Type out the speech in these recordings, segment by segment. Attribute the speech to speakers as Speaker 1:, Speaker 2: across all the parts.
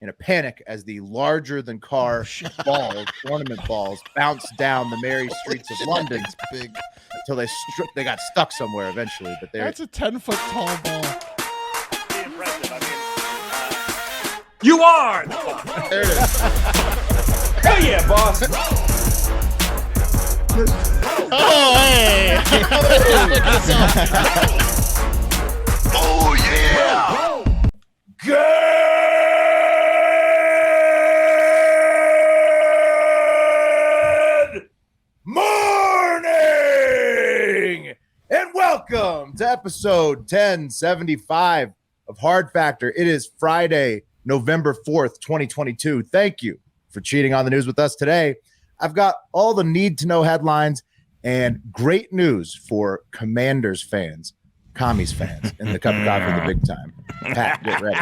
Speaker 1: in a panic as the larger-than-car balls, ornament balls, bounced down the merry streets of London until they got stuck somewhere eventually. But
Speaker 2: that's a 10-foot tall ball.
Speaker 3: You are!
Speaker 1: There it is.
Speaker 3: Hell yeah, boss!
Speaker 2: Oh, hey!
Speaker 1: Oh, yeah! Good morning! And welcome to episode 1075 of Hard Factor. It is Friday, November 4th, 2022. Thank you for cheating on the news with us today. I've got all the need-to-know headlines and great news for Commanders fans, Commies fans, in the cup of coffee in the big time. Pat, get ready.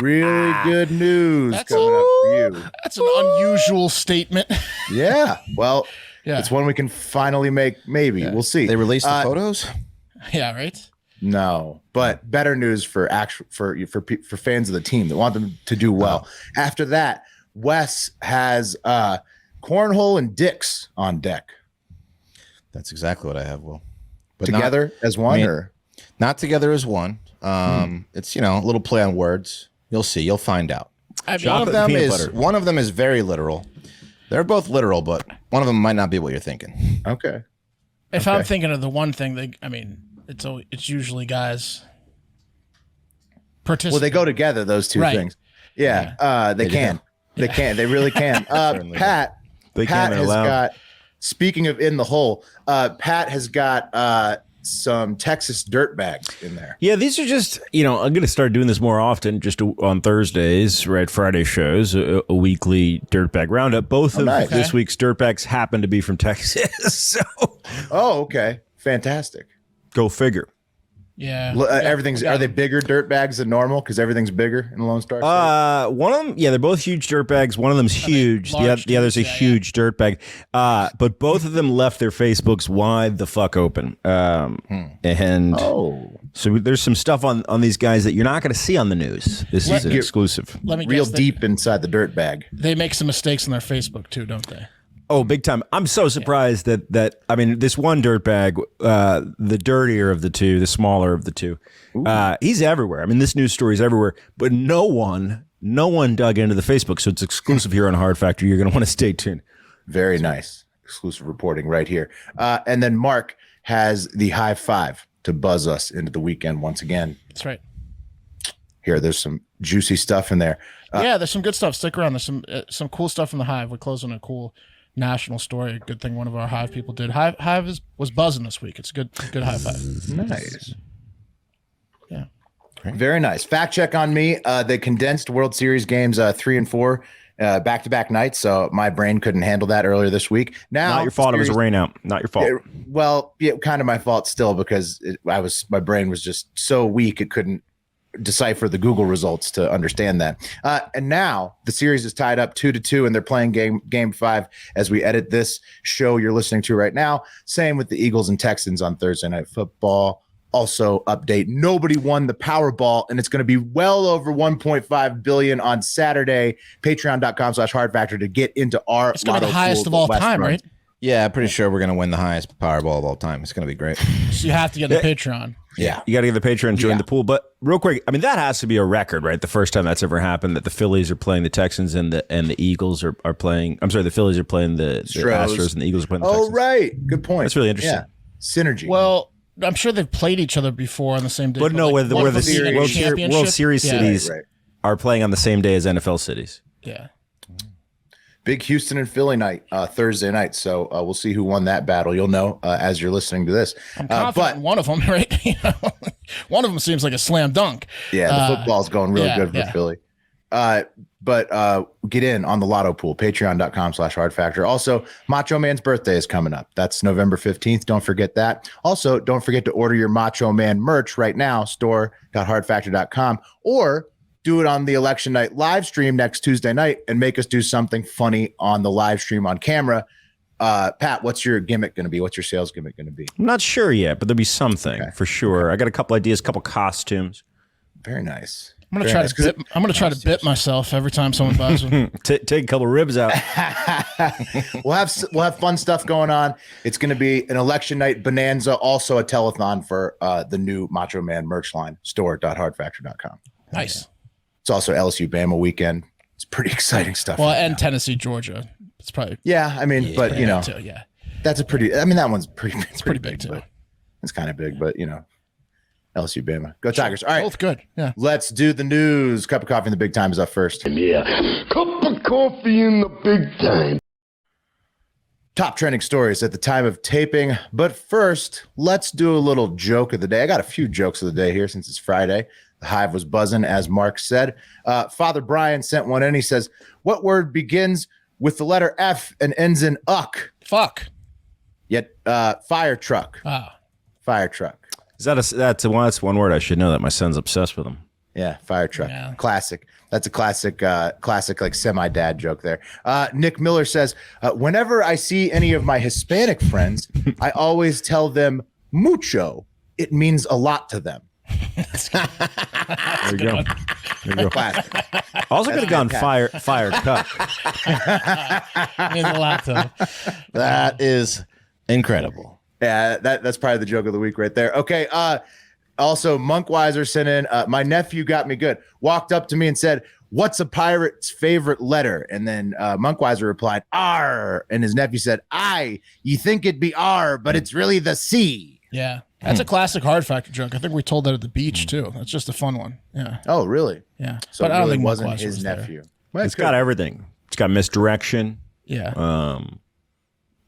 Speaker 1: Really good news coming up for you.
Speaker 2: That's an unusual statement.
Speaker 1: Yeah, well, it's one we can finally make, maybe. We'll see.
Speaker 4: They released the photos?
Speaker 2: Yeah, right?
Speaker 1: No, but better news for fans of the team that want them to do well. After that, Wes has Cornhole and Dicks on deck.
Speaker 4: That's exactly what I have, Will. But
Speaker 1: together as one, or
Speaker 4: not together as one. It's a little play on words. You'll see. You'll find out. One of them is very literal. They're both literal, but one of them might not be what you're thinking.
Speaker 1: Okay.
Speaker 2: If I'm thinking of the one thing, it's usually guys.
Speaker 1: Well, they go together, those two things. Yeah, they can. They can. They really can. Pat has got, speaking of in the hole, Pat has got some Texas dirt bags in there.
Speaker 5: Yeah, these are just, I'm going to start doing this more often, just on Thursdays, right? Friday shows, a weekly dirtbag roundup. Both of this week's dirtbags happen to be from Texas. So.
Speaker 1: Oh, okay. Fantastic.
Speaker 5: Go figure.
Speaker 2: Yeah.
Speaker 1: Are they bigger dirt bags than normal? Because everything's bigger in the Lone Star State?
Speaker 5: One of them, they're both huge dirt bags. One of them's huge. The other's a huge dirt bag. But both of them left their Facebooks wide the fuck open. And so there's some stuff on these guys that you're not going to see on the news. This is an exclusive.
Speaker 2: Let me
Speaker 1: real deep inside the dirt bag.
Speaker 2: They make some mistakes on their Facebook too, don't they?
Speaker 5: Oh, big time. I'm so surprised that this one dirtbag, the dirtier of the two, the smaller of the two, he's everywhere. I mean, this news story is everywhere, but no one dug into the Facebook, so it's exclusive here on Hard Factor. You're going to want to stay tuned.
Speaker 1: Very nice. Exclusive reporting right here. And then Mark has the high five to buzz us into the weekend once again.
Speaker 2: That's right.
Speaker 1: Here, there's some juicy stuff in there.
Speaker 2: There's some good stuff. Stick around. There's some cool stuff from the Hive. We're closing a cool national story. Good thing one of our Hive people did. Hive was buzzing this week. It's a good high five.
Speaker 1: Nice.
Speaker 2: Yeah.
Speaker 1: Great. Very nice. Fact check on me. They condensed World Series games 3 and 4 back-to-back nights, so my brain couldn't handle that earlier this week. Now,
Speaker 5: not your fault. It was a rain out. Not your fault.
Speaker 1: Kind of my fault still, because my brain was just so weak it couldn't decipher the Google results to understand that. And now the series is tied up 2-2, and they're playing game 5 as we edit this show you're listening to right now. Same with the Eagles and Texans on Thursday Night Football. Also, update: nobody won the Powerball, and it's going to be well over 1.5 billion on Saturday. Patreon.com/hardfactor to get into our.
Speaker 2: It's going to be the highest of all time, right?
Speaker 4: Yeah, I'm pretty sure we're going to win the highest Powerball of all time. It's going to be great.
Speaker 2: So you have to get the Patreon.
Speaker 5: Yeah, you got to get the Patreon and join the pool. But real quick, I mean, that has to be a record, right? The first time that's ever happened, that the Phillies are playing the Texans and the Eagles are playing. I'm sorry, the Phillies are playing the Astros and the Eagles are playing the Texans.
Speaker 1: Oh, right. Good point.
Speaker 5: That's really interesting.
Speaker 1: Yeah. Synergy.
Speaker 2: Well, I'm sure they've played each other before on the same day.
Speaker 5: But no, where the World Series cities are playing on the same day as NFL cities.
Speaker 2: Yeah.
Speaker 1: Big Houston and Philly night Thursday night. So we'll see who won that battle. You'll know as you're listening to this.
Speaker 2: I'm confident in one of them, right? One of them seems like a slam dunk.
Speaker 1: Yeah, the football's going really good for Philly. But get in on the Lotto pool, patreon.com/hardfactor. Also, Macho Man's birthday is coming up. That's November 15th. Don't forget that. Also, don't forget to order your Macho Man merch right now, store.hardfactor.com, or do it on the election night live stream next Tuesday night and make us do something funny on the live stream on camera. Pat, what's your gimmick going to be? What's your sales gimmick going to be?
Speaker 5: I'm not sure yet, but there'll be something for sure. I got a couple ideas, a couple costumes.
Speaker 1: Very nice.
Speaker 2: I'm gonna try to bit myself every time someone buys one.
Speaker 5: Take a couple ribs out.
Speaker 1: We'll have fun stuff going on. It's going to be an election night bonanza, also a telethon for the new Macho Man merch line, store.hardfactor.com.
Speaker 2: Nice.
Speaker 1: It's also LSU Bama weekend. It's pretty exciting stuff.
Speaker 2: Well, and Tennessee, Georgia. It's probably
Speaker 1: but you know,
Speaker 2: too, yeah.
Speaker 1: That's a pretty. I mean, that one's pretty.
Speaker 2: It's pretty big too.
Speaker 1: It's kind of big, but you know, LSU Bama. Go Tigers. All right.
Speaker 2: Both good. Yeah.
Speaker 1: Let's do the news. Cup of coffee in the big time is up first.
Speaker 6: Yeah. Cup of coffee in the big time.
Speaker 1: Top trending stories at the time of taping. But first, let's do a little joke of the day. I got a few jokes of the day here since it's Friday. The Hive was buzzing, as Mark said. Father Brian sent one in. He says, what word begins with the letter F and ends in uck?
Speaker 2: Fuck.
Speaker 1: Yet, fire truck. Fire truck.
Speaker 5: That's one word I should know that my son's obsessed with them.
Speaker 1: Yeah, fire truck.
Speaker 2: Yeah.
Speaker 1: Classic. That's a classic like semi-dad joke there. Nick Miller says, whenever I see any of my Hispanic friends, I always tell them mucho. It means a lot to them.
Speaker 5: There you go. There you go.
Speaker 1: Classic.
Speaker 5: Also could have gone fire cup.
Speaker 2: Means a lot to them.
Speaker 4: That is incredible.
Speaker 1: Yeah, that's probably the joke of the week right there. Okay. Also, Monkweiser sent in, my nephew got me good. Walked up to me and said, what's a pirate's favorite letter? And then Monkweiser replied, R. And his nephew said, I. You think it'd be R, but it's really the C.
Speaker 2: Yeah. That's a classic Hard Factor joke. I think we told that at the beach too. That's just a fun one. Yeah.
Speaker 1: Oh, really?
Speaker 2: Yeah.
Speaker 1: So
Speaker 2: but I don't think
Speaker 1: wasn't
Speaker 2: Monkweiser
Speaker 1: his
Speaker 2: was there.
Speaker 1: nephew. Well,
Speaker 5: It's got everything. It's got misdirection.
Speaker 2: Yeah.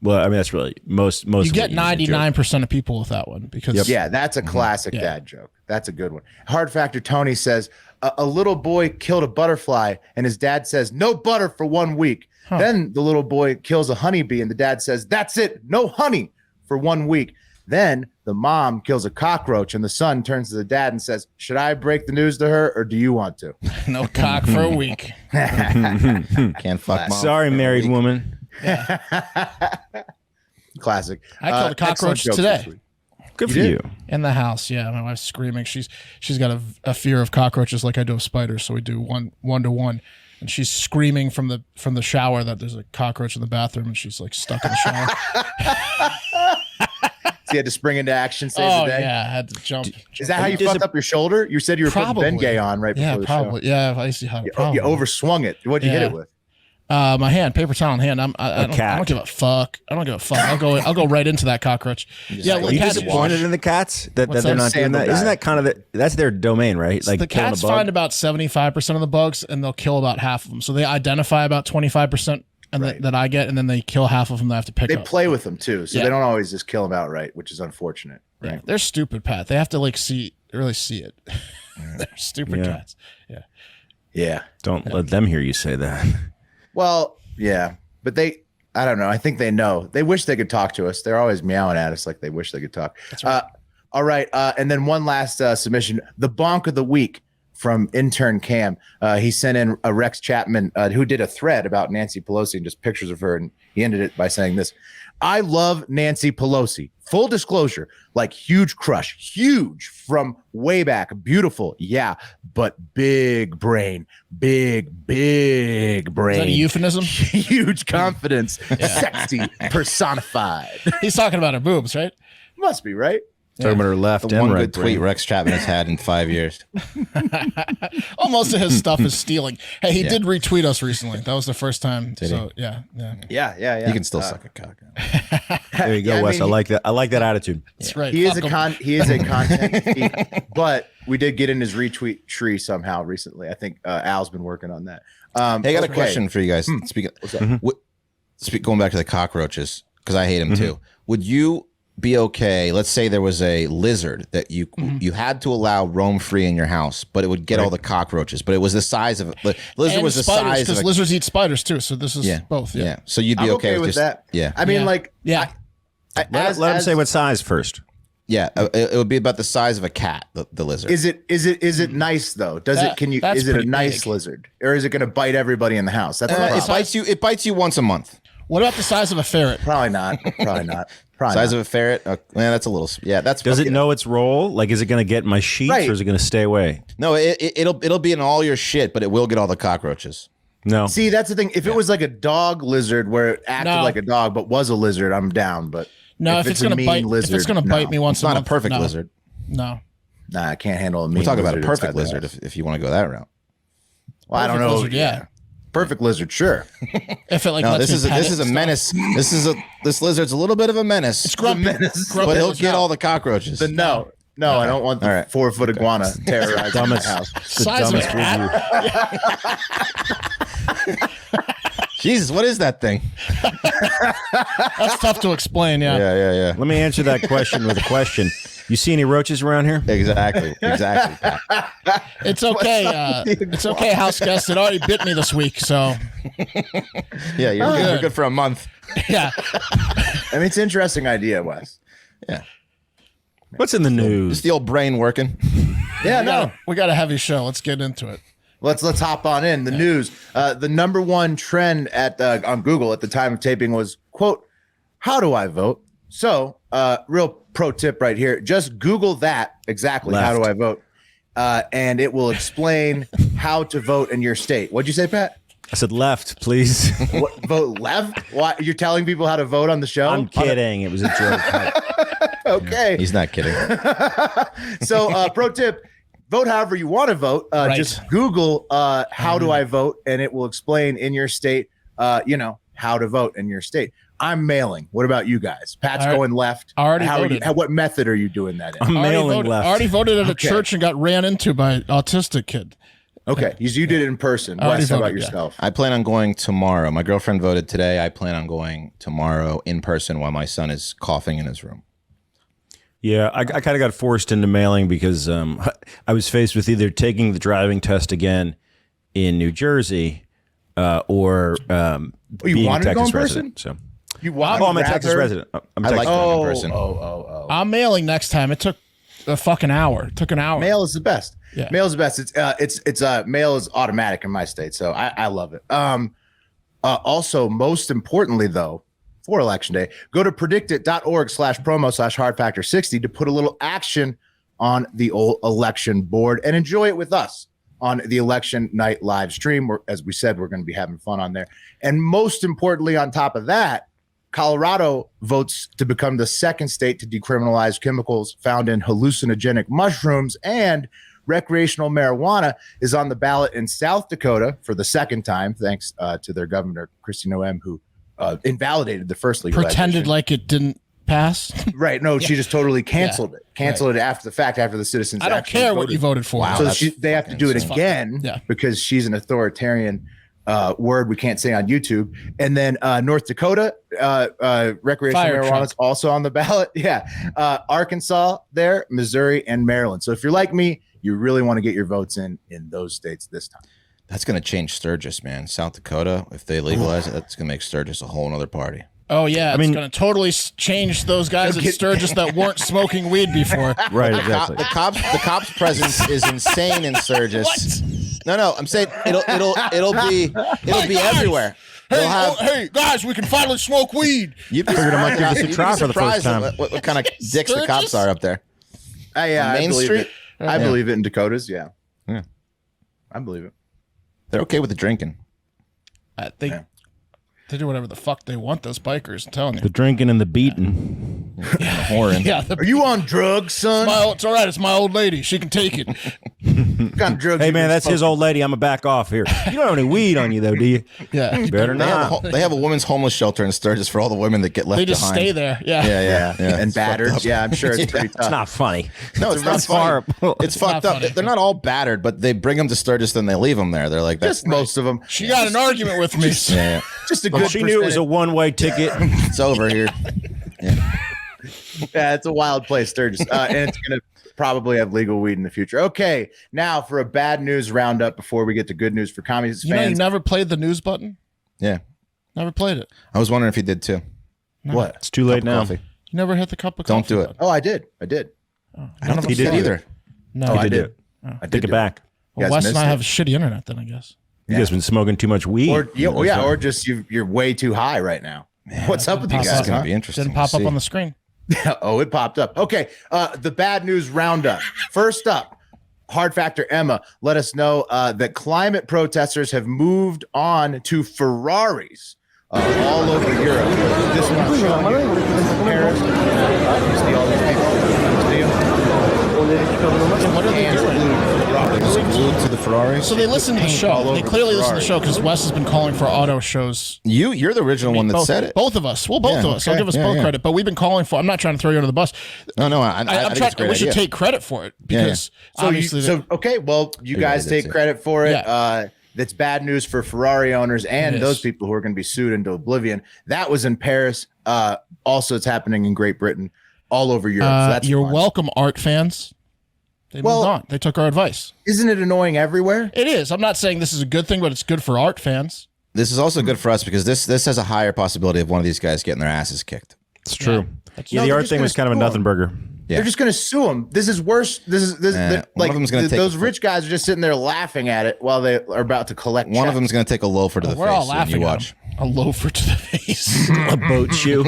Speaker 5: Well, I mean, that's really most.
Speaker 2: You get 99% of people with that one because
Speaker 1: Yeah, that's a classic dad joke. That's a good one. Hard Factor Tony says, a little boy killed a butterfly and his dad says, no butter for 1 week. Then the little boy kills a honeybee and the dad says, that's it, no honey for 1 week. Then the mom kills a cockroach and the son turns to the dad and says, should I break the news to her or do you want to?
Speaker 2: no cock for a week.
Speaker 4: Can't fuck mom.
Speaker 5: Sorry, married woman.
Speaker 1: Classic.
Speaker 2: I killed a cockroach today.
Speaker 5: Good for you.
Speaker 2: In the house, yeah. My wife's screaming. She's got a fear of cockroaches like I do of spiders, so we do one to one. And she's screaming from the shower that there's a cockroach in the bathroom, and she's like stuck in the shower.
Speaker 1: So you had to spring into action, save the day?
Speaker 2: Yeah, I had to jump.
Speaker 1: Is that how you fucked up your shoulder? You said you were putting Ben Gay on right before the
Speaker 2: probably.
Speaker 1: show.
Speaker 2: Yeah, I used to have probably.
Speaker 1: You overswung it. What'd you hit it with?
Speaker 2: My hand, paper towel in hand. I don't give a fuck. I don't give a fuck. I'll go right into that cockroach. Yeah,
Speaker 5: Are you disappointed in the cats that they're
Speaker 2: that?
Speaker 5: not doing that? Isn't that kind of that's their domain, right? Like
Speaker 2: the cats find about 75% of the bugs, and they'll kill about half of them. So they identify about 25% that I get, and then they kill half of them that I have to pick up.
Speaker 1: They play with them too, so they don't always just kill them outright, which is unfortunate. Right?
Speaker 2: Yeah, they're stupid, Pat. They have to really see it. They're stupid cats. Yeah.
Speaker 1: Yeah.
Speaker 5: Don't let them hear you say that.
Speaker 1: Well, yeah, but I don't know. I think they know. They wish they could talk to us. They're always meowing at us like they wish they could talk.
Speaker 2: That's right.
Speaker 1: All right. And then one last submission, the bonk of the week from intern Cam. He sent in a Rex Chapman who did a thread about Nancy Pelosi and just pictures of her. And he ended it by saying this: I love Nancy Pelosi. Full disclosure, like huge crush, huge from way back. Beautiful. Yeah. But big brain, big brain.
Speaker 2: Is that a euphemism?
Speaker 1: Huge confidence, sexy, personified.
Speaker 2: He's talking about her boobs, right?
Speaker 1: Must be, right?
Speaker 5: Talking about her left
Speaker 4: The
Speaker 5: and
Speaker 4: one
Speaker 5: right
Speaker 4: good tweet
Speaker 5: brain.
Speaker 4: Rex Chapman has had in 5 years.
Speaker 2: Most of his stuff is stealing. Hey, he did retweet us recently. That was the first time.
Speaker 4: Did
Speaker 2: so
Speaker 4: he?
Speaker 1: Yeah.
Speaker 4: You can still suck a cock.
Speaker 5: There you go, Wes. I like that. I like that attitude.
Speaker 2: That's right.
Speaker 1: He is
Speaker 2: Fuck 'em.
Speaker 1: he is a content geek, but we did get in his retweet tree somehow recently. I think Al's been working on that.
Speaker 4: Hey, I got a question for you guys. Speaking, going back to the cockroaches, because I hate them too. Would you be okay? Let's say there was a lizard that you had to allow roam free in your house, but it would get all the cockroaches. But it was the size of lizard
Speaker 2: And
Speaker 4: was the
Speaker 2: spiders,
Speaker 4: size
Speaker 2: because
Speaker 4: of
Speaker 2: lizards eat spiders too. So this is both.
Speaker 4: yeah. So you'd be
Speaker 1: I'm
Speaker 4: okay
Speaker 1: with
Speaker 4: just
Speaker 1: that.
Speaker 4: Yeah,
Speaker 1: I mean,
Speaker 2: Yeah.
Speaker 1: like,
Speaker 2: Yeah.
Speaker 5: Let him say what size first.
Speaker 4: yeah. It would be about the size of a cat. The lizard.
Speaker 1: is it nice though? Is it
Speaker 2: That's
Speaker 1: a
Speaker 2: pretty
Speaker 1: nice
Speaker 2: big.
Speaker 1: lizard, or is it going to bite everybody in the house? That's the problem.
Speaker 4: It bites you once a month.
Speaker 2: What about the size of a ferret?
Speaker 1: Probably not. Probably not. Probably
Speaker 4: Size
Speaker 1: not.
Speaker 4: of a ferret? Man, that's a little. Yeah, that's.
Speaker 5: Does it know its role? Like, is it going to get in my sheets
Speaker 1: Right.
Speaker 5: or is it going to stay away?
Speaker 4: No, it'll be in all your shit, but it will get all the cockroaches.
Speaker 5: No.
Speaker 1: See, that's the thing. If it was like a dog lizard where it acted like a dog but was a lizard, I'm down. But
Speaker 2: No, if it's gonna
Speaker 1: mean
Speaker 2: bite,
Speaker 1: lizard,
Speaker 2: if it's gonna bite me once
Speaker 4: It's not a
Speaker 2: month,
Speaker 4: perfect
Speaker 2: no.
Speaker 4: lizard.
Speaker 2: No.
Speaker 1: Nah, I can't handle a mean
Speaker 4: We're talking about a
Speaker 1: lizard
Speaker 4: perfect
Speaker 1: inside the
Speaker 4: lizard
Speaker 1: house.
Speaker 4: if you want to go that route.
Speaker 1: Well, I don't
Speaker 2: Perfect
Speaker 1: know.
Speaker 2: lizard, yeah.
Speaker 1: Perfect lizard, sure.
Speaker 2: If it like
Speaker 4: No,
Speaker 2: lets
Speaker 4: this
Speaker 2: me pet
Speaker 4: is
Speaker 2: it
Speaker 4: a
Speaker 2: and
Speaker 4: menace. This lizard's a little bit of a menace.
Speaker 2: It's grumpy.
Speaker 1: menace.
Speaker 2: Grumpy
Speaker 4: but he'll
Speaker 2: as
Speaker 4: get
Speaker 2: hell.
Speaker 4: all the cockroaches.
Speaker 1: Then no, I don't want the
Speaker 4: All right.
Speaker 1: 4-foot iguana terrorizing my house.
Speaker 5: It's the
Speaker 2: Size of a
Speaker 5: dumbest review.
Speaker 4: Jesus, what is that thing?
Speaker 2: That's tough to explain. Yeah.
Speaker 4: Yeah.
Speaker 5: Let me answer that question with a question. You see any roaches around here?
Speaker 4: Exactly. Pat.
Speaker 2: It's okay. It's okay, house guest. It already bit me this week, so
Speaker 4: Yeah, you're good for a month.
Speaker 2: yeah.
Speaker 1: I mean, it's an interesting idea, Wes.
Speaker 4: Yeah.
Speaker 5: What's in the news?
Speaker 4: Just the old brain working.
Speaker 1: Yeah, no.
Speaker 2: We got a heavy show. Let's get into it.
Speaker 1: Let's hop on in. The news. The number one trend at on Google at the time of taping was, quote, "How do I vote?" So, real pro tip right here. Just Google that exactly.
Speaker 5: Left.
Speaker 1: How do I vote? And it will explain how to vote in your state. What'd you say, Pat?
Speaker 5: I said left, please.
Speaker 1: What, vote left? Why you're telling people how to vote on the show?
Speaker 5: I'm kidding. It was a joke.
Speaker 1: Okay.
Speaker 4: He's not kidding.
Speaker 1: So, pro tip: vote however you want to vote.
Speaker 2: Right.
Speaker 1: Just Google "how do I vote," and it will explain in your state, how to vote in your state. I'm mailing. What about you guys? Pat's going left.
Speaker 2: I already
Speaker 1: How are
Speaker 2: voted.
Speaker 1: you? What method are you doing that in?
Speaker 5: I'm mailing
Speaker 2: voted,
Speaker 5: left.
Speaker 2: I already voted at a
Speaker 1: Okay.
Speaker 2: church and got ran into by an autistic kid.
Speaker 1: Okay, you did it in person.
Speaker 2: I already
Speaker 1: Wes, how about
Speaker 2: voted, yeah.
Speaker 1: yourself?
Speaker 4: I plan on going tomorrow. My girlfriend voted today. I plan on going tomorrow in person while my son is coughing in his room.
Speaker 5: Yeah, I kind of got forced into mailing because I was faced with either taking the driving test again in New Jersey or being a
Speaker 1: wanted to go
Speaker 5: Texas
Speaker 1: in person?
Speaker 5: resident. So,
Speaker 1: You want?
Speaker 5: I'm a Texas resident. I'm a
Speaker 4: I
Speaker 5: Texas
Speaker 4: like going in
Speaker 1: Oh,
Speaker 4: person.
Speaker 2: I'm mailing next time. It took a fucking hour. It took an hour.
Speaker 1: Mail is the best.
Speaker 2: Yeah.
Speaker 1: Mail is the best. It's mail is automatic in my state, so I love it. Also, most importantly, though, for election day, go to predictit.org/promo/hardfactor60 to put a little action on the old election board and enjoy it with us on the election night live stream. As we said, we're going to be having fun on there. And most importantly, on top of that, Colorado votes to become the second state to decriminalize chemicals found in hallucinogenic mushrooms, and recreational marijuana is on the ballot in South Dakota for the second time, thanks to their governor, Kristi Noem, who invalidated the first legalization.
Speaker 2: Pretended like it didn't pass.
Speaker 1: Right. No, she just totally canceled it. Canceled it after the fact, after the citizens
Speaker 2: I don't
Speaker 1: actually
Speaker 2: care what
Speaker 1: voted.
Speaker 2: you voted for.
Speaker 1: So they have to do it again
Speaker 2: Yeah.
Speaker 1: because she's an authoritarian word we can't say on YouTube. And then North Dakota, recreational
Speaker 2: Fire
Speaker 1: marijuana
Speaker 2: truck.
Speaker 1: is also on the ballot. Yeah. Arkansas there, Missouri, and Maryland. So if you're like me, you really want to get your votes in those states this time.
Speaker 4: That's going to change Sturgis, man. South Dakota, if they legalize it, that's going to make Sturgis a whole other party.
Speaker 2: Oh yeah, it's
Speaker 5: mean-
Speaker 2: going to totally change those guys at Sturgis that weren't smoking weed before.
Speaker 5: Right, exactly.
Speaker 4: The cops' presence is insane in Sturgis. No, I'm saying it'll be
Speaker 2: guys!
Speaker 4: everywhere.
Speaker 2: Hey,
Speaker 4: They'll have-
Speaker 2: hey guys, we can finally smoke weed.
Speaker 4: You'd be
Speaker 5: Figured I might
Speaker 4: surprised-
Speaker 5: give this a
Speaker 4: you'd be
Speaker 5: try for the first
Speaker 4: surprised at
Speaker 5: time.
Speaker 4: What kind of dicks the cops are up there?
Speaker 1: Yeah,
Speaker 4: On Main
Speaker 1: I believe
Speaker 4: Street?
Speaker 1: it. I believe it in Dakotas. Yeah. I believe it.
Speaker 4: They're okay with the drinking.
Speaker 2: They do whatever the fuck they want. Those bikers, I'm telling
Speaker 5: The
Speaker 2: you.
Speaker 5: drinking and the beating.
Speaker 4: Whoring.
Speaker 2: Yeah,
Speaker 1: Are you on drugs, son?
Speaker 2: it's all right. It's my old lady. She can take it.
Speaker 1: What kind of drugs
Speaker 5: Hey
Speaker 1: you
Speaker 5: man,
Speaker 1: been
Speaker 5: that's his
Speaker 1: smoking?
Speaker 5: old lady. I'm gonna back off here. You don't have any weed on you though, do you?
Speaker 2: Yeah,
Speaker 5: You better not.
Speaker 4: They have a women's homeless shelter in Sturgis for all the women that get left
Speaker 2: they just
Speaker 4: behind.
Speaker 2: stay there. Yeah,
Speaker 4: Yeah.
Speaker 1: And
Speaker 4: It's
Speaker 1: battered.
Speaker 4: fucked up.
Speaker 1: Yeah, I'm sure it's pretty tough.
Speaker 5: It's not funny.
Speaker 4: No, it's not funny.
Speaker 5: horrible.
Speaker 4: It's fucked
Speaker 2: not
Speaker 4: up.
Speaker 2: funny.
Speaker 4: They're not all battered, but they bring them to Sturgis, then they leave them there. They're like, that's
Speaker 1: Just most of them.
Speaker 2: She got an argument with me.
Speaker 4: yeah.
Speaker 1: Just a
Speaker 5: Well,
Speaker 1: good.
Speaker 5: she knew it was a one-way ticket.
Speaker 4: It's over here.
Speaker 1: Yeah, it's a wild place, Sturgis, and it's gonna probably have legal weed in the future. Okay, now for a bad news roundup before we get to good news for Commies
Speaker 2: You know, you
Speaker 1: fans.
Speaker 2: never played the news button.
Speaker 4: Yeah.
Speaker 2: Never played it.
Speaker 4: I was wondering if you did too.
Speaker 1: What?
Speaker 5: It's too late now.
Speaker 4: Coffee.
Speaker 2: You never hit the cup of
Speaker 4: Don't
Speaker 2: coffee
Speaker 4: do it.
Speaker 2: button.
Speaker 1: Oh, I did. I did.
Speaker 4: I don't think
Speaker 5: He
Speaker 4: you
Speaker 5: did
Speaker 4: did either.
Speaker 2: No,
Speaker 1: Oh, I
Speaker 5: did
Speaker 1: did.
Speaker 5: it.
Speaker 1: I did
Speaker 5: Take
Speaker 1: do
Speaker 5: it back.
Speaker 1: You
Speaker 2: Well,
Speaker 1: guys
Speaker 2: Wes and
Speaker 1: missed
Speaker 2: I
Speaker 1: it.
Speaker 2: have shitty internet then, I guess.
Speaker 5: You guys been smoking too much weed.
Speaker 1: Or just you're way too high right now. What's up with you
Speaker 4: This is
Speaker 1: guys?
Speaker 4: going to be interesting.
Speaker 2: Didn't pop
Speaker 4: to
Speaker 2: up
Speaker 4: see.
Speaker 2: on the screen.
Speaker 1: Oh, it popped up. Okay. The bad news roundup. First up, Hard Factor Emma let us know that climate protesters have moved on to Ferraris all over Europe. This one I'm showing you. Paris. You see all these people. See 'em?
Speaker 2: What are they doing?
Speaker 4: They're just glued to the Ferraris.
Speaker 2: So they listen to the
Speaker 1: all
Speaker 2: show.
Speaker 1: over
Speaker 2: They
Speaker 1: the
Speaker 2: clearly listen to the
Speaker 1: Ferrari.
Speaker 2: show because Wes has been calling for auto shows.
Speaker 4: You're the original one that
Speaker 2: both,
Speaker 4: said it.
Speaker 2: Both of us. Well, both
Speaker 4: Yeah,
Speaker 2: of us. I'll
Speaker 4: okay.
Speaker 2: give us
Speaker 4: Yeah,
Speaker 2: both
Speaker 4: yeah.
Speaker 2: credit. But we've been calling for. I'm not trying to throw you under the bus.
Speaker 4: No, I
Speaker 2: I'm
Speaker 4: think it's a
Speaker 2: trying.
Speaker 4: great
Speaker 2: We should
Speaker 4: idea.
Speaker 2: take credit for it because obviously.
Speaker 1: Okay, well, you guys take credit for it.
Speaker 2: Yeah.
Speaker 1: That's bad news for Ferrari owners and
Speaker 2: It
Speaker 1: those
Speaker 2: is.
Speaker 1: people who are going to be sued into oblivion. That was in Paris. Also, it's happening in Great Britain, all over Europe. So that's
Speaker 2: you're
Speaker 1: fun.
Speaker 2: welcome, art fans. They moved on. They took our advice.
Speaker 1: Isn't it annoying everywhere?
Speaker 2: It is. I'm not saying this is a good thing, but it's good for art fans.
Speaker 4: This is also good for us because this has a higher possibility of one of these guys getting their asses kicked.
Speaker 5: It's true.
Speaker 2: Yeah,
Speaker 5: the
Speaker 1: they're
Speaker 5: art
Speaker 1: just
Speaker 5: thing
Speaker 1: gonna
Speaker 5: was kind of a
Speaker 1: sue
Speaker 5: nothing
Speaker 1: 'em.
Speaker 5: burger.
Speaker 4: Yeah.
Speaker 1: They're just going to sue them. This is worse. This is
Speaker 4: one
Speaker 1: like
Speaker 4: of them's gonna take
Speaker 1: those
Speaker 4: a-
Speaker 1: rich guys are just sitting there laughing at it while they are about to collect.
Speaker 4: One of
Speaker 1: checks.
Speaker 4: them's going to take a loafer to the
Speaker 2: We're all
Speaker 4: face and
Speaker 2: laughing.
Speaker 4: you
Speaker 2: at
Speaker 4: watch.
Speaker 2: him. A loafer to the face.
Speaker 5: A boat shoe.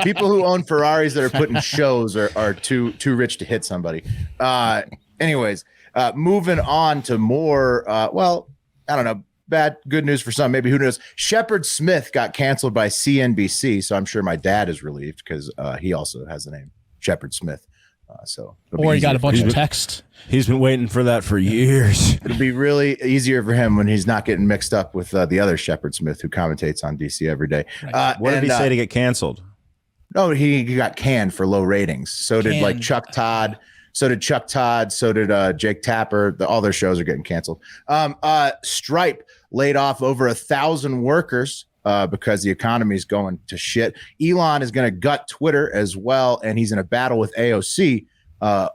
Speaker 1: People who own Ferraris that are putting shows are too rich to hit somebody. Anyways, moving on to more. Well, I don't know. Good news for some. Maybe who knows? Shepard Smith got canceled by CNBC, so I'm sure my dad is relieved because he also has the name Shepard Smith. So it'll be
Speaker 2: Or he got
Speaker 1: easier
Speaker 2: a bunch
Speaker 1: for
Speaker 2: of
Speaker 1: him.
Speaker 2: text.
Speaker 5: He's been waiting for that for years.
Speaker 1: It'll be really easier for him when he's not getting mixed up with the other Shepard Smith who commentates on DC every day.
Speaker 5: What did he say to get canceled?
Speaker 1: No, he got canned for low ratings. So did like
Speaker 2: Canned.
Speaker 1: Chuck Todd. So did Chuck Todd. So did Jake Tapper. All their shows are getting canceled. Stripe laid off over 1,000 workers because the economy is going to shit. Elon is going to gut Twitter as well, and he's in a battle with AOC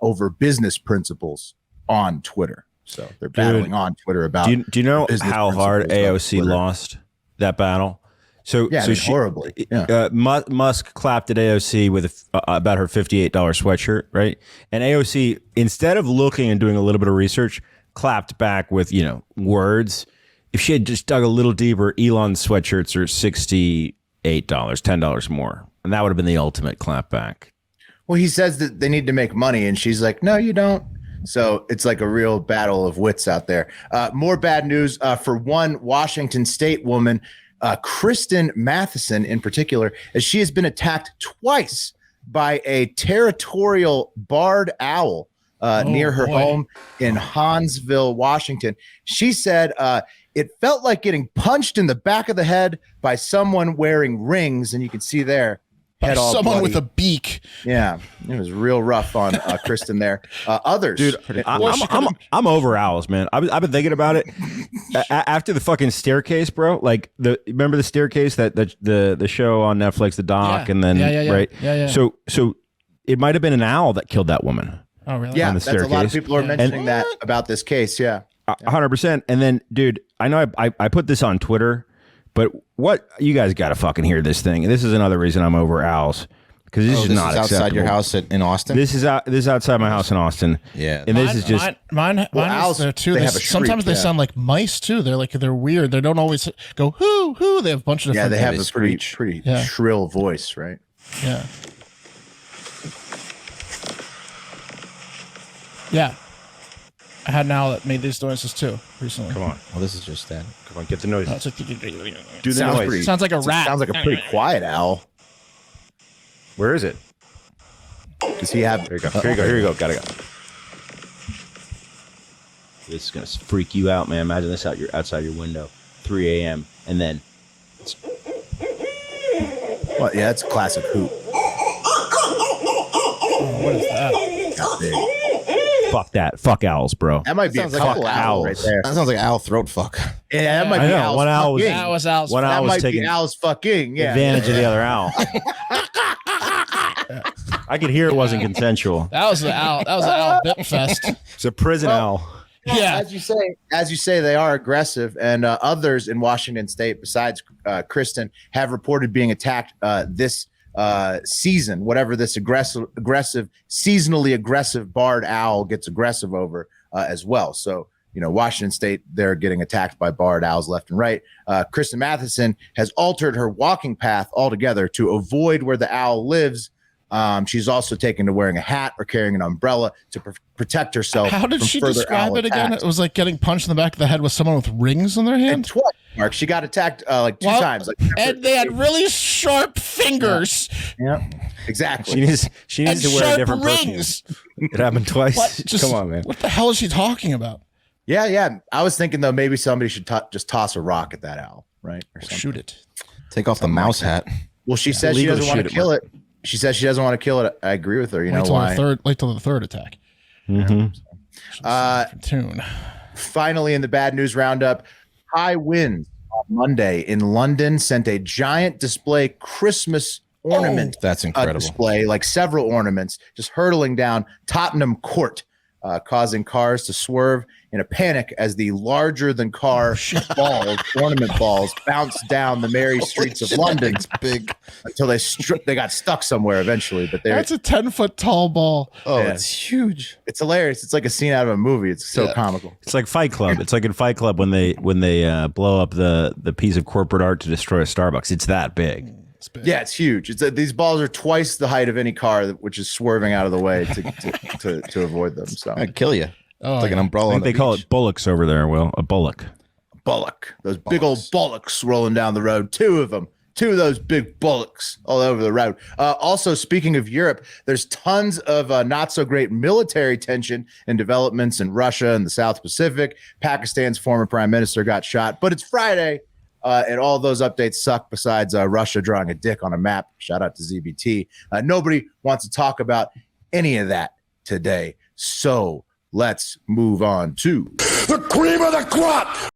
Speaker 1: over business principles on Twitter. So they're battling on Twitter about.
Speaker 5: Do you know
Speaker 1: business
Speaker 5: how hard
Speaker 1: principles on
Speaker 5: AOC
Speaker 1: Twitter.
Speaker 5: lost that battle? So,
Speaker 1: Yeah, I
Speaker 5: so
Speaker 1: mean,
Speaker 5: she,
Speaker 1: horribly. Yeah.
Speaker 5: Musk clapped at AOC with about her $58 sweatshirt, right? And AOC, instead of looking and doing a little bit of research, clapped back with, words. If she had just dug a little deeper, Elon's sweatshirts are $68, $10 more. And that would have been the ultimate clapback.
Speaker 1: Well, he says that they need to make money, and she's like, no, you don't. So it's like a real battle of wits out there. More bad news for one Washington State woman, Kristen Matheson in particular, as she has been attacked twice by a territorial barred owl near her home in Hansville, Washington. She said it felt like getting punched in the back of the head by someone wearing rings, and you can see there.
Speaker 2: By
Speaker 1: Head all
Speaker 2: someone
Speaker 1: bloody.
Speaker 2: with a beak.
Speaker 1: Yeah, it was real rough on Kristen there. Others,
Speaker 5: Dude, I'm over owls, man. I've been thinking about it after the fucking staircase, bro. Like remember the staircase that the show on Netflix, the doc,
Speaker 2: Yeah.
Speaker 5: and then
Speaker 2: Yeah.
Speaker 5: right.
Speaker 2: Yeah.
Speaker 5: So it might have been an owl that killed that woman.
Speaker 2: Oh, really?
Speaker 1: yeah,
Speaker 5: on the
Speaker 1: that's a lot of
Speaker 5: staircase.
Speaker 1: people are mentioning that about this case. Yeah,
Speaker 5: 100%. And then, dude, I know I put this on Twitter, but what you guys got to fucking hear this thing. And this is another reason I'm over owls because this is not
Speaker 4: outside
Speaker 5: acceptable.
Speaker 4: your house in Austin.
Speaker 5: This is outside my house in Austin.
Speaker 4: Yeah.
Speaker 5: and this is just
Speaker 2: mine
Speaker 1: owls,
Speaker 2: is there too.
Speaker 1: they
Speaker 2: They
Speaker 1: have a
Speaker 2: sometimes
Speaker 1: shriek,
Speaker 2: they
Speaker 1: yeah.
Speaker 2: sound like mice too. They're weird. They don't always go hoo. They have a bunch of different.
Speaker 1: they have
Speaker 4: they
Speaker 1: a
Speaker 4: screech.
Speaker 1: pretty
Speaker 2: Yeah.
Speaker 1: shrill voice, right?
Speaker 2: Yeah. Yeah. I had an owl that made these noises too recently.
Speaker 5: come on,
Speaker 4: Well, this is just that.
Speaker 5: come on, get the noise.
Speaker 2: It's like,
Speaker 5: Do the
Speaker 1: Sounds
Speaker 5: noise.
Speaker 1: pretty-
Speaker 2: sounds like a rat.
Speaker 1: Sounds like a pretty quiet owl.
Speaker 5: Where is it?
Speaker 1: Does he have?
Speaker 5: Here you go. Here you go. Gotta go. This is gonna freak you out, man. Imagine this outside your window, 3 a.m. and then
Speaker 1: Well, yeah, it's a classic hoot.
Speaker 2: What is that?
Speaker 1: Got big.
Speaker 5: fuck that. Fuck owls, bro.
Speaker 1: That might be a
Speaker 4: Sounds like
Speaker 1: couple
Speaker 5: fuck
Speaker 1: owls right
Speaker 5: owls.
Speaker 1: there.
Speaker 4: That sounds like owl throat fuck.
Speaker 1: Yeah, that might
Speaker 5: I
Speaker 1: be
Speaker 5: know,
Speaker 1: owls.
Speaker 5: one owl was-
Speaker 1: fucking.
Speaker 2: That was owls.
Speaker 5: One
Speaker 1: That
Speaker 5: owl was
Speaker 1: might
Speaker 5: taking
Speaker 1: be owls fucking. Yeah.
Speaker 5: advantage of the other owl. I could hear it wasn't consensual.
Speaker 2: That was the owl. That was the owl bit fest.
Speaker 5: It's a prison owl.
Speaker 2: Yeah.
Speaker 1: As you say, they are aggressive, and others in Washington State, besides Kristen, have reported being attacked this season. Whatever this seasonally aggressive barred owl gets aggressive over as well. So Washington State, they're getting attacked by barred owls left and right. Kristen Matheson has altered her walking path altogether to avoid where the owl lives. She's also taken to wearing a hat or carrying an umbrella to protect herself.
Speaker 2: How did
Speaker 1: from
Speaker 2: she
Speaker 1: further
Speaker 2: describe
Speaker 1: owl
Speaker 2: it again?
Speaker 1: attacks.
Speaker 2: It was like getting punched in the back of the head with someone with rings on their
Speaker 1: And
Speaker 2: hand.
Speaker 1: twice, Mark, she got attacked like two times. Like,
Speaker 2: and they had really sharp fingers.
Speaker 1: yeah, exactly.
Speaker 5: She needs to wear a different
Speaker 2: rings.
Speaker 5: perfume. It happened twice.
Speaker 2: What?
Speaker 5: Come on, man.
Speaker 2: What the hell is she talking about?
Speaker 1: Yeah. I was thinking though maybe somebody should just toss a rock at that owl, right? Or something.
Speaker 2: Shoot it.
Speaker 4: Take off the mouse hat.
Speaker 1: Well, she says she doesn't want to kill it. She says she doesn't want to kill it. I agree with her. You know why?
Speaker 2: Wait till the third attack. Tune.
Speaker 1: Finally, in the bad news roundup, high winds on Monday in London sent a giant display Christmas ornament.
Speaker 4: That's incredible.
Speaker 1: Display, like several ornaments, just hurtling down Tottenham Court, causing cars to swerve in a panic as the larger-than-car ornament balls bounced down the merry streets of London.
Speaker 4: It's big
Speaker 1: until they got stuck somewhere eventually. But
Speaker 2: that's a 10-foot tall ball.
Speaker 4: Oh,
Speaker 1: yeah.
Speaker 4: it's huge.
Speaker 1: It's hilarious. It's like a scene out of a movie. It's so comical.
Speaker 5: It's like Fight Club. It's like in Fight Club when they blow up the piece of corporate art to destroy a Starbucks. It's that big.
Speaker 1: Yeah, it's huge. These balls are twice the height of any car, which is swerving out of the way to avoid them. So
Speaker 4: I'd kill you.
Speaker 2: Oh,
Speaker 4: it's like an umbrella.
Speaker 5: I think they call it bullocks over there. Will a bullock?
Speaker 1: Bullock. Those big old bullocks rolling down the road. Two of them. Two of those big bullocks all over the road. Also, speaking of Europe, there's tons of not so great military tension and developments in Russia and the South Pacific. Pakistan's former prime minister got shot, but it's Friday. And all those updates suck besides Russia drawing a dick on a map. Shout out to ZBT. Nobody wants to talk about any of that today. So let's move on to
Speaker 6: The cream of the crop!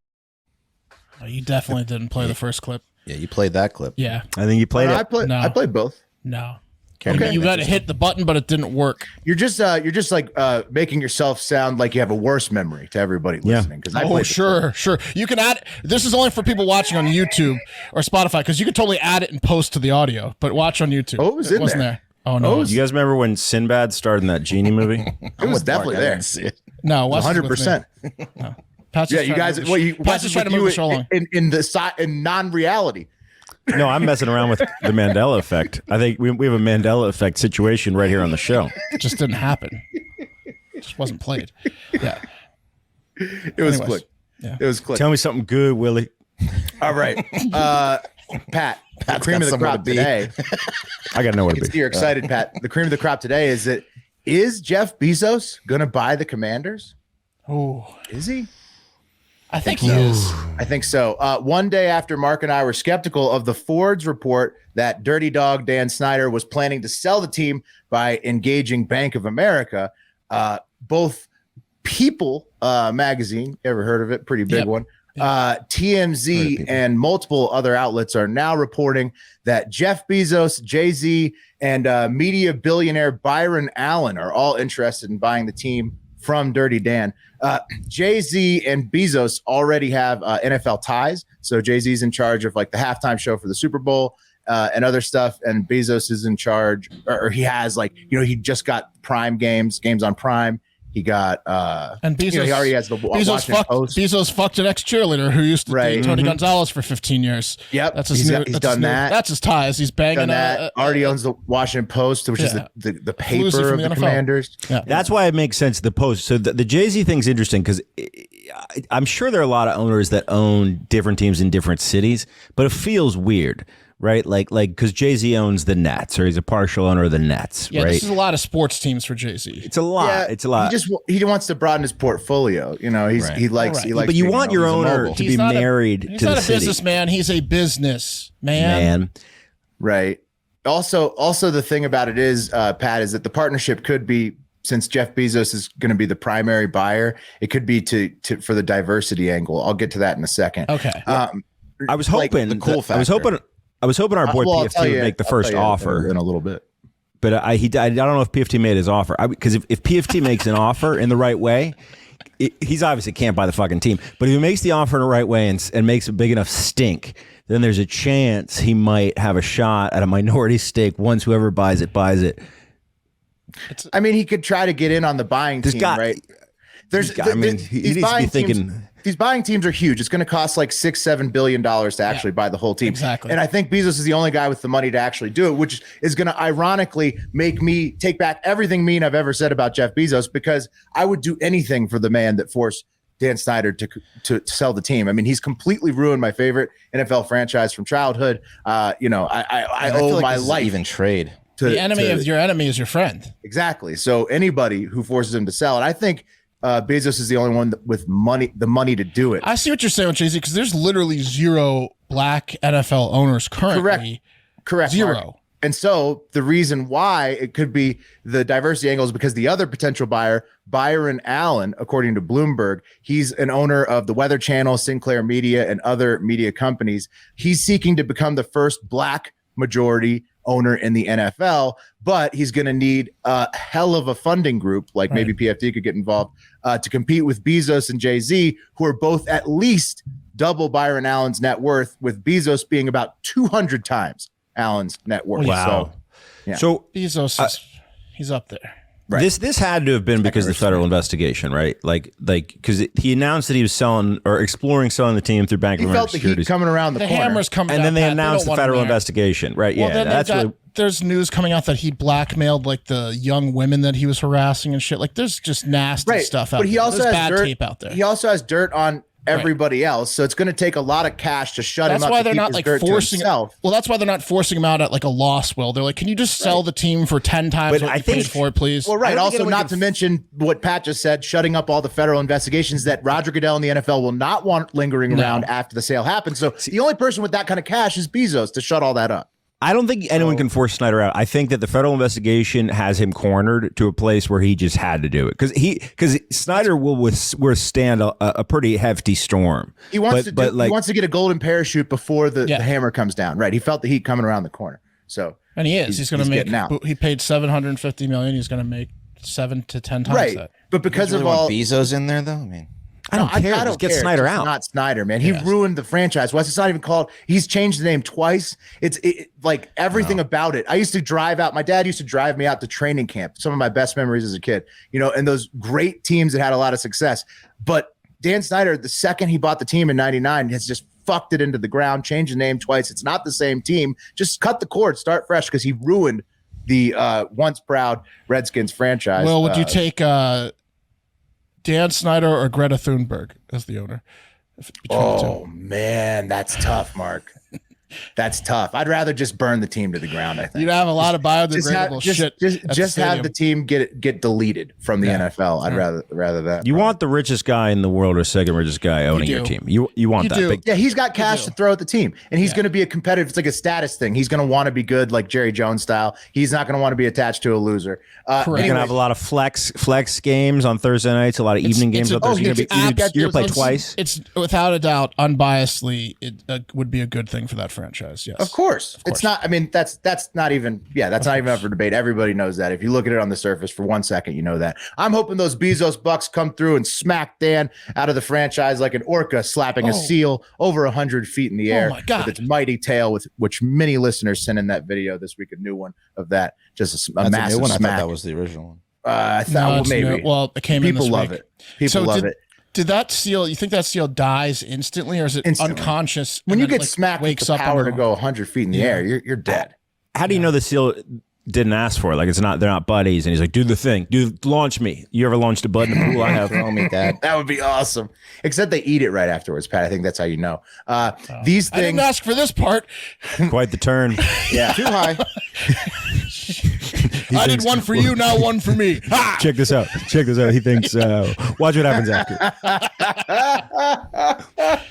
Speaker 2: Oh, you definitely didn't play the first clip.
Speaker 4: Yeah, you played that clip.
Speaker 2: Yeah.
Speaker 5: I think you played it.
Speaker 1: I played both.
Speaker 2: No.
Speaker 1: Okay.
Speaker 2: You got to hit the button, but it didn't work.
Speaker 1: You're just like making yourself sound like you have a worse memory to everybody listening. Because
Speaker 2: Sure. You can add. This is only for people watching on YouTube or Spotify because you can totally add it and post to the audio. But watch on YouTube.
Speaker 1: Oh, it wasn't there.
Speaker 2: Oh no.
Speaker 5: You guys remember when Sinbad starred in that genie movie?
Speaker 1: It was definitely there.
Speaker 2: 100%. No.
Speaker 1: Yeah, you guys.
Speaker 2: Pat's just trying to move the show along.
Speaker 1: In non-reality.
Speaker 5: No, I'm messing around with the Mandela effect. I think we have a Mandela effect situation right here on the show.
Speaker 2: It just didn't happen. It just wasn't played. Yeah.
Speaker 1: It was quick.
Speaker 2: Yeah.
Speaker 1: It was quick.
Speaker 5: Tell me something good, Willie.
Speaker 1: All right. Pat, the cream of the crop today.
Speaker 5: I got nowhere to be.
Speaker 1: You're excited, Pat. The cream of the crop today is Jeff Bezos going to buy the Commanders?
Speaker 2: Oh,
Speaker 1: is he?
Speaker 2: I think he is.
Speaker 1: I think so. One day after Mark and I were skeptical of the Ford's report that Dirty Dog Dan Snyder was planning to sell the team by engaging Bank of America, both People magazine, ever heard of it? Pretty big one. TMZ and multiple other outlets are now reporting that Jeff Bezos, Jay-Z, and media billionaire Byron Allen are all interested in buying the team from Dirty Dan. Jay-Z and Bezos already have NFL ties. So Jay-Z's in charge of like the halftime show for the Super Bowl and other stuff. And Bezos is in charge, or he has he just got Prime games on Prime. He got
Speaker 2: and Bezos,
Speaker 1: he already has the Washington Post.
Speaker 2: Bezos fucked an ex-cheerleader who used to date Tony Gonzalez for 15 years.
Speaker 1: Yep,
Speaker 2: that's his
Speaker 1: he's done that.
Speaker 2: That's his ties. He's banging
Speaker 1: that. Already owns the Washington Post, which is the paper of the Commanders.
Speaker 2: Yeah.
Speaker 5: That's why it makes sense. The Post. So the Jay-Z thing's interesting because I'm sure there are a lot of owners that own different teams in different cities, but it feels weird. Right, like because Jay-Z owns the Nets, or he's a partial owner of the Nets.
Speaker 2: Yeah,
Speaker 5: right?
Speaker 2: This is a lot of sports teams for Jay-Z.
Speaker 5: It's a lot.
Speaker 1: Yeah,
Speaker 5: it's a lot.
Speaker 1: He wants to broaden his portfolio. He likes.
Speaker 5: But you want your owner to be married to the city.
Speaker 2: He's not a businessman. He's a business man.
Speaker 1: Right. Also, the thing about it is, Pat, is that the partnership could be, since Jeff Bezos is going to be the primary buyer, it could be to for the diversity angle. I'll get to that in a second.
Speaker 2: Okay.
Speaker 5: I was hoping
Speaker 4: the cool factor.
Speaker 5: I was hoping our boy PFT would make the first offer
Speaker 1: in a little bit.
Speaker 5: But I don't know if PFT made his offer. Because if PFT makes an offer in the right way, he's obviously can't buy the fucking team. But if he makes the offer in the right way and makes a big enough stink, then there's a chance he might have a shot at a minority stake once whoever buys it buys it.
Speaker 1: I mean, he could try to get in on the buying team, right? There's,
Speaker 5: I mean, he needs to be thinking.
Speaker 1: These buying teams are huge. It's going to cost like $6-7 billion to actually buy the whole team.
Speaker 2: Exactly.
Speaker 1: And I think Bezos is the only guy with the money to actually do it, which is going to ironically make me take back everything mean I've ever said about Jeff Bezos, because I would do anything for the man that forced Dan Snyder to sell the team. I mean, he's completely ruined my favorite NFL franchise from childhood. I owe my life.
Speaker 4: Even trade.
Speaker 2: The enemy of your enemy is your friend.
Speaker 1: Exactly. So anybody who forces him to sell, and I think Bezos is the only one with the money to do it.
Speaker 2: I see what you're saying, Jay-Z, because there's literally 0 black NFL owners currently.
Speaker 1: Correct.
Speaker 2: 0.
Speaker 1: Mark. And so the reason why it could be the diversity angle is because the other potential buyer, Byron Allen, according to Bloomberg, he's an owner of the Weather Channel, Sinclair Media, and other media companies. He's seeking to become the first black majority owner in the NFL, but he's going to need a hell of a funding group, like maybe PFD could get involved, to compete with Bezos and Jay-Z, who are both at least double Byron Allen's net worth, with Bezos being about 200 times Allen's net worth.
Speaker 5: Wow.
Speaker 2: So Bezos, he's up there.
Speaker 1: Right.
Speaker 5: This had to have been because of the federal investigation, right? Like because he announced that he was selling or exploring selling the team through Bank of America
Speaker 1: He felt the heat coming around the corner.
Speaker 2: Hammer's coming,
Speaker 5: and then they
Speaker 2: Pat.
Speaker 5: announced the federal investigation, right?
Speaker 2: Well,
Speaker 5: yeah,
Speaker 2: then there's news coming out that he blackmailed like the young women that he was harassing and shit. Like there's just nasty stuff out there.
Speaker 1: But he also has
Speaker 2: bad
Speaker 1: dirt,
Speaker 2: tape out there.
Speaker 1: He also has dirt on everybody else, so it's going to take a lot of cash to shut him up.
Speaker 2: That's why they're
Speaker 1: keep
Speaker 2: not
Speaker 1: his
Speaker 2: like
Speaker 1: dirt to
Speaker 2: forcing.
Speaker 1: himself.
Speaker 2: Well, that's why they're not forcing him out at like a loss. Will they're like, can you just sell the team for 10 times
Speaker 5: But
Speaker 2: what
Speaker 5: I
Speaker 2: you
Speaker 5: think-
Speaker 2: paid for it, please?
Speaker 1: Well, right. Also, not to mention what Pat just said, shutting up all the federal investigations that Roger Goodell and the NFL will not want lingering around after the sale happens. So the only person with that kind of cash is Bezos to shut all that up.
Speaker 5: I don't think anyone can force Snyder out. I think that the federal investigation has him cornered to a place where he just had to do it because Snyder will withstand a pretty hefty storm.
Speaker 1: He wants he wants to get a golden parachute before the hammer comes down. Right. He felt the heat coming around the corner. So
Speaker 2: and he is. He's going to make.
Speaker 1: Out.
Speaker 2: He paid $750 million. He's going to make 7 to 10 times that.
Speaker 1: But because
Speaker 4: really
Speaker 1: of all
Speaker 4: Bezos in there, though, I mean.
Speaker 5: I don't care.
Speaker 1: I don't
Speaker 5: Just get
Speaker 1: care.
Speaker 5: Snyder
Speaker 1: It's
Speaker 5: out.
Speaker 1: Not Snyder, man. He ruined the franchise. Wes, it's not even called. He's changed the name twice. It's like everything about it. I used to drive out. My dad used to drive me out to training camp. Some of my best memories as a kid, and those great teams that had a lot of success. But Dan Snyder, the second he bought the team in '99, has just fucked it into the ground, changed the name twice. It's not the same team. Just cut the cord, start fresh, because he ruined the once proud Redskins franchise.
Speaker 2: Well, would you take Dan Snyder or Greta Thunberg as the owner?
Speaker 1: Oh man, that's tough, Mark. That's tough. I'd rather just burn the team to the ground. I think
Speaker 2: you'd have a lot of biodegradable shit.
Speaker 1: Just have the team get deleted from the NFL. I'd rather that.
Speaker 5: You want the richest guy in the world or second richest guy owning your team. You want that. Big,
Speaker 1: yeah, he's got cash to throw at the team, and he's going to be a competitive. It's like a status thing. He's going to want to be good, like Jerry Jones style. He's not going to want to be attached to a loser.
Speaker 5: You're going to have a lot of flex games on Thursday nights, a lot of evening games on Thursday. You're going to play twice.
Speaker 2: It's without a doubt, unbiasedly, it would be a good thing for that franchise. Yes,
Speaker 1: of course. It's not. I mean, that's not even. Yeah, that's not even up for debate. Everybody knows that. If you look at it on the surface for 1 second, you know that. I'm hoping those Bezos bucks come through and smack Dan out of the franchise like an orca slapping a seal over 100 feet in the air with its mighty tail. With which many listeners sent in that video this week, a new one of that. Just a massive
Speaker 4: new one.
Speaker 1: smack.
Speaker 4: I thought that was the original one.
Speaker 1: I thought maybe.
Speaker 2: Well, it came in this
Speaker 1: People love
Speaker 2: week.
Speaker 1: it. People love it.
Speaker 2: Did that seal? You think that seal dies instantly, or is it unconscious?
Speaker 1: When you get smacked with the power to go 100 feet in the air, you're dead.
Speaker 5: How do you know the seal didn't ask for it? Like they're not buddies, and he's like, "Do the thing, launch me." You ever launched a bud in the pool? I have.
Speaker 4: Throw me, Dad.
Speaker 1: That would be awesome. Except they eat it right afterwards, Pat. I think that's how you know. These things.
Speaker 2: I didn't ask for this part.
Speaker 5: Quite the turn.
Speaker 1: Yeah,
Speaker 4: too high.
Speaker 2: I did one for you, now one for me.
Speaker 5: Check this out. He thinks. Watch what happens after.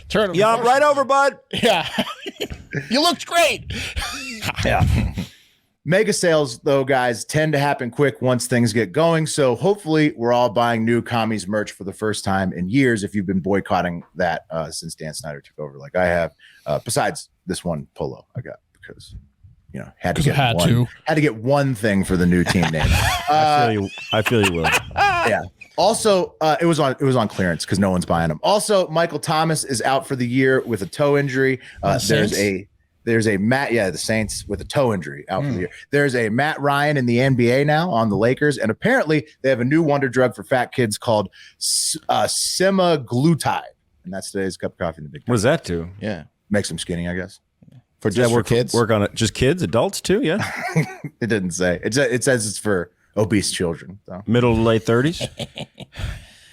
Speaker 2: Turn him.
Speaker 5: Yeah, right over, bud.
Speaker 2: Yeah, you looked great.
Speaker 1: Yeah. Mega sales, though, guys, tend to happen quick once things get going. So hopefully we're all buying new Commies merch for the first time in years if you've been boycotting that since Dan Snyder took over like I have. Besides this one polo I got because, had to get one thing for the new team name.
Speaker 5: I feel you will.
Speaker 1: Yeah. Also, it was on clearance because no one's buying them. Also, Michael Thomas is out for the year with a toe injury. There's There's a the Saints with a toe injury out for the year. There's a Matt Ryan in the NBA now on the Lakers, and apparently they have a new wonder drug for fat kids called semaglutide, and that's today's cup of coffee in the big.
Speaker 5: What does that do?
Speaker 4: Yeah,
Speaker 1: makes them skinny, I guess.
Speaker 4: For just for kids,
Speaker 5: work on it. Just kids, adults too. Yeah,
Speaker 1: it didn't say. It says it's for obese children. So.
Speaker 5: Middle to late 30s.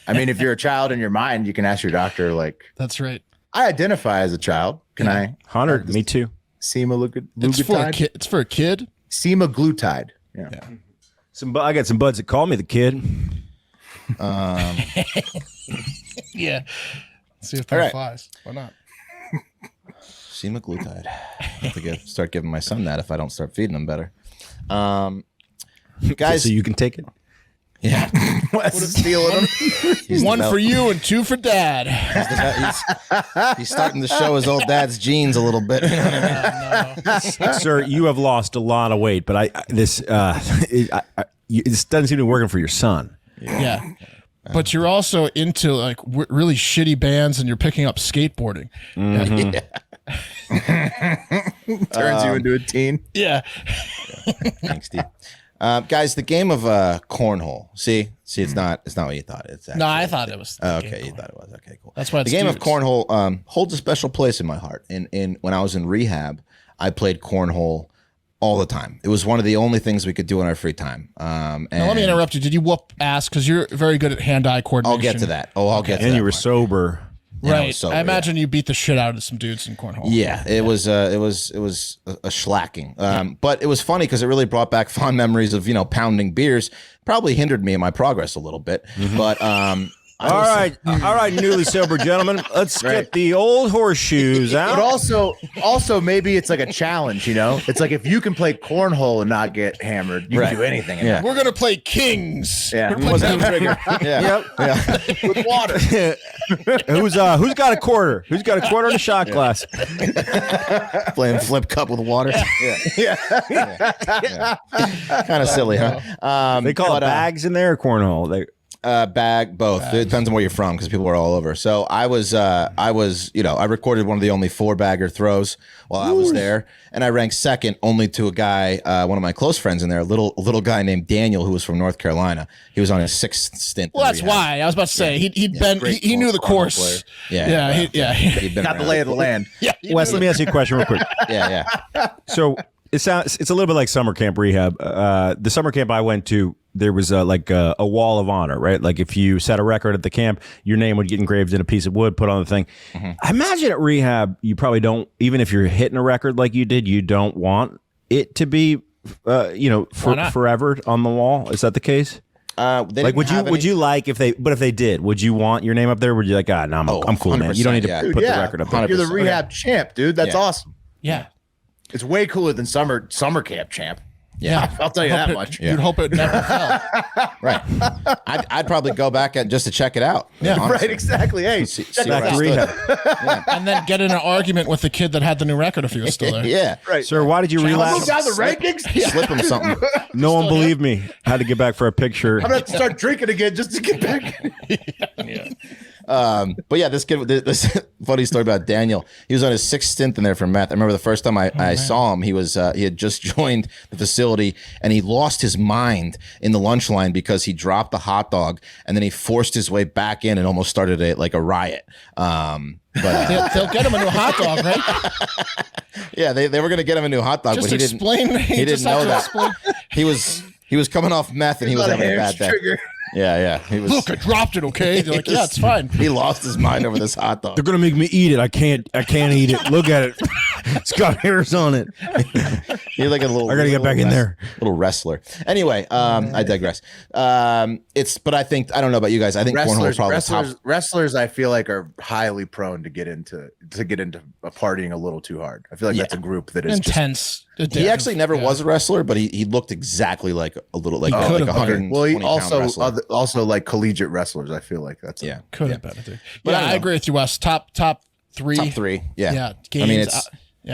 Speaker 1: I mean, if you're a child in your mind, you can ask your doctor. Like,
Speaker 2: That's right.
Speaker 1: I identify as a child. Can I?
Speaker 5: 100. Me too.
Speaker 2: It's for a kid. It's for a kid.
Speaker 1: Semaglutide. Yeah.
Speaker 5: I got some buds that call me the kid.
Speaker 2: Yeah. Let's see if that flies. Why not?
Speaker 4: semaglutide. I have to start giving my son that if I don't start feeding him better. Guys,
Speaker 5: so you can take it.
Speaker 4: Yeah,
Speaker 1: Wes is stealing them.
Speaker 2: One for you and two for Dad.
Speaker 4: He's starting to show his old dad's genes a little bit.
Speaker 5: Sir, you have lost a lot of weight, but this doesn't seem to be working for your son.
Speaker 2: Yeah. But you're also into like really shitty bands, and you're picking up skateboarding.
Speaker 5: Mm-hmm.
Speaker 1: Turns you into a teen.
Speaker 2: Yeah.
Speaker 4: Thanks, Steve. Guys, the game of cornhole. See, it's not what you thought. It's actually,
Speaker 2: No, I thought it was.
Speaker 4: okay. You thought it was okay. Cool.
Speaker 2: That's why it's
Speaker 4: the game of
Speaker 2: dudes.
Speaker 4: cornhole holds a special place in my heart. In when I was in rehab, I played cornhole all the time. It was one of the only things we could do in our free time.
Speaker 2: Now, let me interrupt you. Did you whoop ass? Because you're very good at hand-eye coordination.
Speaker 4: I'll get to that. I'll get to that.
Speaker 5: And you were
Speaker 4: part.
Speaker 5: sober.
Speaker 2: Right.
Speaker 4: sober,
Speaker 2: I imagine you beat the shit out of some dudes in cornhole.
Speaker 4: Yeah, it was a schlacking. But it was funny because it really brought back fond memories of pounding beers. Probably hindered me in my progress a little bit. But
Speaker 5: All right, newly sober gentlemen, let's get the old horseshoes out.
Speaker 1: But also maybe it's like a challenge, It's like if you can play cornhole and not get hammered, you can do anything.
Speaker 4: Yeah.
Speaker 2: We're gonna play Kings.
Speaker 1: Yeah.
Speaker 2: We're playing trigger.
Speaker 4: Yeah.
Speaker 1: With water.
Speaker 5: Who's got a quarter? Who's got a quarter in a shot glass?
Speaker 4: Playing flip cup with water. Kind of silly, huh?
Speaker 5: They call it bags in there or cornhole.
Speaker 4: Bag, both. It depends on where you're from because people are all over. So I recorded one of the only 4-bagger throws while I was there, and I ranked second only to a guy, one of my close friends in there, a little guy named Daniel who was from North Carolina. He was on his 6th stint.
Speaker 2: Well, that's why I was about to say he knew the course.
Speaker 4: He'd been
Speaker 1: Got the
Speaker 4: around.
Speaker 1: lay of the land.
Speaker 2: Yeah.
Speaker 5: Wes, let me ask you a question real quick.
Speaker 4: Yeah.
Speaker 5: So it's a little bit like summer camp rehab. The summer camp I went to, there was a wall of honor, right? Like if you set a record at the camp, your name would get engraved in a piece of wood, put on the thing. Mm-hmm. I imagine at rehab, you probably don't, even if you're hitting a record like you did, you don't want it to be, forever on the wall. Is that the case? Would you like if they did, would you want your name up there? Would you like, no, I'm cool, man. You don't need to put the record up there.
Speaker 1: You're the rehab champ, dude. That's awesome.
Speaker 2: Yeah.
Speaker 1: It's way cooler than summer camp champ.
Speaker 4: Yeah,
Speaker 1: I'll tell you that much.
Speaker 2: You'd hope it never fell.
Speaker 4: Right. I'd probably go back just to check it out.
Speaker 2: Yeah,
Speaker 1: right. Exactly. Hey, check
Speaker 4: where I stood.
Speaker 2: And then get in an argument with the kid that had the new record if he was still there.
Speaker 4: Yeah.
Speaker 1: Right.
Speaker 5: Sir, why did you
Speaker 1: Move
Speaker 5: relapse?
Speaker 1: down the rankings.
Speaker 4: Slip him something.
Speaker 5: No one believed me. I had to get back for a picture.
Speaker 1: I'm gonna have to start drinking again just to get back.
Speaker 4: But yeah, this kid, this funny story about Daniel. He was on his 6th stint in there for meth. I remember the first time I saw him, he had just joined the facility and he lost his mind in the lunch line because he dropped the hot dog and then he forced his way back in and almost started a riot. But
Speaker 2: they'll get him a new hot dog, right?
Speaker 4: Yeah, they were going to get him a new hot dog,
Speaker 2: Just
Speaker 4: but
Speaker 2: explain.
Speaker 4: he didn't know that. He was coming off meth and he was having a bad day. Yeah. He was.
Speaker 2: Look, I dropped it. Okay, they're like, yeah, it's fine.
Speaker 4: He lost his mind over this hot dog.
Speaker 5: They're gonna make me eat it. I can't eat it. Look at it. It's got hairs on it.
Speaker 4: You're like a little.
Speaker 5: I gotta get back in there.
Speaker 4: Little wrestler. Anyway, I digress. But I don't know about you guys. I think cornhole is probably top.
Speaker 1: Wrestlers, I feel like are highly prone to get into partying a little too hard. I feel like that's a group that is
Speaker 2: intense.
Speaker 4: He actually never was a wrestler, but he looked exactly like a little like 100.
Speaker 1: Well, he also like collegiate wrestlers. I feel like that's
Speaker 2: could have been. But I agree with you, Wes. Top 3.
Speaker 4: Top 3. Yeah.
Speaker 2: Games,
Speaker 4: I mean,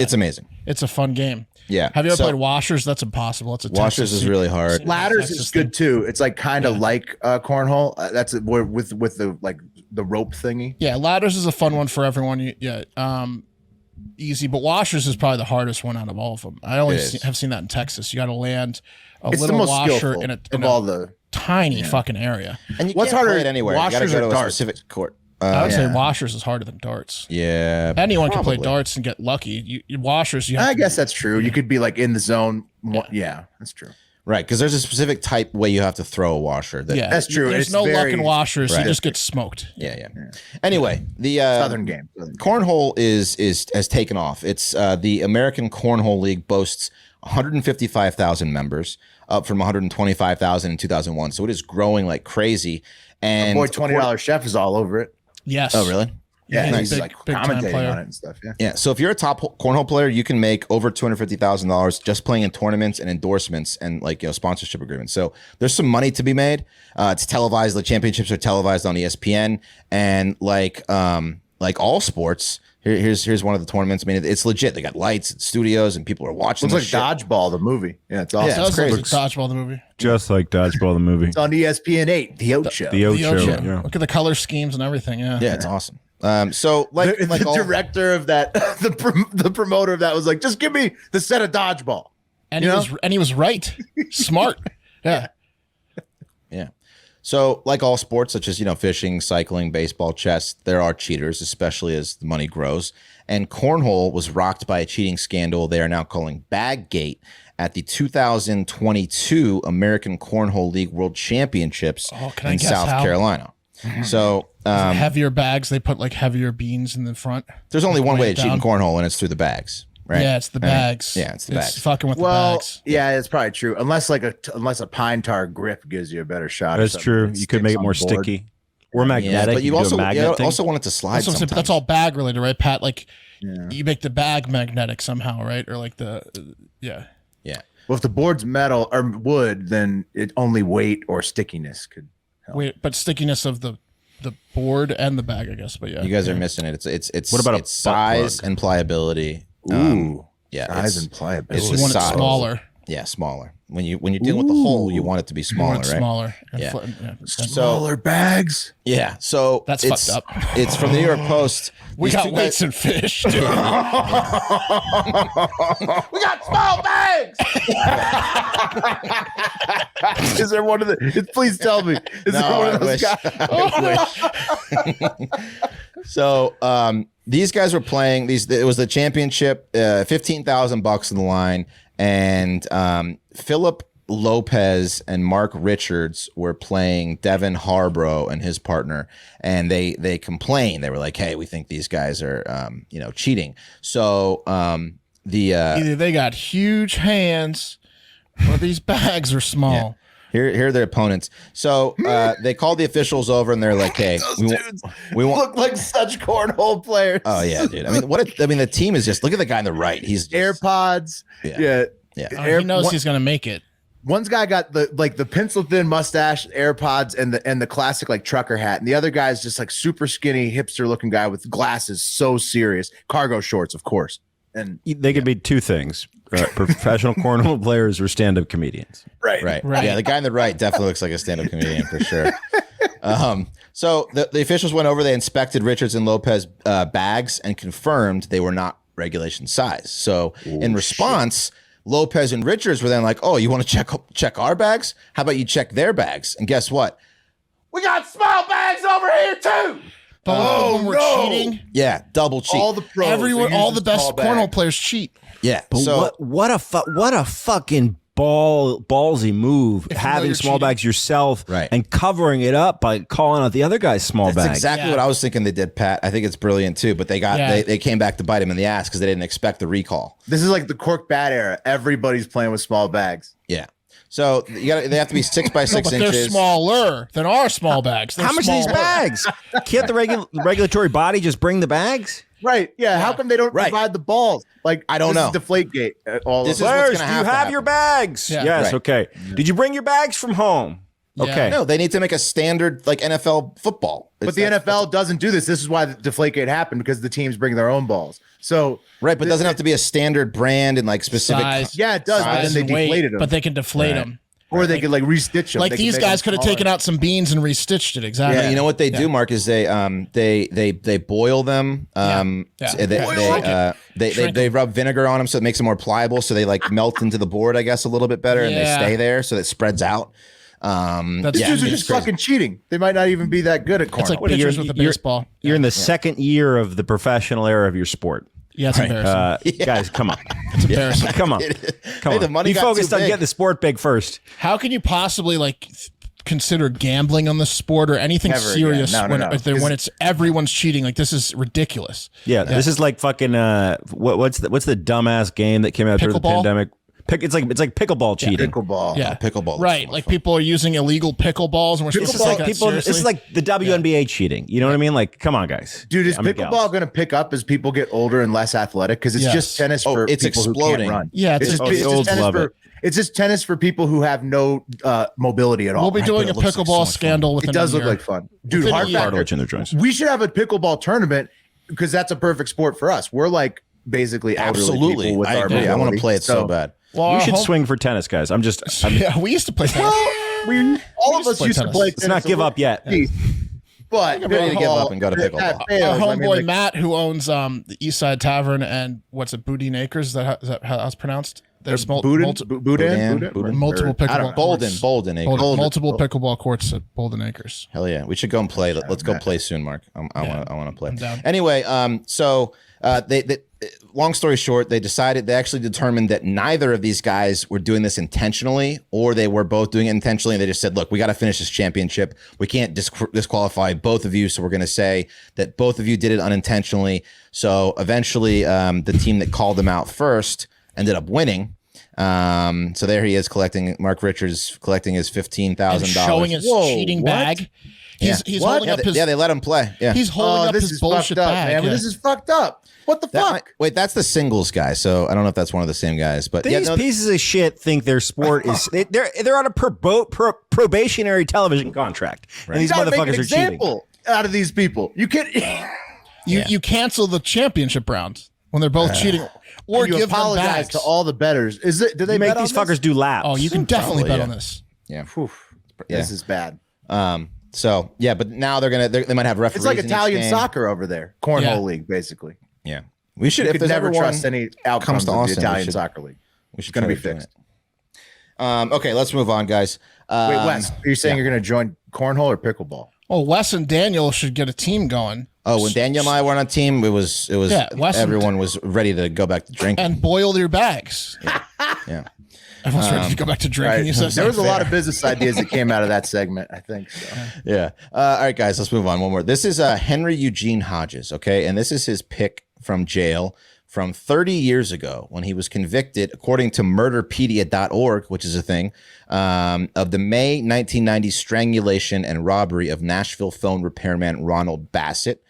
Speaker 4: it's amazing.
Speaker 2: It's a fun game.
Speaker 4: Yeah.
Speaker 2: Have you ever played Washers? That's impossible. It's a
Speaker 4: Washers is really hard.
Speaker 1: Ladders is good too. It's like kind of like cornhole. That's with the rope thingy.
Speaker 2: Yeah, ladders is a fun one for everyone. easy, but washers is probably the hardest one out of all of them. I only have seen that in Texas. You got to land a little washer in a tiny fucking area.
Speaker 4: And you can't play it anywhere. You got to go to a specific court.
Speaker 2: I would say washers is harder than darts.
Speaker 4: Yeah,
Speaker 2: anyone can play darts and get lucky. Washers,
Speaker 1: I guess that's true. You could be like in the zone. Yeah, that's true.
Speaker 4: Right, because there's a specific type way you have to throw a washer.
Speaker 1: That's true.
Speaker 2: There's no luck in washers. You just get smoked.
Speaker 4: Yeah. Anyway, the
Speaker 1: Southern game.
Speaker 4: cornhole has taken off. It's the American Cornhole League boasts 155,000 members, up from 125,000 in 2001. So it is growing like crazy. And
Speaker 1: boy, $20 Chef is all over it.
Speaker 2: Yes.
Speaker 4: Oh, really?
Speaker 1: Yeah, he's like commentating on it and stuff.
Speaker 4: Yeah. So if you're a top cornhole player, you can make over $250,000 just playing in tournaments and endorsements and sponsorship agreements. So there's some money to be made. It's televised. The championships are televised on ESPN, and like all sports. Here's one of the tournaments. I mean, it's legit. They got lights and studios, and people are watching.
Speaker 1: Looks like Dodgeball, the movie. Yeah, it's awesome.
Speaker 2: Yeah, it's crazy. Like Dodgeball, the movie.
Speaker 5: Just like Dodgeball, the movie.
Speaker 1: It's on ESPN 8, the Oat Show.
Speaker 5: The Oat Show.
Speaker 2: Yeah. Look at the color schemes and everything. Yeah,
Speaker 4: it's awesome. So the
Speaker 1: director of that, the promoter of that was like, just give me the set of Dodgeball,
Speaker 2: and he was right, smart, yeah.
Speaker 4: So like all sports, such as fishing, cycling, baseball, chess, there are cheaters, especially as the money grows. And cornhole was rocked by a cheating scandal they are now calling Baggate at the 2022 American Cornhole League World Championships in South Carolina. So
Speaker 2: heavier bags, they put like hevier beans in the front.
Speaker 4: There's only one way to cheat in cornhole, and it's through the bags, right?
Speaker 2: Yeah, it's the bags.
Speaker 4: It's the bags.
Speaker 2: Fucking with the bags.
Speaker 1: Yeah, it's probably true. Unless a pine tar grip gives you a better shot.
Speaker 5: That's true. You could make it more sticky or magnetic.
Speaker 4: But you also want it to slide.
Speaker 2: That's all bag related, right, Pat? Like you make the bag magnetic somehow, right? Or like yeah.
Speaker 1: Well, if the board's metal or wood, then it only weight or stickiness could.
Speaker 2: But stickiness of the board and the bag, I guess. But yeah,
Speaker 4: you guys are missing it. It's
Speaker 5: what about
Speaker 4: it's size and pliability?
Speaker 1: Size and pliability.
Speaker 2: You want it smaller.
Speaker 4: Yeah, smaller. When you're dealing with the hole, you want it to be smaller, right?
Speaker 2: Smaller.
Speaker 1: Smaller bags.
Speaker 4: Yeah. So
Speaker 2: that's fucked up.
Speaker 4: It's from the New York Post.
Speaker 2: We got weights and fish, dude. We
Speaker 1: got small bags. Is there one of the? Please tell me. Is there one of those guys?
Speaker 4: I wish. So these guys were playing these. It was the championship. $15,000 in the line, and Philip Lopez and Mark Richards were playing Devin Harborough and his partner, and they complained. They were like, "Hey, we think these guys are cheating." So either
Speaker 2: they got huge hands or these bags are small.
Speaker 4: Yeah. Here are their opponents. So they called the officials over, and they're like, "Hey, we want
Speaker 1: look like such cornhole players."
Speaker 4: Oh yeah, dude. I mean, the team is just look at the guy on the right. He's just,
Speaker 1: AirPods. Yeah.
Speaker 2: He knows he's gonna make it.
Speaker 1: One's guy got the pencil thin mustache, AirPods, and the classic like trucker hat, and the other guy's just like super skinny hipster looking guy with glasses, so serious, cargo shorts, of course. And
Speaker 5: they could be two things: professional cornhole players or stand-up comedians.
Speaker 4: Right. Yeah, the guy on the right definitely looks like a stand-up comedian for sure. So the officials went over. They inspected Richards and Lopez bags and confirmed they were not regulation size. So in response. Lopez and Richards were then like, "Oh, you want to check our bags? How about you check their bags?" And guess what? We got small bags over here too.
Speaker 2: Both of them were cheating.
Speaker 4: Yeah, double cheat.
Speaker 1: All the pros,
Speaker 2: all the best cornhole players cheat.
Speaker 4: Yeah,
Speaker 5: but
Speaker 4: so
Speaker 5: what a fucking ballsy move, having small bags yourself,
Speaker 4: right,
Speaker 5: and covering it up by calling out the other guy's small bags.
Speaker 4: That's exactly what I was thinking they did, Pat. I think it's brilliant too, but they came back to bite him in the ass because they didn't expect the recall.
Speaker 1: This is like the cork bat era. Everybody's playing with small bags.
Speaker 4: Yeah. So they have to be 6 by 6 inches.
Speaker 2: They're smaller than our small bags.
Speaker 5: How much are these bags? Can't the regulatory body just bring the bags?
Speaker 1: Right. Yeah. How come they don't provide the balls? Like,
Speaker 4: I don't know.
Speaker 1: Deflategate.
Speaker 4: This is
Speaker 5: Players,
Speaker 4: what's
Speaker 5: do
Speaker 4: going
Speaker 5: you
Speaker 4: to
Speaker 5: have your bags?
Speaker 2: Yeah.
Speaker 5: Yes.
Speaker 4: Right.
Speaker 5: Okay. Did you bring your bags from home?
Speaker 2: Yeah.
Speaker 5: Okay.
Speaker 4: No, they need to make a standard like NFL football.
Speaker 1: But the NFL doesn't do this. This is why the Deflategate happened, because the teams bring their own balls. So
Speaker 4: right, but it doesn't have to be a standard brand and like specific
Speaker 2: size.
Speaker 1: Yeah, it does.
Speaker 2: Size
Speaker 1: but then they
Speaker 2: weight,
Speaker 1: deflated them.
Speaker 2: But they can deflate them.
Speaker 1: Or they could like restitch them.
Speaker 2: Like these guys could have taken out some beans and restitched it. Exactly.
Speaker 4: Yeah, you know what they do, Mark, is they boil them. They rub vinegar on them so it makes them more pliable. So they like melt into the board, I guess, a little bit better, and they stay there so it spreads out.
Speaker 1: These dudes are just fucking cheating. They might not even be that good at cornhole.
Speaker 2: It's like pitchers with a baseball.
Speaker 5: You're in the second year of the professional era of your sport.
Speaker 2: Yeah, it's embarrassing.
Speaker 5: Guys, come on.
Speaker 2: It's embarrassing.
Speaker 5: Come on. Come on.
Speaker 4: The money
Speaker 5: you
Speaker 4: got
Speaker 5: focused
Speaker 4: too
Speaker 5: on
Speaker 4: big.
Speaker 5: getting the sport big first.
Speaker 2: How can you possibly like consider gambling on the sport or anything
Speaker 1: Never
Speaker 2: serious
Speaker 1: again. No.
Speaker 2: when it's everyone's cheating? Like, this is ridiculous.
Speaker 5: Yeah, this is like fucking what's the dumbass game that came out during the
Speaker 2: Pickleball?
Speaker 5: pandemic? It's like pickleball cheating.
Speaker 1: Pickleball.
Speaker 2: Yeah,
Speaker 4: pickleball.
Speaker 2: Right, like people are using illegal pickleballs, and we're supposed to take that seriously.
Speaker 5: This is like the WNBA cheating. You know what I mean? Like, come on, guys.
Speaker 1: Dude, is pickleball going to pick up as people get older and less athletic? Because it's just tennis for
Speaker 4: it's
Speaker 1: people
Speaker 4: exploding.
Speaker 1: who can't run.
Speaker 2: Yeah,
Speaker 1: it's just tennis for people who have no mobility at all.
Speaker 2: We'll be doing a
Speaker 4: it looks like
Speaker 2: pickleball
Speaker 4: so much
Speaker 2: scandal with
Speaker 1: It does look like fun. Dude, hard
Speaker 5: Hardo
Speaker 1: factor.
Speaker 5: in their joints.
Speaker 1: We should have a pickleball tournament because that's a perfect sport for us. We're like basically elderly
Speaker 4: Absolutely.
Speaker 1: people with
Speaker 4: I
Speaker 1: our
Speaker 4: agree. I want to
Speaker 1: mobility.
Speaker 4: play it so bad.
Speaker 2: Well,
Speaker 5: We should swing for tennis, guys. I'm
Speaker 2: Yeah, we used to play tennis.
Speaker 1: All of us used to play.
Speaker 5: let's not give up yet.
Speaker 1: But
Speaker 4: I'm ready to give up and go to pickleball.
Speaker 2: Our homeboy Matt, who owns the East Side Tavern and what's it, Boudin Acres? Is that how it's pronounced? There's
Speaker 1: Boudin?
Speaker 2: multiple pickleball
Speaker 4: Bolden Acres.
Speaker 2: multiple pickleball courts at Bolden Acres.
Speaker 4: Hell yeah, we should go and play. Let's go play soon, Mark. I want to play.
Speaker 2: I'm down.
Speaker 4: Anyway, so they long story short, they actually determined that neither of these guys were doing this intentionally, or they were both doing it intentionally. And they just said, look, we got to finish this championship. We can't disqualify both of you. So we're going to say that both of you did it unintentionally. So eventually the team that called them out first ended up winning. So there he is Mark Richards collecting his $15,000.
Speaker 2: Showing his cheating bag. He's holding up his.
Speaker 4: Yeah, they let him play. Yeah.
Speaker 2: He's holding up his bullshit bag.
Speaker 1: Man.
Speaker 2: Yeah.
Speaker 1: This is fucked up. What the fuck?
Speaker 4: Wait, that's the singles guy. So I don't know if that's one of the same guys, but
Speaker 5: These pieces of shit think their sport is they're on a probationary television contract, and these
Speaker 1: gotta make an
Speaker 5: motherfuckers are cheating.
Speaker 1: example out of these people. You can't.
Speaker 2: You cancel the championship round when they're both cheating, or
Speaker 1: you
Speaker 2: give them
Speaker 1: apologize
Speaker 2: bags
Speaker 1: to all the bettors. Do they
Speaker 5: You make
Speaker 1: bet
Speaker 5: these
Speaker 1: on this?
Speaker 5: fuckers do laps.
Speaker 2: Oh, you can definitely bet
Speaker 4: yeah.
Speaker 2: on this.
Speaker 4: yeah.
Speaker 1: This is bad.
Speaker 4: So yeah, but now they might have referees.
Speaker 1: It's like
Speaker 4: in each
Speaker 1: Italian
Speaker 4: game.
Speaker 1: soccer over there. Cornhole
Speaker 2: Yeah.
Speaker 1: league, basically.
Speaker 4: Yeah, we should.
Speaker 1: You
Speaker 4: If
Speaker 1: could
Speaker 4: there's
Speaker 1: never
Speaker 4: ever
Speaker 1: trust
Speaker 4: one,
Speaker 1: any outcomes
Speaker 4: to
Speaker 1: of the
Speaker 4: Austin, we
Speaker 1: Italian
Speaker 4: should-
Speaker 1: soccer league.
Speaker 4: we should
Speaker 1: Gonna
Speaker 4: try
Speaker 1: be
Speaker 4: to do
Speaker 1: fixed.
Speaker 4: it. Okay, let's move on, guys.
Speaker 1: Wait, Wes, are you saying you're going to join cornhole or pickleball?
Speaker 2: Oh, Wes and Daniel should get a team going.
Speaker 4: Oh, when Daniel and I were on a team, it was
Speaker 2: Wes and-
Speaker 4: everyone was ready to go back to drinking.
Speaker 2: And boil your bags.
Speaker 4: Yeah.
Speaker 2: Everyone's ready to go back to drinking. You said
Speaker 1: There was a lot of business ideas that came out of that segment, I think. So.
Speaker 4: Yeah. All right, guys, let's move on. One more. This is Henry Eugene Hodges, okay? And this is his pick from jail from 30 years ago when he was convicted, according to murderpedia.org, which is a thing, of the May 1990 strangulation and robbery of Nashville phone repairman Ronald Bassett.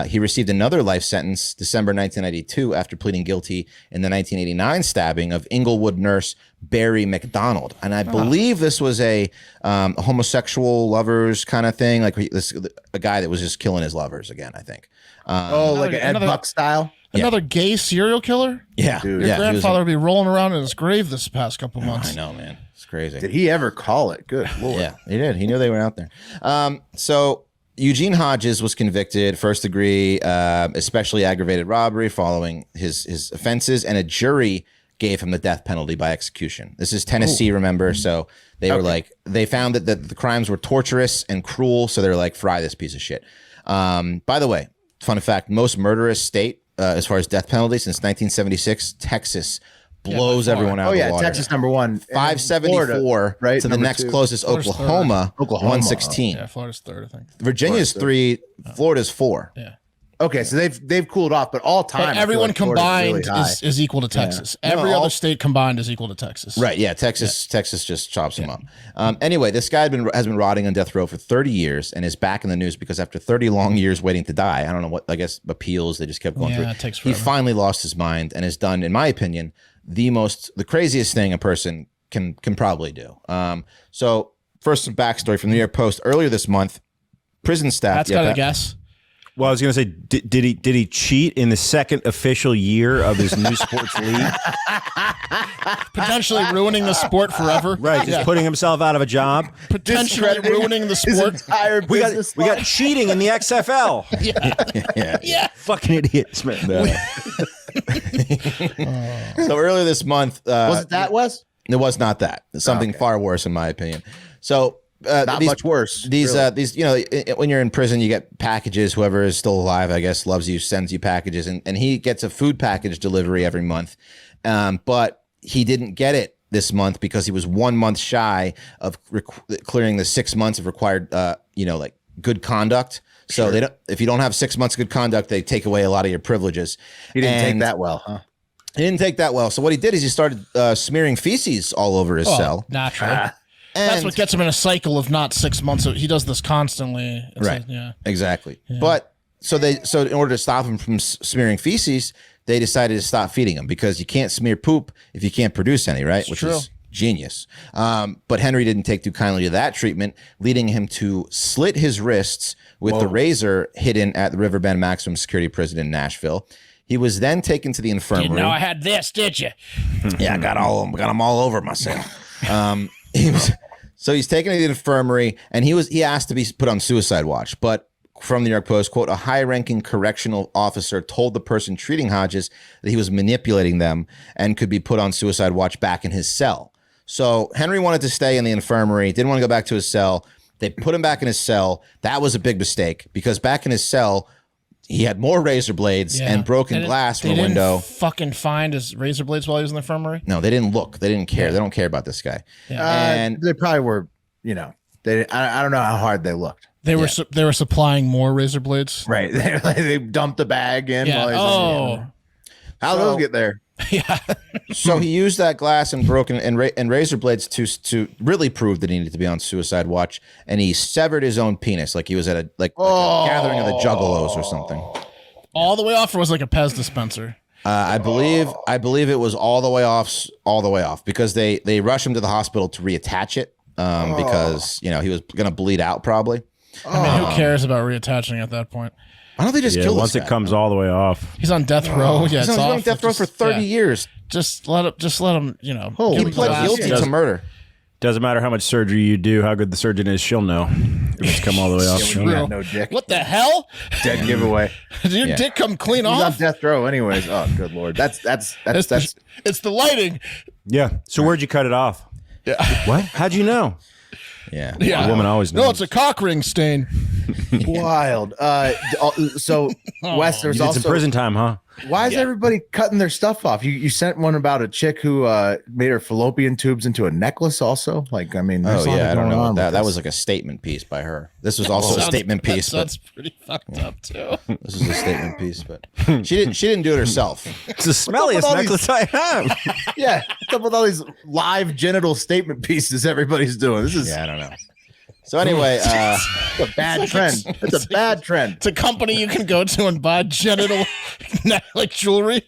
Speaker 4: He received another life sentence December 1992 after pleading guilty in the 1989 stabbing of Inglewood nurse Barry McDonald. And I believe this was a homosexual lovers kind of thing, like a guy that was just killing his lovers again, I think.
Speaker 1: Like an Ed Buck style?
Speaker 2: Another gay serial killer?
Speaker 4: Yeah.
Speaker 1: Dude.
Speaker 2: Your
Speaker 4: Yeah, he was
Speaker 2: grandfather would be rolling around in his grave this past couple months.
Speaker 4: I know, man. It's crazy.
Speaker 1: Did he ever call it? Good Lord.
Speaker 4: Yeah, he did. He knew they were out there. So Eugene Hodges was convicted first degree, especially aggravated robbery following his offenses, and a jury gave him the death penalty by execution. This is Tennessee, remember? So they were like, they found that the crimes were torturous and cruel. So they're like, fry this piece of shit. By the way, fun fact, most murderous state as far as death penalty since 1976, Texas blows everyone out of the water.
Speaker 1: Texas number one.
Speaker 4: 574
Speaker 1: Florida, right?
Speaker 4: to the
Speaker 1: Number
Speaker 4: next
Speaker 1: two.
Speaker 4: closest,
Speaker 2: Florida's
Speaker 4: Oklahoma,
Speaker 1: third.
Speaker 4: 116.
Speaker 2: Yeah, Florida's third, I think.
Speaker 4: Virginia's 3, Florida's 4.
Speaker 2: Yeah.
Speaker 1: Okay, so they've cooled off, but all time.
Speaker 2: But
Speaker 1: I feel
Speaker 2: everyone
Speaker 1: like Florida's
Speaker 2: combined
Speaker 1: really high.
Speaker 2: is equal to Texas. Every
Speaker 4: all-
Speaker 2: other state combined is equal to Texas.
Speaker 4: Right, yeah, Texas just chops him up. Anyway, this guy has been rotting on death row for 30 years and is back in the news because after 30 long years waiting to die, I don't know what, I guess appeals, they just kept going through.
Speaker 2: Yeah, it takes
Speaker 4: He
Speaker 2: forever.
Speaker 4: finally lost his mind and has done, in my opinion, the craziest thing a person can probably do. So first, some backstory from the New York Post. Earlier this month, prison staff.
Speaker 2: That's got to guess.
Speaker 5: Well, I was going to say, did he cheat in the second official year of his new sports league?
Speaker 2: Potentially ruining the sport forever.
Speaker 5: Right, just putting himself out of a job.
Speaker 2: Potentially ruining the sport.
Speaker 1: Entire
Speaker 5: We
Speaker 1: business
Speaker 5: got cheating in the XFL.
Speaker 2: Yeah.
Speaker 5: Fucking idiot, Smith.
Speaker 4: So earlier this month,
Speaker 1: was it that, Wes?
Speaker 4: it was not that. It's something far worse, in my opinion. So
Speaker 1: Not much worse.
Speaker 4: These
Speaker 1: really.
Speaker 4: these when you're in prison, you get packages. Whoever is still alive, I guess, loves you, sends you packages, and he gets a food package delivery every month. But he didn't get it this month because he was 1 month shy of clearing the 6 months of required like good conduct. So they don't. If you don't have 6 months of good conduct, they take away a lot of your privileges.
Speaker 1: He didn't take that well, huh?
Speaker 4: He didn't take that well. So what he did is he started smearing feces all over his cell.
Speaker 2: Naturally. That's what gets him in a cycle of not 6 months. He does this constantly. It's
Speaker 4: Right.
Speaker 2: like, yeah.
Speaker 4: Exactly. Yeah. But so in order to stop him from smearing feces, they decided to stop feeding him because you can't smear poop if you can't produce any, right? Which is genius. But Henry didn't take too kindly to that treatment, leading him to slit his wrists with the razor hidden at the Riverbend Maximum Security Prison in Nashville. He was then taken to the infirmary.
Speaker 2: Didn't know I had this, did you?
Speaker 4: Yeah, I got them all over myself. So he's taken to the infirmary, and he asked to be put on suicide watch. But from the New York Post, quote, a high-ranking correctional officer told the person treating Hodges that he was manipulating them and could be put on suicide watch back in his cell. So Henry wanted to stay in the infirmary, didn't want to go back to his cell. They put him back in his cell. That was a big mistake because back in his cell, he had more razor blades and broken glass from a window.
Speaker 2: They didn't fucking find his razor blades while he was in the infirmary?
Speaker 4: No, they didn't look. They didn't care. Yeah. They don't care about this guy.
Speaker 2: Yeah.
Speaker 1: And they probably were, I don't know how hard they looked.
Speaker 2: They were they were supplying more razor blades?
Speaker 1: Right. They dumped the bag in.
Speaker 2: Yeah.
Speaker 1: While How'd those get there?
Speaker 2: Yeah.
Speaker 4: So he used that glass and broken and razor blades to really prove that he needed to be on suicide watch, and he severed his own penis like he was at a gathering of the Juggalos or something.
Speaker 2: All the way off, or was it like a Pez dispenser?
Speaker 4: I believe it was all the way off because they rushed him to the hospital to reattach it because he was gonna bleed out probably.
Speaker 2: I mean, who cares about reattaching at that point?
Speaker 4: Why don't they just kill
Speaker 5: once
Speaker 4: this
Speaker 5: it
Speaker 4: guy?
Speaker 5: comes all the way off?
Speaker 2: He's on death row. Yeah,
Speaker 4: he's on death row for 30 years.
Speaker 2: Just let him.
Speaker 4: He pled guilty to murder.
Speaker 5: Doesn't matter how much surgery you do, how good the surgeon is, she'll know if it's come all the way off.
Speaker 1: You got no dick.
Speaker 2: What the hell?
Speaker 1: Dead giveaway.
Speaker 2: Did your dick come clean
Speaker 1: He's
Speaker 2: off?
Speaker 1: on death row, anyways. Oh, good lord. That's
Speaker 2: It's the lighting.
Speaker 5: Yeah. So where'd you cut it off?
Speaker 2: Yeah.
Speaker 5: What? How'd you know?
Speaker 4: Yeah.
Speaker 5: A woman always knows.
Speaker 2: No, it's a cock ring stain.
Speaker 1: wild. So Wes, there's
Speaker 5: You did
Speaker 1: also
Speaker 5: some prison time, huh?
Speaker 1: Why is everybody cutting their stuff off? You sent one about a chick who made her fallopian tubes into a necklace also? Like, I mean,
Speaker 4: Oh yeah, I don't know. That
Speaker 1: was
Speaker 4: was like a statement piece by her. This was also a statement piece.
Speaker 2: That's pretty fucked up too.
Speaker 4: This is a statement piece, but she didn't do it herself.
Speaker 5: It's the smelliest necklace I have.
Speaker 1: Yeah, what's up with all these live genital statement pieces everybody's doing? This is
Speaker 4: Yeah, I don't know. So anyway,
Speaker 1: a bad trend. It's a bad trend.
Speaker 2: It's a company you can go to and buy genital like jewelry.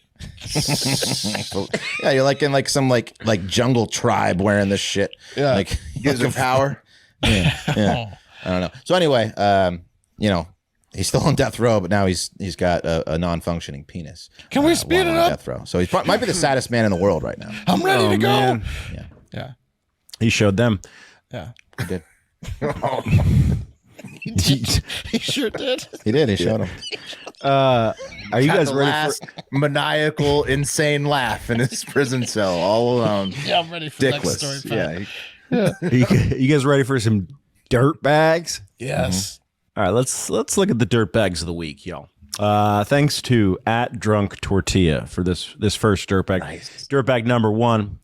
Speaker 4: yeah, you're like in like some like jungle tribe wearing this shit.
Speaker 1: Yeah,
Speaker 4: like
Speaker 1: gives her power.
Speaker 4: Yeah. I don't know. So anyway, he's still on death row, but now he's got a non-functioning penis.
Speaker 2: Can we speed it
Speaker 4: while on
Speaker 2: up?
Speaker 4: Death row. So he might be the saddest man in the world right now.
Speaker 2: I'm ready to go.
Speaker 5: Man.
Speaker 2: Yeah.
Speaker 5: He showed them.
Speaker 2: Yeah.
Speaker 4: He did.
Speaker 2: He sure did.
Speaker 4: He did. He showed him.
Speaker 5: Are you
Speaker 1: Got
Speaker 5: guys
Speaker 1: the
Speaker 5: ready
Speaker 1: last maniacal, insane laugh in his prison cell, all alone.
Speaker 2: Yeah, I'm ready for the next story.
Speaker 1: Dickless.
Speaker 2: Pat.
Speaker 1: Yeah.
Speaker 5: You guys ready for some dirt bags?
Speaker 2: Yes.
Speaker 5: All right, let's look at the dirt bags of the week, y'all. Thanks to @DrunkTortilla for this first dirt bag.
Speaker 1: Nice.
Speaker 5: Dirt bag number 1,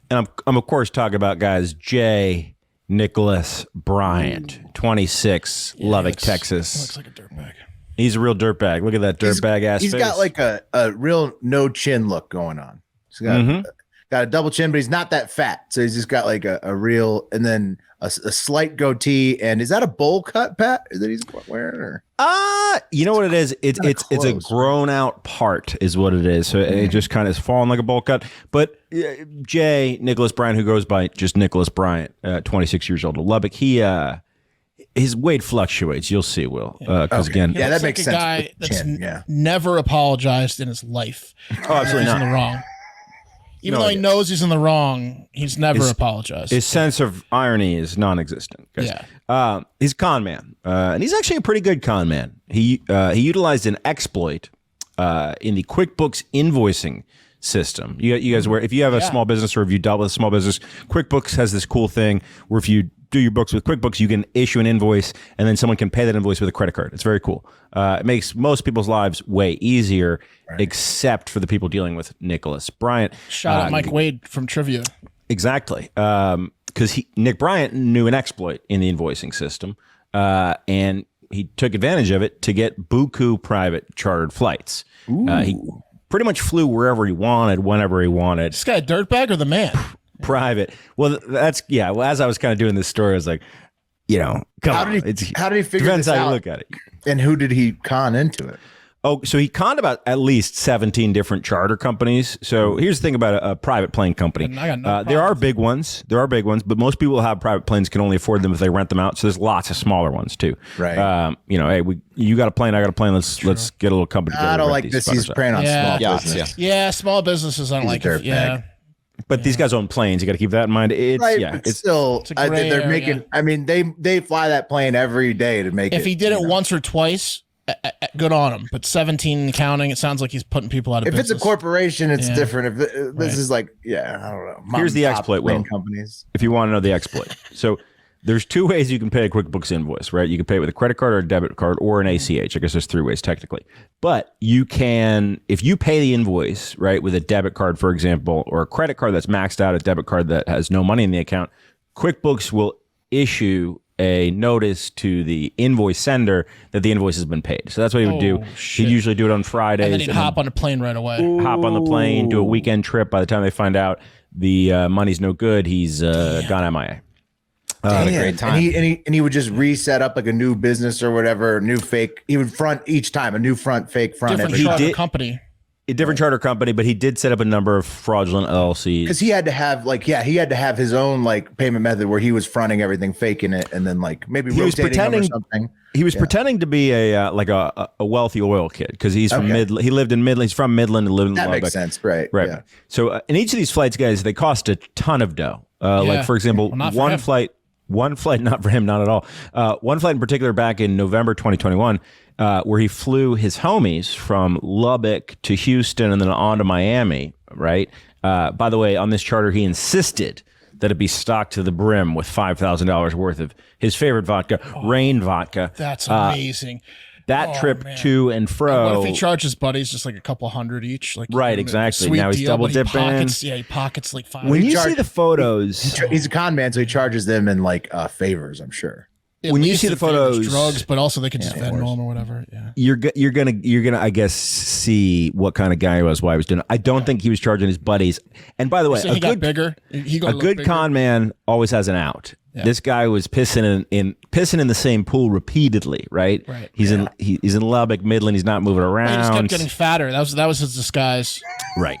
Speaker 5: and I'm of course talking about guys J. Nicholas Bryant, 26, Lubbock, Texas.
Speaker 2: Looks like a dirt bag.
Speaker 5: He's a real dirt bag. Look at that dirt bag ass
Speaker 1: He's
Speaker 5: face.
Speaker 1: got like a real no chin look going on. He's got a double chin, but he's not that fat. So he's just got like a real, and then a slight goatee. And is that a bowl cut, Pat, that he's wearing? Or?
Speaker 5: You know what it is? It's a grown out part is what it is. So it just kind of is falling like a bowl cut. But Jay Nicholas Bryant, who goes by just Nicholas Bryant, 26 years old of Lubbock, he His weight fluctuates. You'll see, Will. Because again,
Speaker 1: Yeah, that
Speaker 2: Looks
Speaker 1: makes
Speaker 2: like a
Speaker 1: sense.
Speaker 2: guy that's
Speaker 1: Yeah.
Speaker 2: never apologized in his life.
Speaker 5: oh, absolutely
Speaker 2: He's in
Speaker 5: not.
Speaker 2: the wrong. Even
Speaker 5: No
Speaker 2: though he
Speaker 5: idea.
Speaker 2: knows he's in the wrong, he's never
Speaker 5: His-
Speaker 2: apologized.
Speaker 5: His sense of irony is non-existent. Guys. He's a con man, and he's actually a pretty good con man. He utilized an exploit in the QuickBooks invoicing system. You guys, where if you have a small business or if you dealt with a small business, QuickBooks has this cool thing where if you do your books with QuickBooks, you can issue an invoice and then someone can pay that invoice with a credit card. It's very cool. It makes most people's lives way easier, except for the people dealing with Nicholas Bryant.
Speaker 2: Shout out Mike Wade from Trivia.
Speaker 5: Exactly. Because Nick Bryant knew an exploit in the invoicing system, and he took advantage of it to get buku private chartered flights. He pretty much flew wherever he wanted, whenever he wanted.
Speaker 2: This guy a dirtbag or the man?
Speaker 5: Private. Well, that's Well, as I was kind of doing this story, I was like, come
Speaker 1: How
Speaker 5: on.
Speaker 1: did he figure
Speaker 5: Depends
Speaker 1: this
Speaker 5: how
Speaker 1: out?
Speaker 5: you look at it.
Speaker 1: And who did he con into it?
Speaker 5: Oh, so he conned about at least 17 different charter companies. So here's the thing about a private plane company.
Speaker 2: I got no
Speaker 5: there are big ones. But most people who have private planes can only afford them if they rent them out. So there's lots of smaller ones too.
Speaker 1: Right.
Speaker 5: Hey, you got a plane, I got a plane. Let's get a little company together.
Speaker 1: I
Speaker 5: to
Speaker 1: don't
Speaker 5: rent
Speaker 1: like
Speaker 5: these
Speaker 1: this.
Speaker 5: fuckers
Speaker 1: He's
Speaker 5: out.
Speaker 1: preying on
Speaker 2: Yeah.
Speaker 1: small
Speaker 4: Yachts,
Speaker 1: business.
Speaker 2: Yeah, small businesses. I don't like it.
Speaker 1: dirtbag.
Speaker 2: Yeah.
Speaker 5: But these guys own planes. You got to keep that in mind. It's
Speaker 1: Right,
Speaker 5: yeah.
Speaker 1: but
Speaker 5: It's
Speaker 1: still,
Speaker 2: a gray
Speaker 1: they're
Speaker 2: area.
Speaker 1: making. I mean, they fly that plane every day to make it.
Speaker 2: If he did it once or twice, good on him. But 17 counting, it sounds like he's putting people out of
Speaker 1: If
Speaker 2: business.
Speaker 1: it's a corporation, it's
Speaker 2: Yeah.
Speaker 1: different. If this
Speaker 2: Right.
Speaker 1: is like, I don't know. Mom
Speaker 5: Here's the
Speaker 1: and pop
Speaker 5: exploit,
Speaker 1: plane
Speaker 5: Will.
Speaker 1: companies.
Speaker 5: if you want to know the exploit. So there's two ways you can pay a QuickBooks invoice, right? You can pay it with a credit card or a debit card or an ACH. I guess there's three ways technically. But you can, if you pay the invoice, right, with a debit card, for example, or a credit card that's maxed out, a debit card that has no money in the account, QuickBooks will issue a notice to the invoice sender that the invoice has been paid. So that's what he would do.
Speaker 2: shit.
Speaker 5: He'd usually do it on Fridays.
Speaker 2: and then he'd hop on a plane right away.
Speaker 5: hop on the plane, do a weekend trip. By the time they find out the money's no good, he's gone MIA.
Speaker 4: Had a great time.
Speaker 1: And he would just reset up like a new business or whatever, new fake. He would front each time a new fake front.
Speaker 2: Different
Speaker 1: every
Speaker 2: charter
Speaker 5: did-
Speaker 2: company.
Speaker 5: A different charter company, but he did set up a number of fraudulent LLCs.
Speaker 1: because he had to have his own like payment method where he was fronting everything, faking it, and then like maybe
Speaker 5: He was
Speaker 1: rotating them or
Speaker 5: pretending-
Speaker 1: something.
Speaker 5: He was pretending to be a wealthy oil kid because he's from Midland. He lived in Midland. He's from Midland and lived in
Speaker 1: That
Speaker 5: Lubbock.
Speaker 1: makes sense, right?
Speaker 5: Right.
Speaker 1: Yeah.
Speaker 5: So in each of these flights, guys, they cost a ton of dough. Like for example,
Speaker 2: Well, not for
Speaker 5: one
Speaker 2: him.
Speaker 5: flight, not for him, not at all. One flight in particular back in November 2021, where he flew his homies from Lubbock to Houston and then on to Miami. Right. By the way, on this charter, he insisted that it be stocked to the brim with $5,000 worth of his favorite vodka, Rain vodka.
Speaker 2: That's amazing.
Speaker 5: That trip
Speaker 2: man.
Speaker 5: to and fro.
Speaker 2: What if he charges buddies just like a couple hundred each? Like
Speaker 5: Right,
Speaker 2: a
Speaker 5: exactly.
Speaker 2: sweet
Speaker 5: Now he's
Speaker 2: deal,
Speaker 5: double
Speaker 2: but he
Speaker 5: dipping.
Speaker 2: pockets- Yeah, he pockets like five.
Speaker 5: when you
Speaker 1: charge-
Speaker 5: see the photos,
Speaker 1: He's a con man, so he charges them in like favors. I'm sure.
Speaker 2: At
Speaker 5: when you
Speaker 2: least
Speaker 5: see the
Speaker 2: it favors
Speaker 5: photos-
Speaker 2: drugs, but also they can just Venmo him or whatever. Yeah.
Speaker 5: you're gonna I guess see what kind of guy he was, why he was doing it. I don't think he was charging his buddies. And by the way,
Speaker 2: So he got bigger. He got
Speaker 5: a good con man always has an out.
Speaker 2: Yeah.
Speaker 5: This guy was pissing in the same pool repeatedly, right?
Speaker 2: Right.
Speaker 5: He's in Lubbock, Midland. He's not moving
Speaker 2: He just kept
Speaker 5: around.
Speaker 2: getting fatter. That was his disguise.
Speaker 5: Right.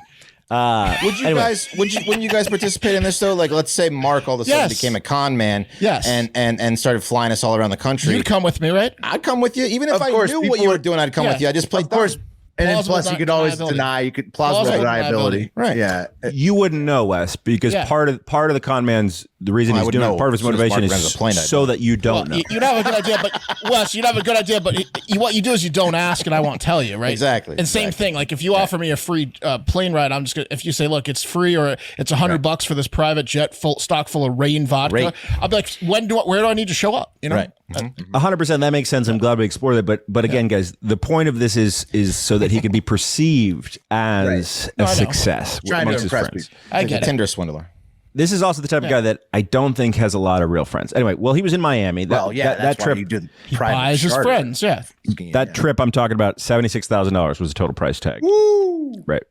Speaker 4: Would you guys? When you guys participate in this though? Like, let's say Mark all of a sudden
Speaker 2: Yes.
Speaker 4: became a con man,
Speaker 2: Yes.
Speaker 4: and started flying us all around the country.
Speaker 2: You'd come with me, right?
Speaker 4: I'd come with you, even if
Speaker 1: Of
Speaker 4: I
Speaker 1: course,
Speaker 4: knew what
Speaker 1: people
Speaker 4: you were
Speaker 1: would-
Speaker 4: doing. I'd come
Speaker 2: Yeah.
Speaker 4: with you. I just played
Speaker 1: Of course.
Speaker 4: dumb.
Speaker 1: And then
Speaker 2: Plausible
Speaker 1: plus, you could always
Speaker 2: deniability.
Speaker 1: deny. You could plausible
Speaker 2: Plausible
Speaker 1: deniability.
Speaker 4: Right.
Speaker 1: Yeah.
Speaker 5: You wouldn't know, Wes, because
Speaker 2: Yeah.
Speaker 5: part of the con man's the reason
Speaker 4: Well, I
Speaker 5: he's
Speaker 4: would
Speaker 5: doing
Speaker 4: know
Speaker 5: it, part of his
Speaker 4: as soon as
Speaker 5: motivation
Speaker 4: Mark rents
Speaker 5: is
Speaker 4: a plane, I'd
Speaker 5: so
Speaker 4: know.
Speaker 5: that you don't know.
Speaker 2: You'd have a good idea, but Wes, you'd have a good idea, but what you do is you don't ask, and I won't tell you, right?
Speaker 4: Exactly,
Speaker 2: And same
Speaker 4: exactly.
Speaker 2: thing, like if you offer me a free plane ride, I'm just gonna. If you say, look, it's free or it's $100 for this private jet stock full of Rain vodka,
Speaker 4: Right.
Speaker 2: I'll be like, where do I need to show up? You know,
Speaker 4: Right.
Speaker 5: 100%. That makes sense. I'm glad we explored it. But again, guys, the point of this is so that he can be perceived as
Speaker 2: No,
Speaker 5: a
Speaker 2: I know.
Speaker 5: success
Speaker 1: Trying to
Speaker 5: amongst his
Speaker 1: impress
Speaker 5: friends.
Speaker 1: people.
Speaker 2: I
Speaker 4: Like a
Speaker 2: get it.
Speaker 4: Tinder swindler.
Speaker 5: This is also the type of guy that I don't think has a lot of real friends. Anyway, well, he was in Miami.
Speaker 1: Well, yeah.
Speaker 5: that
Speaker 1: That's why
Speaker 5: trip.
Speaker 1: you do the
Speaker 2: He
Speaker 1: private
Speaker 2: buys his
Speaker 1: charter.
Speaker 2: friends. Yeah.
Speaker 5: That trip I'm talking about, $76,000 was the total price tag. Woo! Right.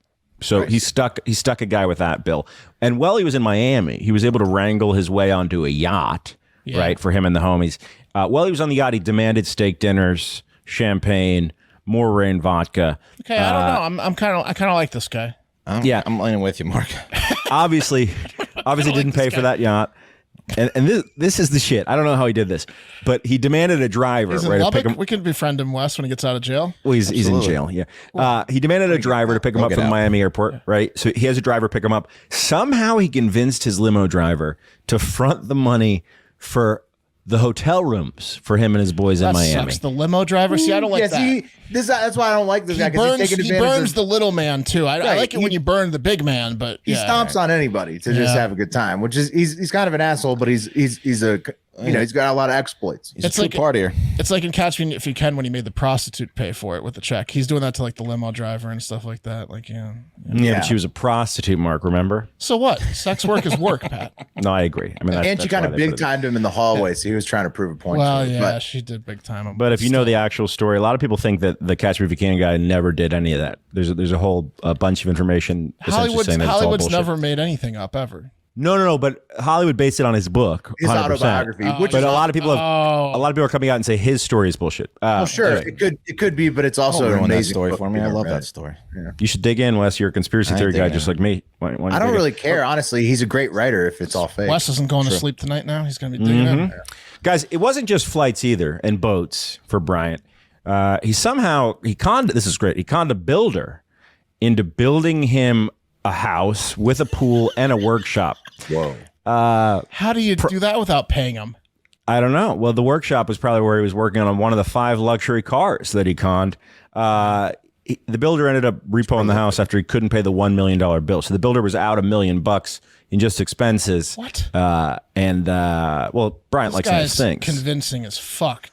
Speaker 5: So he stuck a guy with that bill. And while he was in Miami, he was able to wrangle his way onto a yacht,
Speaker 2: Yeah.
Speaker 5: right, for him and the homies. While he was on the yacht, he demanded steak dinners, champagne, more Rain vodka.
Speaker 2: Okay, I don't know. I kind of like this guy.
Speaker 5: Yeah.
Speaker 4: I'm leaning with you, Mark.
Speaker 5: Obviously didn't pay
Speaker 2: this
Speaker 5: for
Speaker 2: guy.
Speaker 5: that yacht. And this is the shit. I don't know how he did this, but he demanded a driver.
Speaker 2: He's in
Speaker 5: right, to
Speaker 2: Lubbock.
Speaker 5: pick him.
Speaker 2: We can befriend him, Wes, when he gets out of jail.
Speaker 5: Well, he's in jail. Yeah. He demanded a driver to pick him up from Miami airport. Right. So he has a driver pick him up. Somehow he convinced his limo driver to front the money for the hotel rooms for him and his boys in Miami.
Speaker 2: Sucks. The limo driver. See, I don't like that.
Speaker 1: That's why I don't like this guy.
Speaker 2: He burns the little man too. I like it when you burn the big man, but
Speaker 1: he stomps on anybody to just have a good time. Which is he's kind of an asshole, but he's a he's got a lot of exploits.
Speaker 4: He's a true partier.
Speaker 2: It's like in Catch Me If You Can when he made the prostitute pay for it with the check. He's doing that to like the limo driver and stuff like that. Like
Speaker 5: yeah, but she was a prostitute, Mark. Remember?
Speaker 2: So what? Sex work is work, Pat.
Speaker 5: No, I agree. I mean,
Speaker 1: and she kind of big timed him in the hallway, so he was trying to prove a point.
Speaker 2: Well, yeah, she did big time him.
Speaker 5: But if you know the actual story, a lot of people think that the Catch Me If You Can guy never did any of that. There's a whole bunch of information.
Speaker 2: Hollywood's never made anything up ever.
Speaker 5: No, but Hollywood based it on his book,
Speaker 1: his
Speaker 5: 100%.
Speaker 1: autobiography.
Speaker 5: But a lot of people are coming out and say his story is bullshit.
Speaker 1: Well, sure, it could be, but it's also an amazing
Speaker 4: story for me. I love that story.
Speaker 1: Yeah.
Speaker 5: You should dig in, Wes. You're a conspiracy theory guy, just like me.
Speaker 1: I don't really care, honestly. He's a great writer if it's all fake.
Speaker 2: Wes isn't going to sleep tonight now. He's going to be digging in.
Speaker 5: Guys, it wasn't just flights either and boats for Bryant. He conned. This is great. He conned a builder into building him a house with a pool and a workshop.
Speaker 1: Whoa.
Speaker 2: How do you do that without paying him?
Speaker 5: I don't know. Well, the workshop was probably where he was working on one of the 5 luxury cars that he conned. The builder ended up repoing the house after he couldn't pay the $1 million bill. So the builder was out $1 million in just expenses.
Speaker 2: What?
Speaker 5: Well, Bryant likes nice things.
Speaker 2: Convincing as fuck.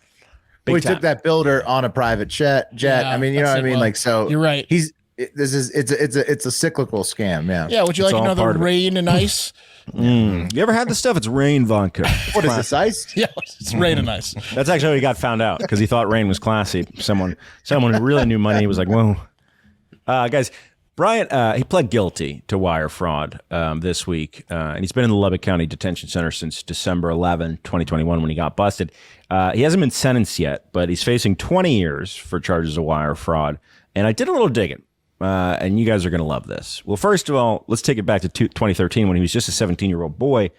Speaker 1: We took that builder on a private jet.
Speaker 2: Yeah,
Speaker 1: I mean, you know what I mean?
Speaker 2: Well,
Speaker 1: like, so
Speaker 2: you're right.
Speaker 1: It's a cyclical scam. Yeah.
Speaker 2: Yeah. Would you like another rain and ice?
Speaker 5: You ever had the stuff? It's rain vodka.
Speaker 1: What is this, iced?
Speaker 2: Yeah, it's rain and ice.
Speaker 5: That's actually how he got found out because he thought rain was classy. Someone who really knew money was like, whoa. Guys, Bryant, he pled guilty to wire fraud this week, and he's been in the Lubbock County Detention Center since December 11, 2021, when he got busted. He hasn't been sentenced yet, but he's facing 20 years for charges of wire fraud. And I did a little digging, and you guys are going to love this. Well, first of all, let's take it back to 2013 when he was just a 17-year-old boy.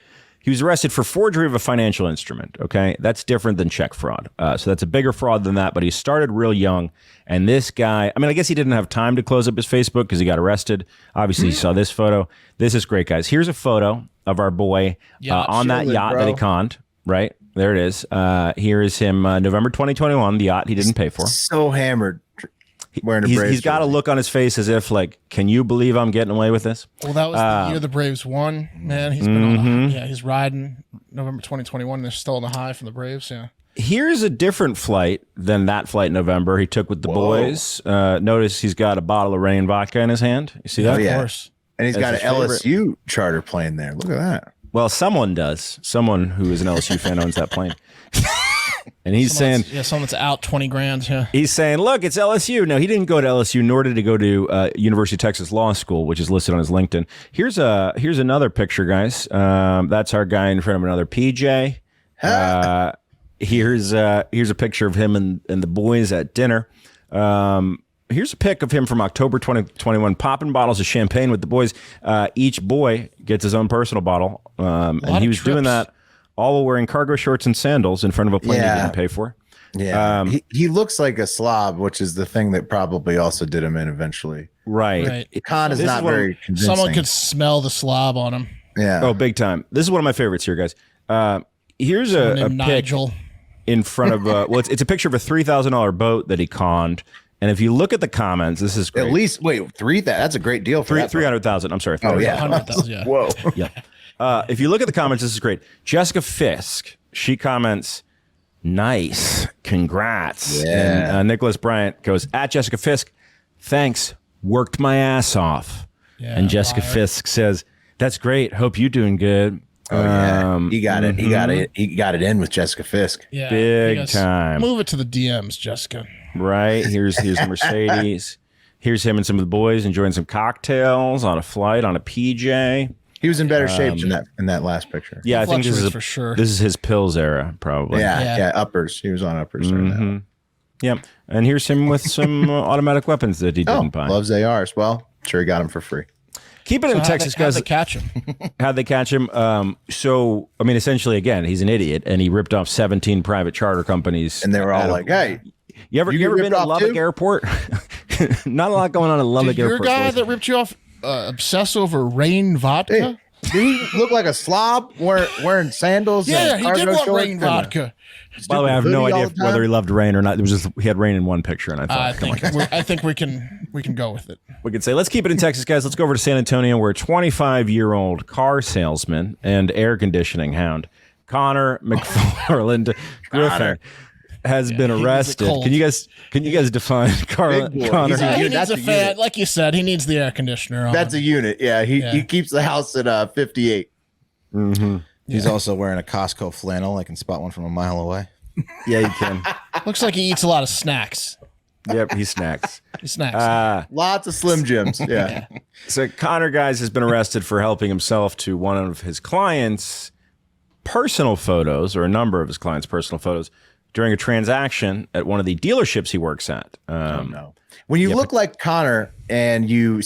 Speaker 5: He was arrested for forgery of a financial instrument, okay? That's different than check fraud. So that's a bigger fraud than that, but he started real young. And this guy, I mean, I guess he didn't have time to close up his Facebook because he got arrested. Obviously, you saw this photo. This is great, guys. Here's a photo of our boy on that yacht that he conned, right? There it is. Here is him, November 2021, the yacht he didn't pay for.
Speaker 1: So hammered.
Speaker 5: He's got a look on his face as if like, can you believe I'm getting away with this?
Speaker 2: Well, that was the year the Braves won. Man, he's been on he's riding November 2021. They're still on the high from the Braves. Yeah.
Speaker 5: Here's a different flight than that flight in November he took with the boys. Notice he's got a bottle of rain vodka in his hand. You see that?
Speaker 1: Of course. And he's got an LSU charter plane there. Look at that.
Speaker 5: Well, someone does. Someone who is an LSU fan owns that plane. And he's saying,
Speaker 2: someone's out 20 grand. Yeah.
Speaker 5: He's saying, look, it's LSU. No, he didn't go to LSU, nor did he go to University of Texas Law School, which is listed on his LinkedIn. Here's another picture, guys. That's our guy in front of another PJ. Here's a picture of him and the boys at dinner. Here's a pic of him from October 2021, popping bottles of champagne with the boys. Each boy gets his own personal bottle. And he was doing that all while wearing cargo shorts and sandals in front of a plane he didn't pay for.
Speaker 1: Yeah. He looks like a slob, which is the thing that probably also did him in eventually.
Speaker 5: Right.
Speaker 1: Con is not very convincing.
Speaker 2: Someone could smell the slob on him.
Speaker 1: Yeah.
Speaker 5: Oh, big time. This is one of my favorites here, guys. Here's a pic
Speaker 2: Nigel
Speaker 5: in front of it's a picture of a $3,000 boat that he conned. And if you look at the comments, this is great.
Speaker 1: At least, that's a great deal for
Speaker 5: 300,000. I'm sorry.
Speaker 1: Oh, yeah.
Speaker 2: 100,000. Yeah.
Speaker 1: Whoa.
Speaker 5: Yeah. If you look at the comments, this is great. Jessica Fisk, she comments, nice, congrats.
Speaker 1: Yeah.
Speaker 5: And Nicholas Bryant goes, at Jessica Fisk, thanks, worked my ass off. Yeah, and Jessica Fisk says, that's great, hope you doing good.
Speaker 1: Oh, yeah. He got it. He got it in with Jessica Fisk.
Speaker 2: Yeah.
Speaker 5: Big time.
Speaker 2: Move it to the DMs, Jessica.
Speaker 5: Right. Here's Mercedes. Here's him and some of the boys enjoying some cocktails on a flight on a PJ.
Speaker 1: He was in better shape in that last picture.
Speaker 5: Yeah, I think this is
Speaker 2: for sure.
Speaker 5: This is his pills era, probably.
Speaker 1: Yeah, uppers. He was on uppers.
Speaker 5: Yeah, and here's him with some automatic weapons that he didn't buy.
Speaker 1: Loves ARs. Well, sure he got them for free.
Speaker 5: Keep it in Texas, guys.
Speaker 2: How'd they catch him?
Speaker 5: How'd they catch him? So, I mean, essentially, again, he's an idiot, and he ripped off 17 private charter companies.
Speaker 1: And they were all like, hey.
Speaker 5: You ever been to Lubbock Airport? Not a lot going on in Lubbock Airport.
Speaker 2: Your guy that ripped you off obsess over Rain vodka?
Speaker 1: Hey, did he look like a slob wearing sandals?
Speaker 2: Yeah,
Speaker 1: and
Speaker 2: he did want
Speaker 1: shorts
Speaker 2: Rain vodka.
Speaker 5: By the way, I have no idea whether he loved rain or not. It was just he had rain in one picture, and I thought,
Speaker 2: I think we can go with it.
Speaker 5: We can say, let's keep it in Texas, guys. Let's go over to San Antonio, where a 25-year-old car salesman and air conditioning hound, Connor McFarland Griffin, has been arrested. Can you guys define Connor?
Speaker 2: He needs a fan, like you said. He needs the air conditioner on.
Speaker 1: That's a unit. Yeah, he keeps the house at 58.
Speaker 5: Mm-hmm.
Speaker 4: He's also wearing a Costco flannel. I can spot one from a mile away.
Speaker 5: Yeah, you can.
Speaker 2: Looks like he eats a lot of snacks.
Speaker 5: Yep, he snacks.
Speaker 2: He snacks.
Speaker 1: Lots of Slim Jims. Yeah.
Speaker 5: So Connor, guys, has been arrested for helping himself to one of his clients' personal photos, or a number of his clients' personal photos, during a transaction at one of the dealerships he works at.
Speaker 1: No. When you look like Connor and you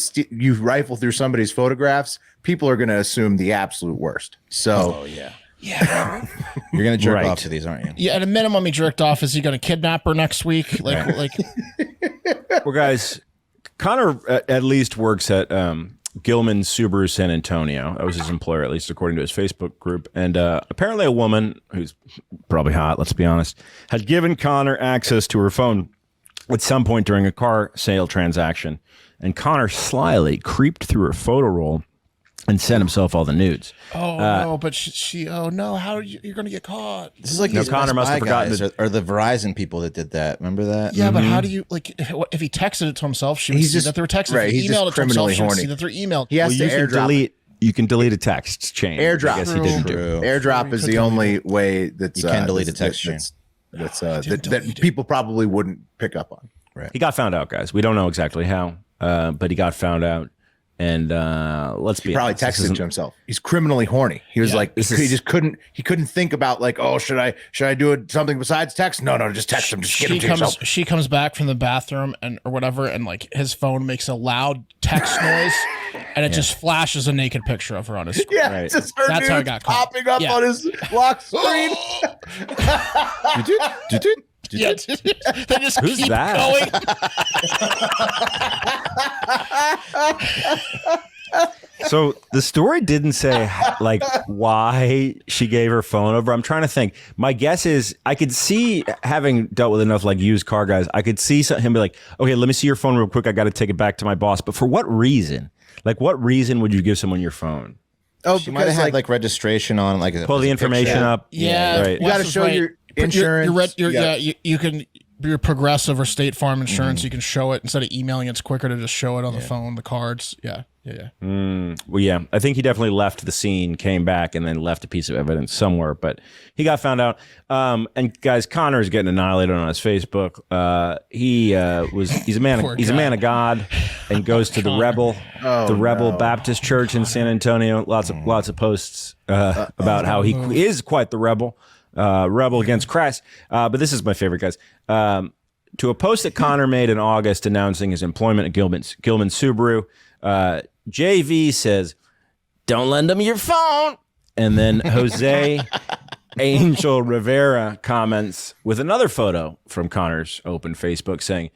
Speaker 1: rifle through somebody's photographs, people are going to assume the absolute worst. So,
Speaker 2: yeah.
Speaker 4: You're going to jerk off to these, aren't you?
Speaker 2: Yeah, at a minimum, he jerked off. Is he going to kidnap her next week?
Speaker 5: Well, guys, Connor at least works at Gilman Subaru San Antonio. That was his employer, at least according to his Facebook group. And apparently a woman who's probably hot, let's be honest, had given Connor access to her phone at some point during a car sale transaction. And Connor slyly creeped through her photo roll and sent himself all the nudes.
Speaker 2: Oh, no, but oh, no, how are you're going to get caught?
Speaker 4: This is like
Speaker 5: Connor must have forgotten
Speaker 4: or the Verizon people that did that. Remember that?
Speaker 2: Yeah, but how do you, like, if he texted it to himself, she would see that they were texting.
Speaker 1: Right,
Speaker 2: if he
Speaker 1: he's
Speaker 2: emailed
Speaker 1: just
Speaker 2: it to himself,
Speaker 1: criminally
Speaker 2: she would
Speaker 1: horny.
Speaker 2: see that they're emailed.
Speaker 1: He has to airdrop.
Speaker 5: You can delete a text chain.
Speaker 1: Airdrop.
Speaker 5: I guess he didn't do.
Speaker 1: Airdrop is the only way that
Speaker 4: you can delete a text chain.
Speaker 1: That people probably wouldn't pick up on.
Speaker 4: Right.
Speaker 5: He got found out, guys. We don't know exactly how, but he got found out. And let's be
Speaker 1: honest, probably texted to himself. He's criminally horny. He was like, he just couldn't think about like, oh, should I do something besides text? No, just text him. Just get him to yourself.
Speaker 2: She comes back from the bathroom or whatever, and like his phone makes a loud text noise, and it just flashes a naked picture of her on his screen.
Speaker 1: Yeah, right. Just her
Speaker 2: That's how I got caught.
Speaker 1: popping up on his lock screen.
Speaker 2: Yeah, they just
Speaker 5: Who's
Speaker 2: keep
Speaker 5: that?
Speaker 2: going.
Speaker 5: So the story didn't say like why she gave her phone over. I'm trying to think. My guess is I could see, having dealt with enough like used car guys, I could see him be like, okay, let me see your phone real quick. I got to take it back to my boss. But for what reason? Like, what reason would you give someone your phone?
Speaker 1: Oh,
Speaker 4: she might have had like registration on, like
Speaker 5: pull the information up.
Speaker 2: Yeah,
Speaker 5: right.
Speaker 1: You got to show your insurance.
Speaker 2: You can. Your Progressive or State Farm insurance, you can show it instead of emailing. It's quicker to just show it on the phone. The cards, yeah.
Speaker 5: Well, yeah, I think he definitely left the scene, came back, and then left a piece of evidence somewhere. But he got found out. And guys, Connor is getting annihilated on his Facebook. He's a man. He's a man of God, and goes to the Rebel Baptist Church in San Antonio. Lots of posts about how he is quite the rebel. Rebel against Christ. But this is my favorite, guys. To a post that Connor made in August announcing his employment at Gilman Subaru, JV says, "Don't lend him your phone." And then Jose Angel Rivera comments with another photo from Connor's open Facebook saying,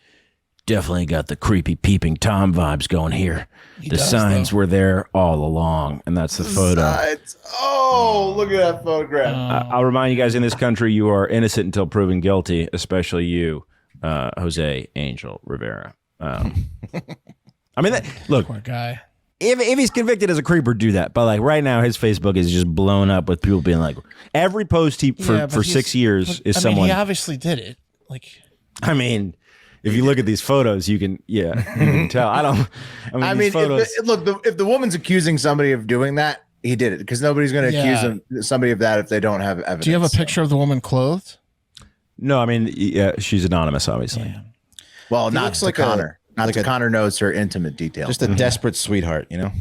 Speaker 5: "Definitely got the creepy peeping Tom vibes going here. The signs were there all along." And that's the photo.
Speaker 1: Oh, look at that photograph.
Speaker 5: I'll remind you guys, in this country, you are innocent until proven guilty, especially you, Jose Angel Rivera. I mean, look,
Speaker 2: Poor guy.
Speaker 5: If he's convicted as a creeper, do that. But like right now, his Facebook is just blown up with people being like, every post for 6 years is someone.
Speaker 2: He obviously did it. Like,
Speaker 5: I mean, if you look at these photos, you can tell.
Speaker 1: If the woman's accusing somebody of doing that, he did it, because nobody's going to accuse somebody of that if they don't have evidence.
Speaker 2: Do you have a picture of the woman clothed?
Speaker 5: No, I mean, she's anonymous, obviously.
Speaker 2: Yeah.
Speaker 1: Well, not to Connor. Connor knows her intimate details.
Speaker 4: Just a desperate sweetheart, you know?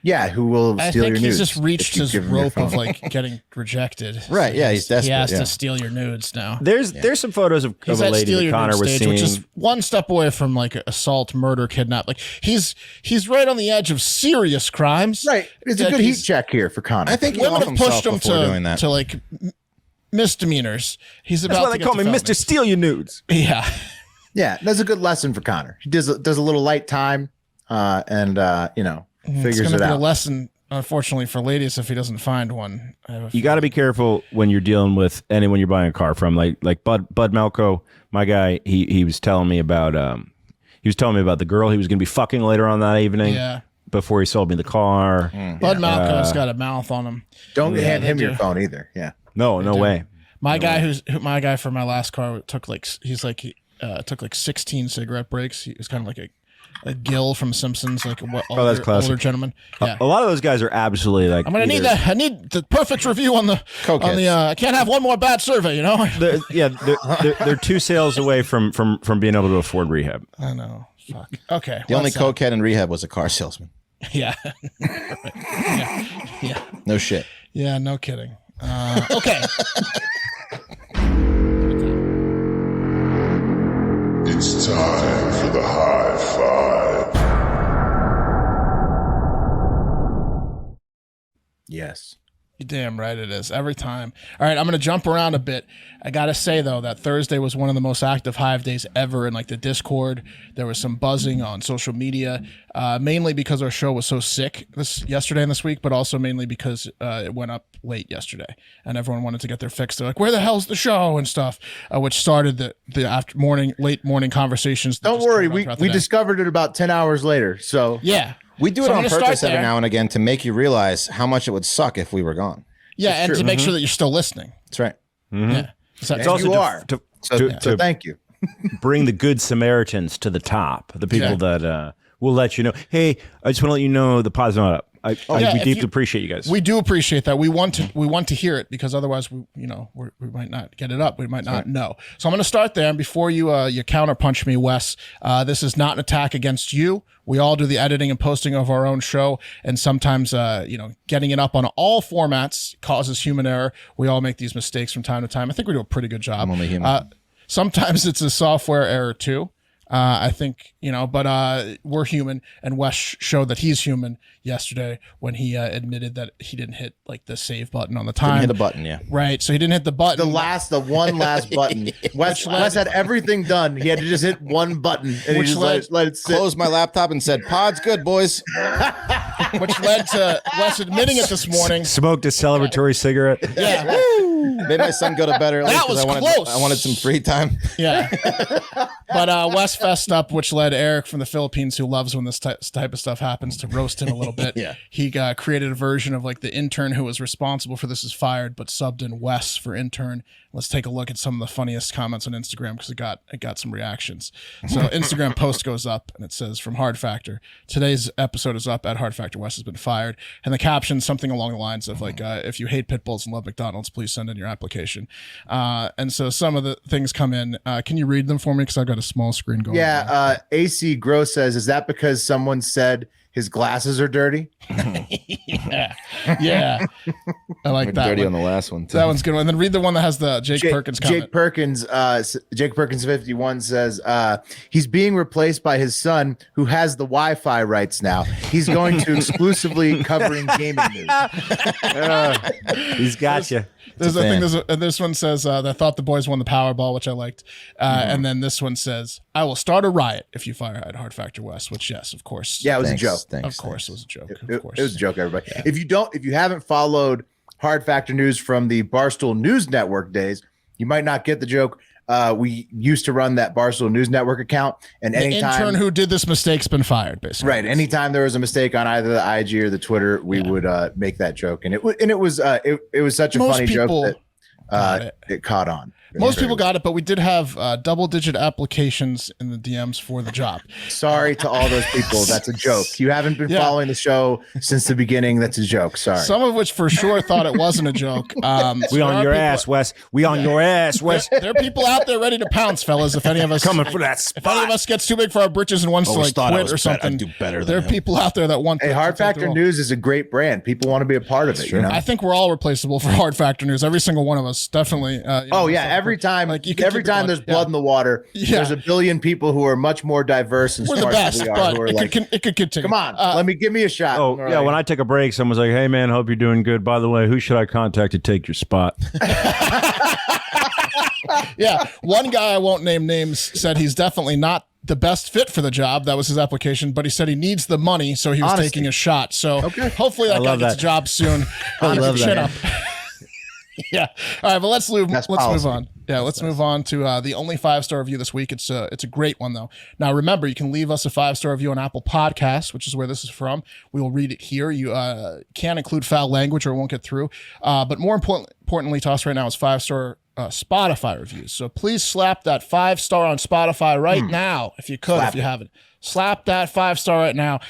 Speaker 1: Yeah, who will
Speaker 2: I
Speaker 1: steal
Speaker 2: think
Speaker 1: your
Speaker 2: he's
Speaker 1: nudes
Speaker 2: just reached
Speaker 1: if you
Speaker 2: his
Speaker 1: give him your
Speaker 2: rope of
Speaker 1: phone.
Speaker 2: like getting rejected.
Speaker 4: Right, yeah, he's desperate,
Speaker 2: He has
Speaker 4: yeah.
Speaker 2: to steal your nudes now.
Speaker 5: There's some photos of
Speaker 2: He's
Speaker 5: a
Speaker 2: at
Speaker 5: lady
Speaker 2: steal
Speaker 5: that
Speaker 2: your
Speaker 5: Connor
Speaker 2: nudes
Speaker 5: was
Speaker 2: stage,
Speaker 5: seeing.
Speaker 2: which is one step away from like assault, murder, kidnap. Like he's right on the edge of serious crimes.
Speaker 1: Right. It's a
Speaker 2: That
Speaker 1: good heat
Speaker 2: he's-
Speaker 1: check here for Connor.
Speaker 4: I think he
Speaker 2: Women
Speaker 4: off
Speaker 2: have pushed
Speaker 4: himself
Speaker 2: him
Speaker 4: before doing that.
Speaker 2: to like misdemeanors. He's about
Speaker 5: That's why
Speaker 2: to
Speaker 5: they
Speaker 2: get
Speaker 5: call
Speaker 2: to
Speaker 5: me
Speaker 2: felonies.
Speaker 5: Mr. Steal Your Nudes.
Speaker 2: Yeah.
Speaker 1: Yeah, that's a good lesson for Connor. He does a little light time, and
Speaker 2: It's
Speaker 1: figures
Speaker 2: going to
Speaker 1: it
Speaker 2: be a
Speaker 1: out.
Speaker 2: lesson, unfortunately, for ladies if he doesn't find one.
Speaker 5: You got to be careful when you're dealing with anyone you're buying a car from. Like Bud Malco, my guy. He was telling me about the girl he was going to be fucking later on that evening.
Speaker 2: Yeah.
Speaker 5: Before he sold me the car.
Speaker 2: Bud Malco's got a mouth on him.
Speaker 1: Don't hand him
Speaker 2: they
Speaker 1: your
Speaker 2: do.
Speaker 1: phone either. Yeah.
Speaker 5: No way.
Speaker 2: My guy for my last car took like 16 cigarette breaks. He was kind of like a Gil from Simpsons, like a
Speaker 5: that's classic.
Speaker 2: older gentleman. Yeah.
Speaker 5: A lot of those guys are absolutely like.
Speaker 2: I'm gonna need that. I need the perfect review on the
Speaker 4: Cokeheads.
Speaker 2: I can't have one more bad survey. You know.
Speaker 5: They're 2 sales away from being able to afford rehab.
Speaker 2: I know. Fuck. Okay.
Speaker 4: The only
Speaker 2: what's that?
Speaker 4: cokehead in rehab was a car salesman.
Speaker 2: Yeah. yeah.
Speaker 4: No shit.
Speaker 2: Yeah. No kidding. Okay.
Speaker 6: It's time for the high five.
Speaker 1: Yes.
Speaker 2: You're damn right it is. Every time. All right, I'm going to jump around a bit. I got to say, though, that Thursday was one of the most active Hive days ever in like the Discord. There was some buzzing on social media, mainly because our show was so sick yesterday and this week, but also mainly because it went up late yesterday and everyone wanted to get their fix. They're like, where the hell's the show and stuff, which started the late morning conversations. that
Speaker 1: Don't
Speaker 2: just
Speaker 1: worry.
Speaker 2: turned on throughout the
Speaker 1: We
Speaker 2: day.
Speaker 1: discovered it about 10 hours later. So
Speaker 2: Yeah.
Speaker 4: We do
Speaker 2: So
Speaker 4: it
Speaker 2: I'm
Speaker 4: on
Speaker 2: gonna start
Speaker 4: purpose every
Speaker 2: there.
Speaker 4: now and again to make you realize how much it would suck if we were gone.
Speaker 2: Yeah, and to make sure that you're still listening.
Speaker 4: That's right.
Speaker 2: Yeah. So
Speaker 1: and
Speaker 5: also
Speaker 1: you
Speaker 5: to-
Speaker 1: are.
Speaker 5: to-
Speaker 1: So thank you.
Speaker 5: Bring the good Samaritans to the top. The people that will let you know. Hey, I just want to let you know the pod's not up.
Speaker 2: Yeah,
Speaker 5: we
Speaker 2: if
Speaker 5: deeply
Speaker 2: you-
Speaker 5: appreciate you guys.
Speaker 2: We do appreciate that. We want to hear it because otherwise we might not get it up. We might not know. So I'm going to start there. And before you counterpunch me, Wes, this is not an attack against you. We all do the editing and posting of our own show, and sometimes getting it up on all formats causes human error. We all make these mistakes from time to time. I think we do a pretty good job.
Speaker 4: I'm only human.
Speaker 2: Sometimes it's a software error too. I think, but we're human, and Wes showed that he's human yesterday when he admitted that he didn't hit like the save button on the time.
Speaker 4: Didn't hit a button, yeah.
Speaker 2: Right. So he didn't hit the button.
Speaker 1: The one last button. Wes had everything done. He had to just hit one button and he
Speaker 2: Which
Speaker 1: just let it sit.
Speaker 4: Closed my laptop and said, "Pod's good, boys."
Speaker 2: which led to Wes admitting it this morning.
Speaker 5: Smoked a celebratory cigarette.
Speaker 2: Yeah.
Speaker 4: Made my son go to bed early
Speaker 2: That
Speaker 4: because
Speaker 2: was
Speaker 4: I
Speaker 2: close.
Speaker 4: wanted some free time.
Speaker 2: Yeah. But Wes fessed up, which led Eric from the Philippines, who loves when this type of stuff happens, to roast him a little bit.
Speaker 4: Yeah.
Speaker 2: He created a version of like the intern who was responsible for this is fired, but subbed in Wes for intern. Let's take a look at some of the funniest comments on Instagram because it got some reactions. So Instagram post goes up and it says, from Hard Factor, today's episode is up at Hard Factor. Wes has been fired. And the caption, something along the lines of like, if you hate pit bulls and love McDonald's, please send in your application. And so some of the things come in. Can you read them for me? Because I've got a small screen going.
Speaker 1: Yeah. AC Gross says, is that because someone said his glasses are dirty?
Speaker 2: Yeah. I like that
Speaker 4: Dirty
Speaker 2: one.
Speaker 4: on the last one too.
Speaker 2: That one's good one. And then read the one that has the Jake Perkins comment.
Speaker 1: Jake Perkins 51 says he's being replaced by his son who has the Wi-Fi rights now. He's going to exclusively covering gaming news.
Speaker 5: He's got you.
Speaker 2: There's a thing. This one says, I thought the boys won the Powerball, which I liked. And then this one says, I will start a riot if you fire at Hard Factor West, which, yes, of course.
Speaker 1: Yeah, it was
Speaker 4: Thanks,
Speaker 1: a joke.
Speaker 4: Thanks,
Speaker 2: Of course, it was a joke.
Speaker 1: It,
Speaker 2: Of course.
Speaker 1: it was a joke, everybody. Yeah. If you haven't followed Hard Factor News from the Barstool News Network days, you might not get the joke. We used to run that Barstool News Network account, and
Speaker 2: The
Speaker 1: anytime
Speaker 2: intern who did this mistake's been fired, basically.
Speaker 1: right, anytime there was a mistake on either the IG or the Twitter, we would make that joke, and it was such a
Speaker 2: Most
Speaker 1: funny joke
Speaker 2: people
Speaker 1: that it caught on.
Speaker 2: Most people got it, but we did have double-digit applications in the DMs for the job.
Speaker 1: Sorry to all those people. That's a joke. You haven't been following the show since the beginning. That's a joke. Sorry.
Speaker 2: Some of which for sure thought it wasn't a joke.
Speaker 5: We on your ass, Wes. We on your ass, Wes.
Speaker 2: There are people out there ready to pounce, fellas. If any of us
Speaker 5: Coming for that spot.
Speaker 2: If any of us gets too big for our britches and wants to like quit or something,
Speaker 4: do better
Speaker 2: there are people out there that want.
Speaker 1: Hey, Hard Factor News is a great brand. People want to be a part of it. You know?
Speaker 2: I think we're all replaceable for Hard Factor News. Every single one of us, definitely.
Speaker 1: Every time, every time there's blood in the water, there's a billion people who are much more diverse and
Speaker 2: we're
Speaker 1: smart
Speaker 2: the best,
Speaker 1: than we are.
Speaker 2: but
Speaker 1: Who are
Speaker 2: it could continue.
Speaker 1: Come on, give me a shot.
Speaker 5: Oh, yeah. Right. When I take a break, someone's like, "Hey, man, hope you're doing good. By the way, who should I contact to take your spot?"
Speaker 2: Yeah, one guy, I won't name names, said he's definitely not the best fit for the job. That was his application, but he said he needs the money, so he was taking a shot. So hopefully that guy gets a job soon.
Speaker 5: I love that.
Speaker 2: Chin up. Yeah. All right, but let's move on. Yeah, let's move on to the only 5-star review this week. It's a great one though. Now remember, you can leave us a 5-star review on Apple Podcasts, which is where this is from. We will read it here. You can't include foul language or it won't get through. But more importantly to us right now is 5-star Spotify reviews. So please slap that 5-star on Spotify right now, if you could, if you haven't. Slap that 5-star right now.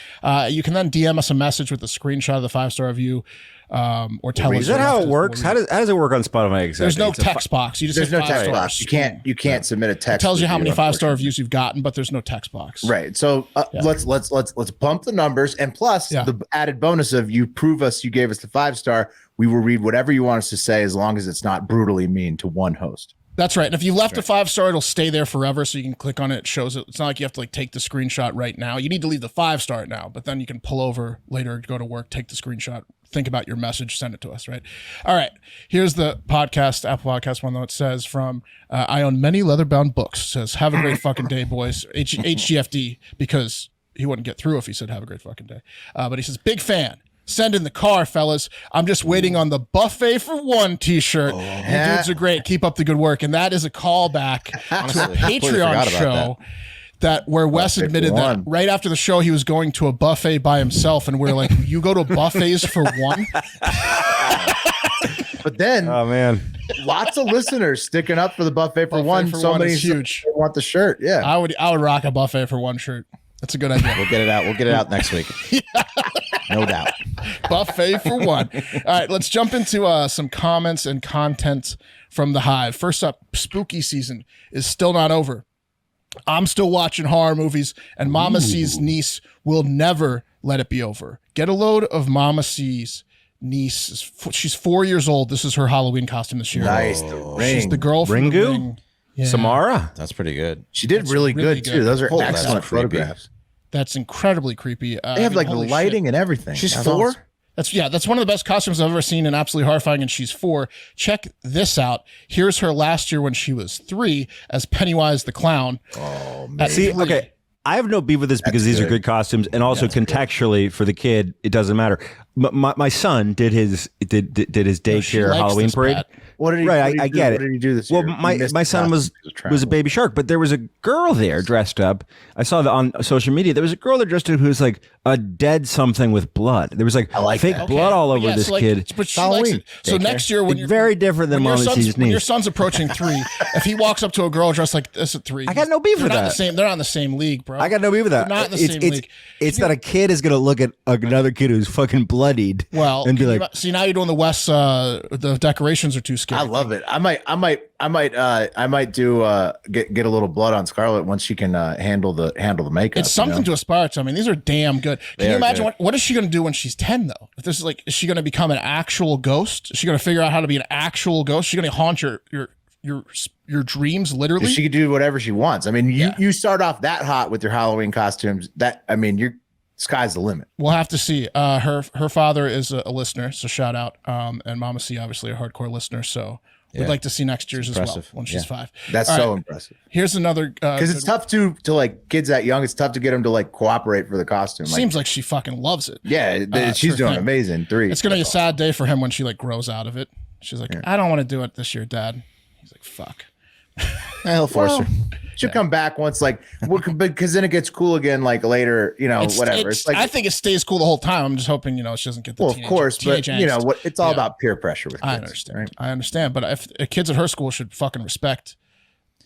Speaker 2: You can then DM us a message with a screenshot of the 5-star review. Or tell us.
Speaker 5: Is that how it works? How does it work on Spotify exactly?
Speaker 2: There's no text box. You just
Speaker 1: there's no text box. You can't submit a text.
Speaker 2: It tells you how many 5-star reviews you've gotten, but there's no text box.
Speaker 1: Right. So let's bump the numbers, and plus the added bonus of you prove us you gave us the 5-star. We will read whatever you want us to say as long as it's not brutally mean to one host.
Speaker 2: That's right. And if you left a 5-star, it'll stay there forever. So you can click on it. It shows it. It's not like you have to like take the screenshot right now. You need to leave the 5-star now, but then you can pull over later, go to work, take the screenshot, think about your message, send it to us. Right. All right. Here's the podcast, Apple Podcast one, though. It says from, I own many leather-bound books. It says, have a great fucking day, boys. HGFD, because he wouldn't get through if he said have a great fucking day. But he says, big fan. Send in the car, fellas. I'm just waiting on the buffet for one t-shirt. You dudes are great. Keep up the good work. And that is a callback to a Patreon show that where Wes admitted that right after the show he was going to a buffet by himself, and we're like, you go to buffets for one?
Speaker 1: But then,
Speaker 5: oh man,
Speaker 1: lots of listeners sticking up for the buffet for one. Somebody
Speaker 2: huge.
Speaker 1: Want the shirt? Yeah,
Speaker 2: I would rock a buffet for one shirt. That's a good idea.
Speaker 4: We'll get it out. We'll get it out next week. No doubt.
Speaker 2: Buffet for one. All right, let's jump into some comments and content from the Hive. First up, spooky season is still not over. I'm still watching horror movies, and Mama C's niece will never let it be over. Get a load of Mama C's niece. She's 4 years old. This is her Halloween costume this year.
Speaker 1: Nice.
Speaker 2: She's the girl from the Ring.
Speaker 5: Yeah. Samara?
Speaker 4: That's pretty good.
Speaker 1: She did really good too. Those are excellent photographs.
Speaker 2: That's incredibly creepy.
Speaker 1: They have like the lighting and everything.
Speaker 4: She's 4?
Speaker 2: That's one of the best costumes I've ever seen and absolutely horrifying, and she's 4. Check this out. Here's her last year when she was 3 as Pennywise the Clown.
Speaker 1: Oh, man.
Speaker 5: See, okay. I have no beef with this because these are good costumes, and also contextually for the kid, it doesn't matter. My son did his daycare Halloween parade.
Speaker 2: Pat.
Speaker 1: What did he?
Speaker 5: Right, I get it.
Speaker 1: What did he do this
Speaker 5: well,
Speaker 1: year?
Speaker 5: my son was a baby shark, but there was a girl there dressed up. I saw that on social media. There was a girl there dressed up who was like a dead something with blood. There was like fake blood all over this kid.
Speaker 2: But she likes it. So next year, when you're
Speaker 5: very different than Mama C's niece.
Speaker 2: When your son's approaching 3, if he walks up to a girl dressed like this at 3,
Speaker 5: I got no beef with that.
Speaker 2: They're not in the same league, bro.
Speaker 5: I got no beef with that.
Speaker 2: They're not in the same league.
Speaker 5: It's that a kid is gonna look at another kid who's fucking bloodied.
Speaker 2: Well,
Speaker 5: and be like,
Speaker 2: see, now you're doing the West. The decorations are too scary.
Speaker 1: I love it. I might do get a little blood on Scarlett once she can handle the makeup.
Speaker 2: It's something to aspire to. I mean, these are damn good. Can you imagine what is she going to do when she's 10 though? If this is like, is she going to become an actual ghost? Is she going to figure out how to be an actual ghost? Is she going to haunt your dreams literally?
Speaker 1: She could do whatever she wants. I mean, you start off that hot with your Halloween costumes. Your sky's the limit.
Speaker 2: We'll have to see. Her father is a listener, so shout out. And Mama C obviously a hardcore listener, so we'd like to see next year's as well when she's 5.
Speaker 1: That's so impressive.
Speaker 2: Here's another
Speaker 1: because it's tough to like kids that young. It's tough to get them to like cooperate for the costume.
Speaker 2: Seems like she fucking loves it.
Speaker 1: Yeah, she's doing amazing. 3.
Speaker 2: It's gonna be a sad day for him when she like grows out of it. She's like, I don't want to do it this year, Dad. He's like, fuck.
Speaker 4: He'll force her.
Speaker 1: She'll come back once, like, because then it gets cool again, like later, whatever. It's like,
Speaker 2: I think it stays cool the whole time. I'm just hoping, she doesn't get the
Speaker 1: of course, but
Speaker 2: angst.
Speaker 1: what it's all about peer pressure with kids.
Speaker 2: I understand.
Speaker 1: Right?
Speaker 2: I understand, but if kids at her school should fucking respect.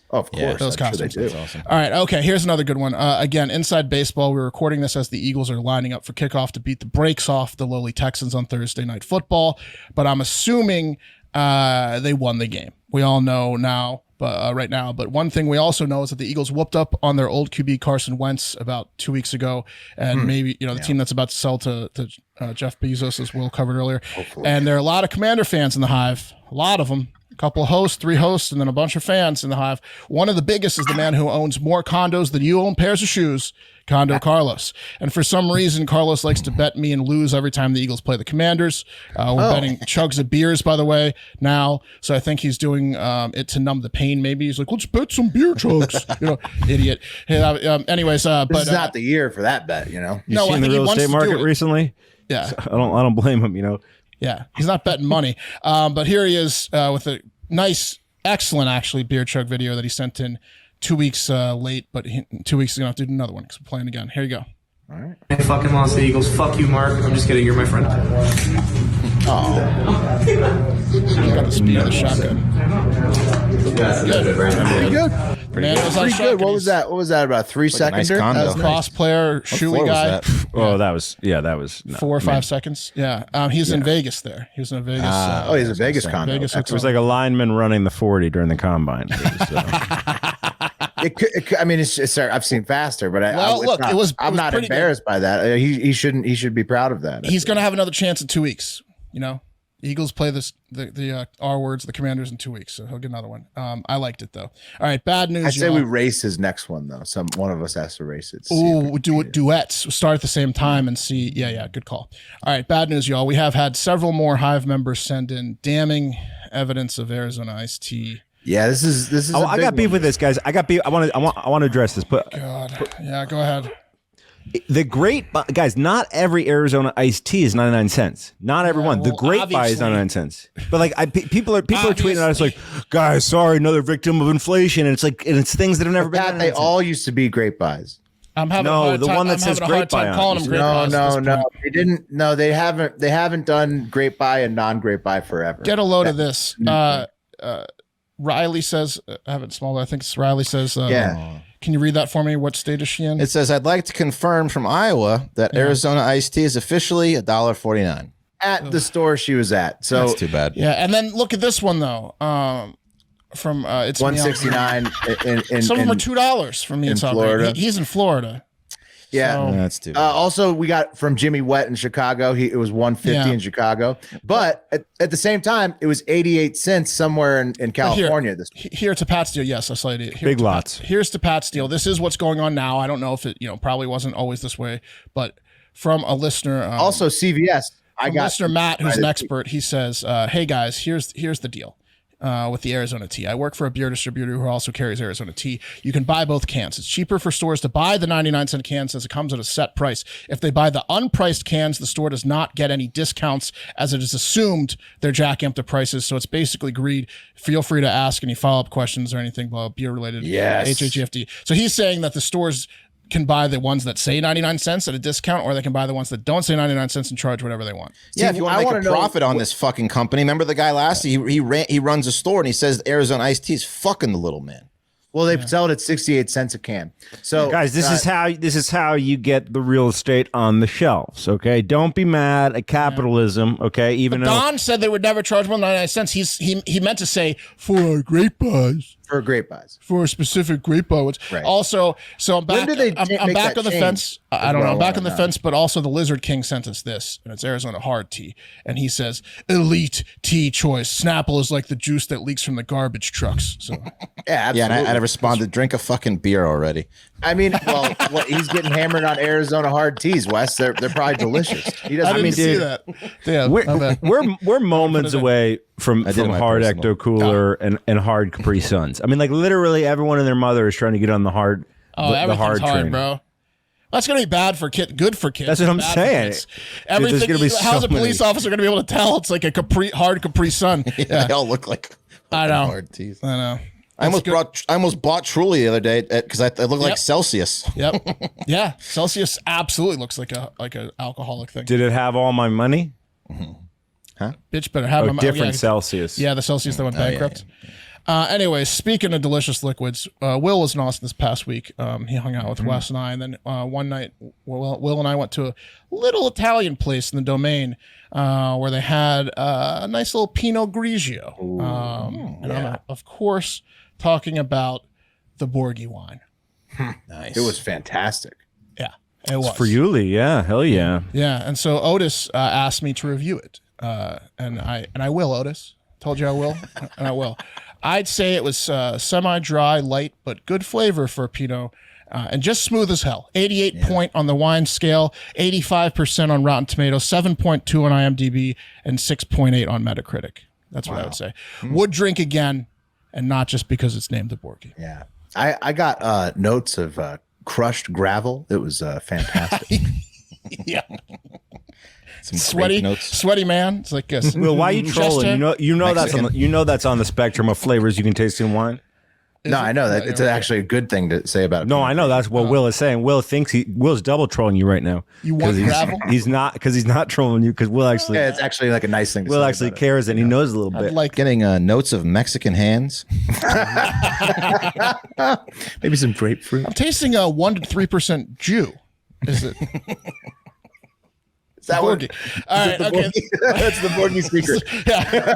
Speaker 1: Oh, of course,
Speaker 2: those costumes.
Speaker 1: Sure they do.
Speaker 4: Awesome.
Speaker 2: All right, okay. Here's another good one. Again, inside baseball. We're recording this as the Eagles are lining up for kickoff to beat the brakes off the lowly Texans on Thursday Night Football. But I'm assuming they won the game. We all know now. But right now, but one thing we also know is that the Eagles whooped up on their old QB Carson Wentz about 2 weeks ago, and maybe the team that's about to sell to Jeff Bezos, as Will covered earlier. Hopefully. And there are a lot of Commander fans in the Hive, a lot of them. A couple of hosts, 3 hosts, and then a bunch of fans in the Hive. One of the biggest is the man who owns more condos than you own pairs of shoes, Condo Carlos. And for some reason, Carlos likes to bet me and lose every time the Eagles play the Commanders. We're betting chugs of beers, by the way, now. So I think he's doing it to numb the pain. Maybe he's like, let's bet some beer chugs. Idiot. Anyways, but
Speaker 1: this is not the year for that bet.
Speaker 5: You
Speaker 2: no,
Speaker 5: seen the real estate market recently?
Speaker 2: Yeah,
Speaker 5: I don't blame him.
Speaker 2: Yeah, he's not betting money. But here he is with a nice, excellent, actually, beer chug video that he sent in 2 weeks late. But 2 weeks ago, I have to do another one because we're playing again. Here you go.
Speaker 1: All right.
Speaker 7: I fucking lost the Eagles. Fuck you, Mark. I'm just kidding. You're my friend.
Speaker 1: Oh.
Speaker 2: He got the speed of the shotgun.
Speaker 1: Pretty good.
Speaker 2: Fernando's on
Speaker 1: Pretty
Speaker 2: shotgun.
Speaker 1: good. What was that? What was that about? 3 seconds?
Speaker 4: nice condo.
Speaker 2: Cross player, shoey guy.
Speaker 5: Oh, that was no,
Speaker 2: 4 or 5 seconds. Yeah. He's in Vegas there. He was in a Vegas.
Speaker 1: He's a Vegas condo.
Speaker 2: Vegas
Speaker 5: It was like a lineman running the 40 during the combine.
Speaker 1: I've seen faster, but I'm not
Speaker 2: pretty
Speaker 1: embarrassed by that. He should be proud of that.
Speaker 2: He's going to have another chance in 2 weeks. Eagles play the R words, the Commanders, in 2 weeks, so he'll get another one. I liked it though. All right, bad news.
Speaker 1: I say we race his next one though. One of us has to race it.
Speaker 2: Ooh, do it duets. We'll start at the same time and see. Yeah, good call. All right, bad news, y'all. We have had several more Hive members send in damning evidence of Arizona iced tea.
Speaker 1: Yeah, this is.
Speaker 5: I got beef with this, guys. I got beef. I want to address this. But
Speaker 2: God, yeah, go ahead.
Speaker 5: The great guys, not every Arizona iced tea is 99 cents. Not everyone. The great buy is 99 cents. But like people are tweeting at us like, guys, sorry, another victim of inflation. And it's things that have never been.
Speaker 1: They all used to be great buys.
Speaker 2: I'm having a hard time.
Speaker 5: One that says great buy
Speaker 2: calling them great buys.
Speaker 1: No. They didn't. No, they haven't done great buy and non-great buy forever.
Speaker 2: Get a load of this. Riley says, I have it small, but I think it's Riley says,
Speaker 1: yeah.
Speaker 2: Can you read that for me? What state is she in?
Speaker 4: It says, I'd like to confirm from Iowa that Arizona iced tea is officially $1.49
Speaker 1: at the store she was at. So
Speaker 4: that's too bad.
Speaker 2: Yeah, and then look at this one though. From it's
Speaker 1: $1.69.
Speaker 2: Some of them are $2 from me in
Speaker 1: Florida.
Speaker 2: He's in Florida.
Speaker 1: Yeah,
Speaker 2: so,
Speaker 4: that's too bad.
Speaker 1: Also, we got from Jimmy Wett in Chicago. It was $1.50 in Chicago, but at the same time, it was 88 cents somewhere in California.
Speaker 2: Here to Pat's deal. Yes, I saw it.
Speaker 5: Big lots.
Speaker 2: Here's to Pat's deal. This is what's going on now. I don't know if it probably wasn't always this way, but from a listener.
Speaker 1: Also, CVS.
Speaker 2: Listener Matt, who's an expert. He says, "Hey guys, here's the deal." With the Arizona tea. I work for a beer distributor who also carries Arizona tea. You can buy both cans. It's cheaper for stores to buy the 99-cent cans since it comes at a set price. If they buy the unpriced cans, the store does not get any discounts as it is assumed they're jacking up the prices. So it's basically greed. Feel free to ask any follow-up questions or anything about beer related.
Speaker 1: Yes.
Speaker 2: HHFD. So he's saying that the stores can buy the ones that say 99 cents at a discount, or they can buy the ones that don't say 99 cents and charge whatever they want.
Speaker 4: Yeah, if you want to make a profit on this fucking company, remember the guy last year, he runs a store and he says Arizona iced tea is fucking the little man.
Speaker 1: Well, they sell it at 68 cents a can. So
Speaker 5: guys, this is how you get the real estate on the shelves. Okay, don't be mad at capitalism. Okay, even though
Speaker 2: Don said they would never charge more than 99 cents. He meant to say for our great buys.
Speaker 1: For great buys.
Speaker 2: For a specific great buy. Right. Also, so I'm back. I'm back on the fence. I don't know. I'm back on the fence, but also the Lizard King sent us this, and it's Arizona hard tea. And he says, elite tea choice. Snapple is like the juice that leaks from the garbage trucks. So
Speaker 1: yeah, absolutely.
Speaker 4: Yeah, and I responded, drink a fucking beer already.
Speaker 1: I mean, well, he's getting hammered on Arizona hard teas, Wes. They're probably delicious. He doesn't.
Speaker 2: I didn't see that. Yeah,
Speaker 5: we're moments away from hard Ecto Cooler and hard Capri Suns. I mean, like literally everyone and their mother is trying to get on the hard. The hard train,
Speaker 2: bro. That's gonna be bad for kids. Good for kids.
Speaker 5: That's what I'm saying.
Speaker 2: Everything. How's a police officer gonna be able to tell it's like a hard Capri Sun?
Speaker 4: Yeah. They all look like
Speaker 2: I know
Speaker 4: hard teas.
Speaker 2: I know.
Speaker 4: I almost bought Truly the other day because I looked like
Speaker 2: Yep.
Speaker 4: Celsius.
Speaker 2: Yep. Yeah. Celsius absolutely looks like a alcoholic thing.
Speaker 5: Did it have all my money?
Speaker 2: Bitch better have
Speaker 5: Oh,
Speaker 2: my money.
Speaker 5: different
Speaker 2: Yeah,
Speaker 5: Celsius.
Speaker 2: yeah, the Celsius that went bankrupt. Anyways, speaking of delicious liquids, Will was in Austin this past week. He hung out with Wes and I, and then one night, Will and I went to a little Italian place in the Domain where they had a nice little Pinot Grigio. And I'm, of course, talking about the Borghi wine.
Speaker 4: Nice.
Speaker 1: It was fantastic.
Speaker 2: Yeah, it was.
Speaker 5: For Yuli, yeah. Hell yeah.
Speaker 2: Yeah, and so Otis asked me to review it, and I will, Otis. Told you I will, and I will. I'd say it was semi-dry, light, but good flavor for a Pinot, and just smooth as hell. 88 point on the wine scale, 85% on Rotten Tomatoes, 7.2 on IMDb, and 6.8 on Metacritic. That's what I would say. Would drink again, and not just because it's named the Borghi.
Speaker 1: Yeah. I got notes of crushed gravel. It was fantastic.
Speaker 2: Yeah.
Speaker 4: Some
Speaker 2: Sweaty,
Speaker 4: grape notes.
Speaker 2: sweaty man. It's like this.
Speaker 5: Well, why are you trolling? You know that's
Speaker 4: Mexican.
Speaker 5: that's on the spectrum of flavors you can taste in wine.
Speaker 1: No, I know that it's actually a good thing to say about it.
Speaker 5: No, I know that's what Will is saying. Will thinks Will's double trolling you right now.
Speaker 2: You want gravel?
Speaker 5: He's not trolling you because Will actually
Speaker 1: Yeah, it's actually like a nice thing to
Speaker 5: Will
Speaker 1: say
Speaker 5: actually
Speaker 1: about it.
Speaker 5: cares and he knows a little bit.
Speaker 2: Like
Speaker 4: Getting notes of Mexican hands.
Speaker 1: Maybe some grapefruit.
Speaker 2: I'm tasting a 1 to 3% Jew. Is it?
Speaker 1: Is that what?
Speaker 2: Borghi. All right, okay.
Speaker 1: That's the Borghi secret.
Speaker 2: Yeah.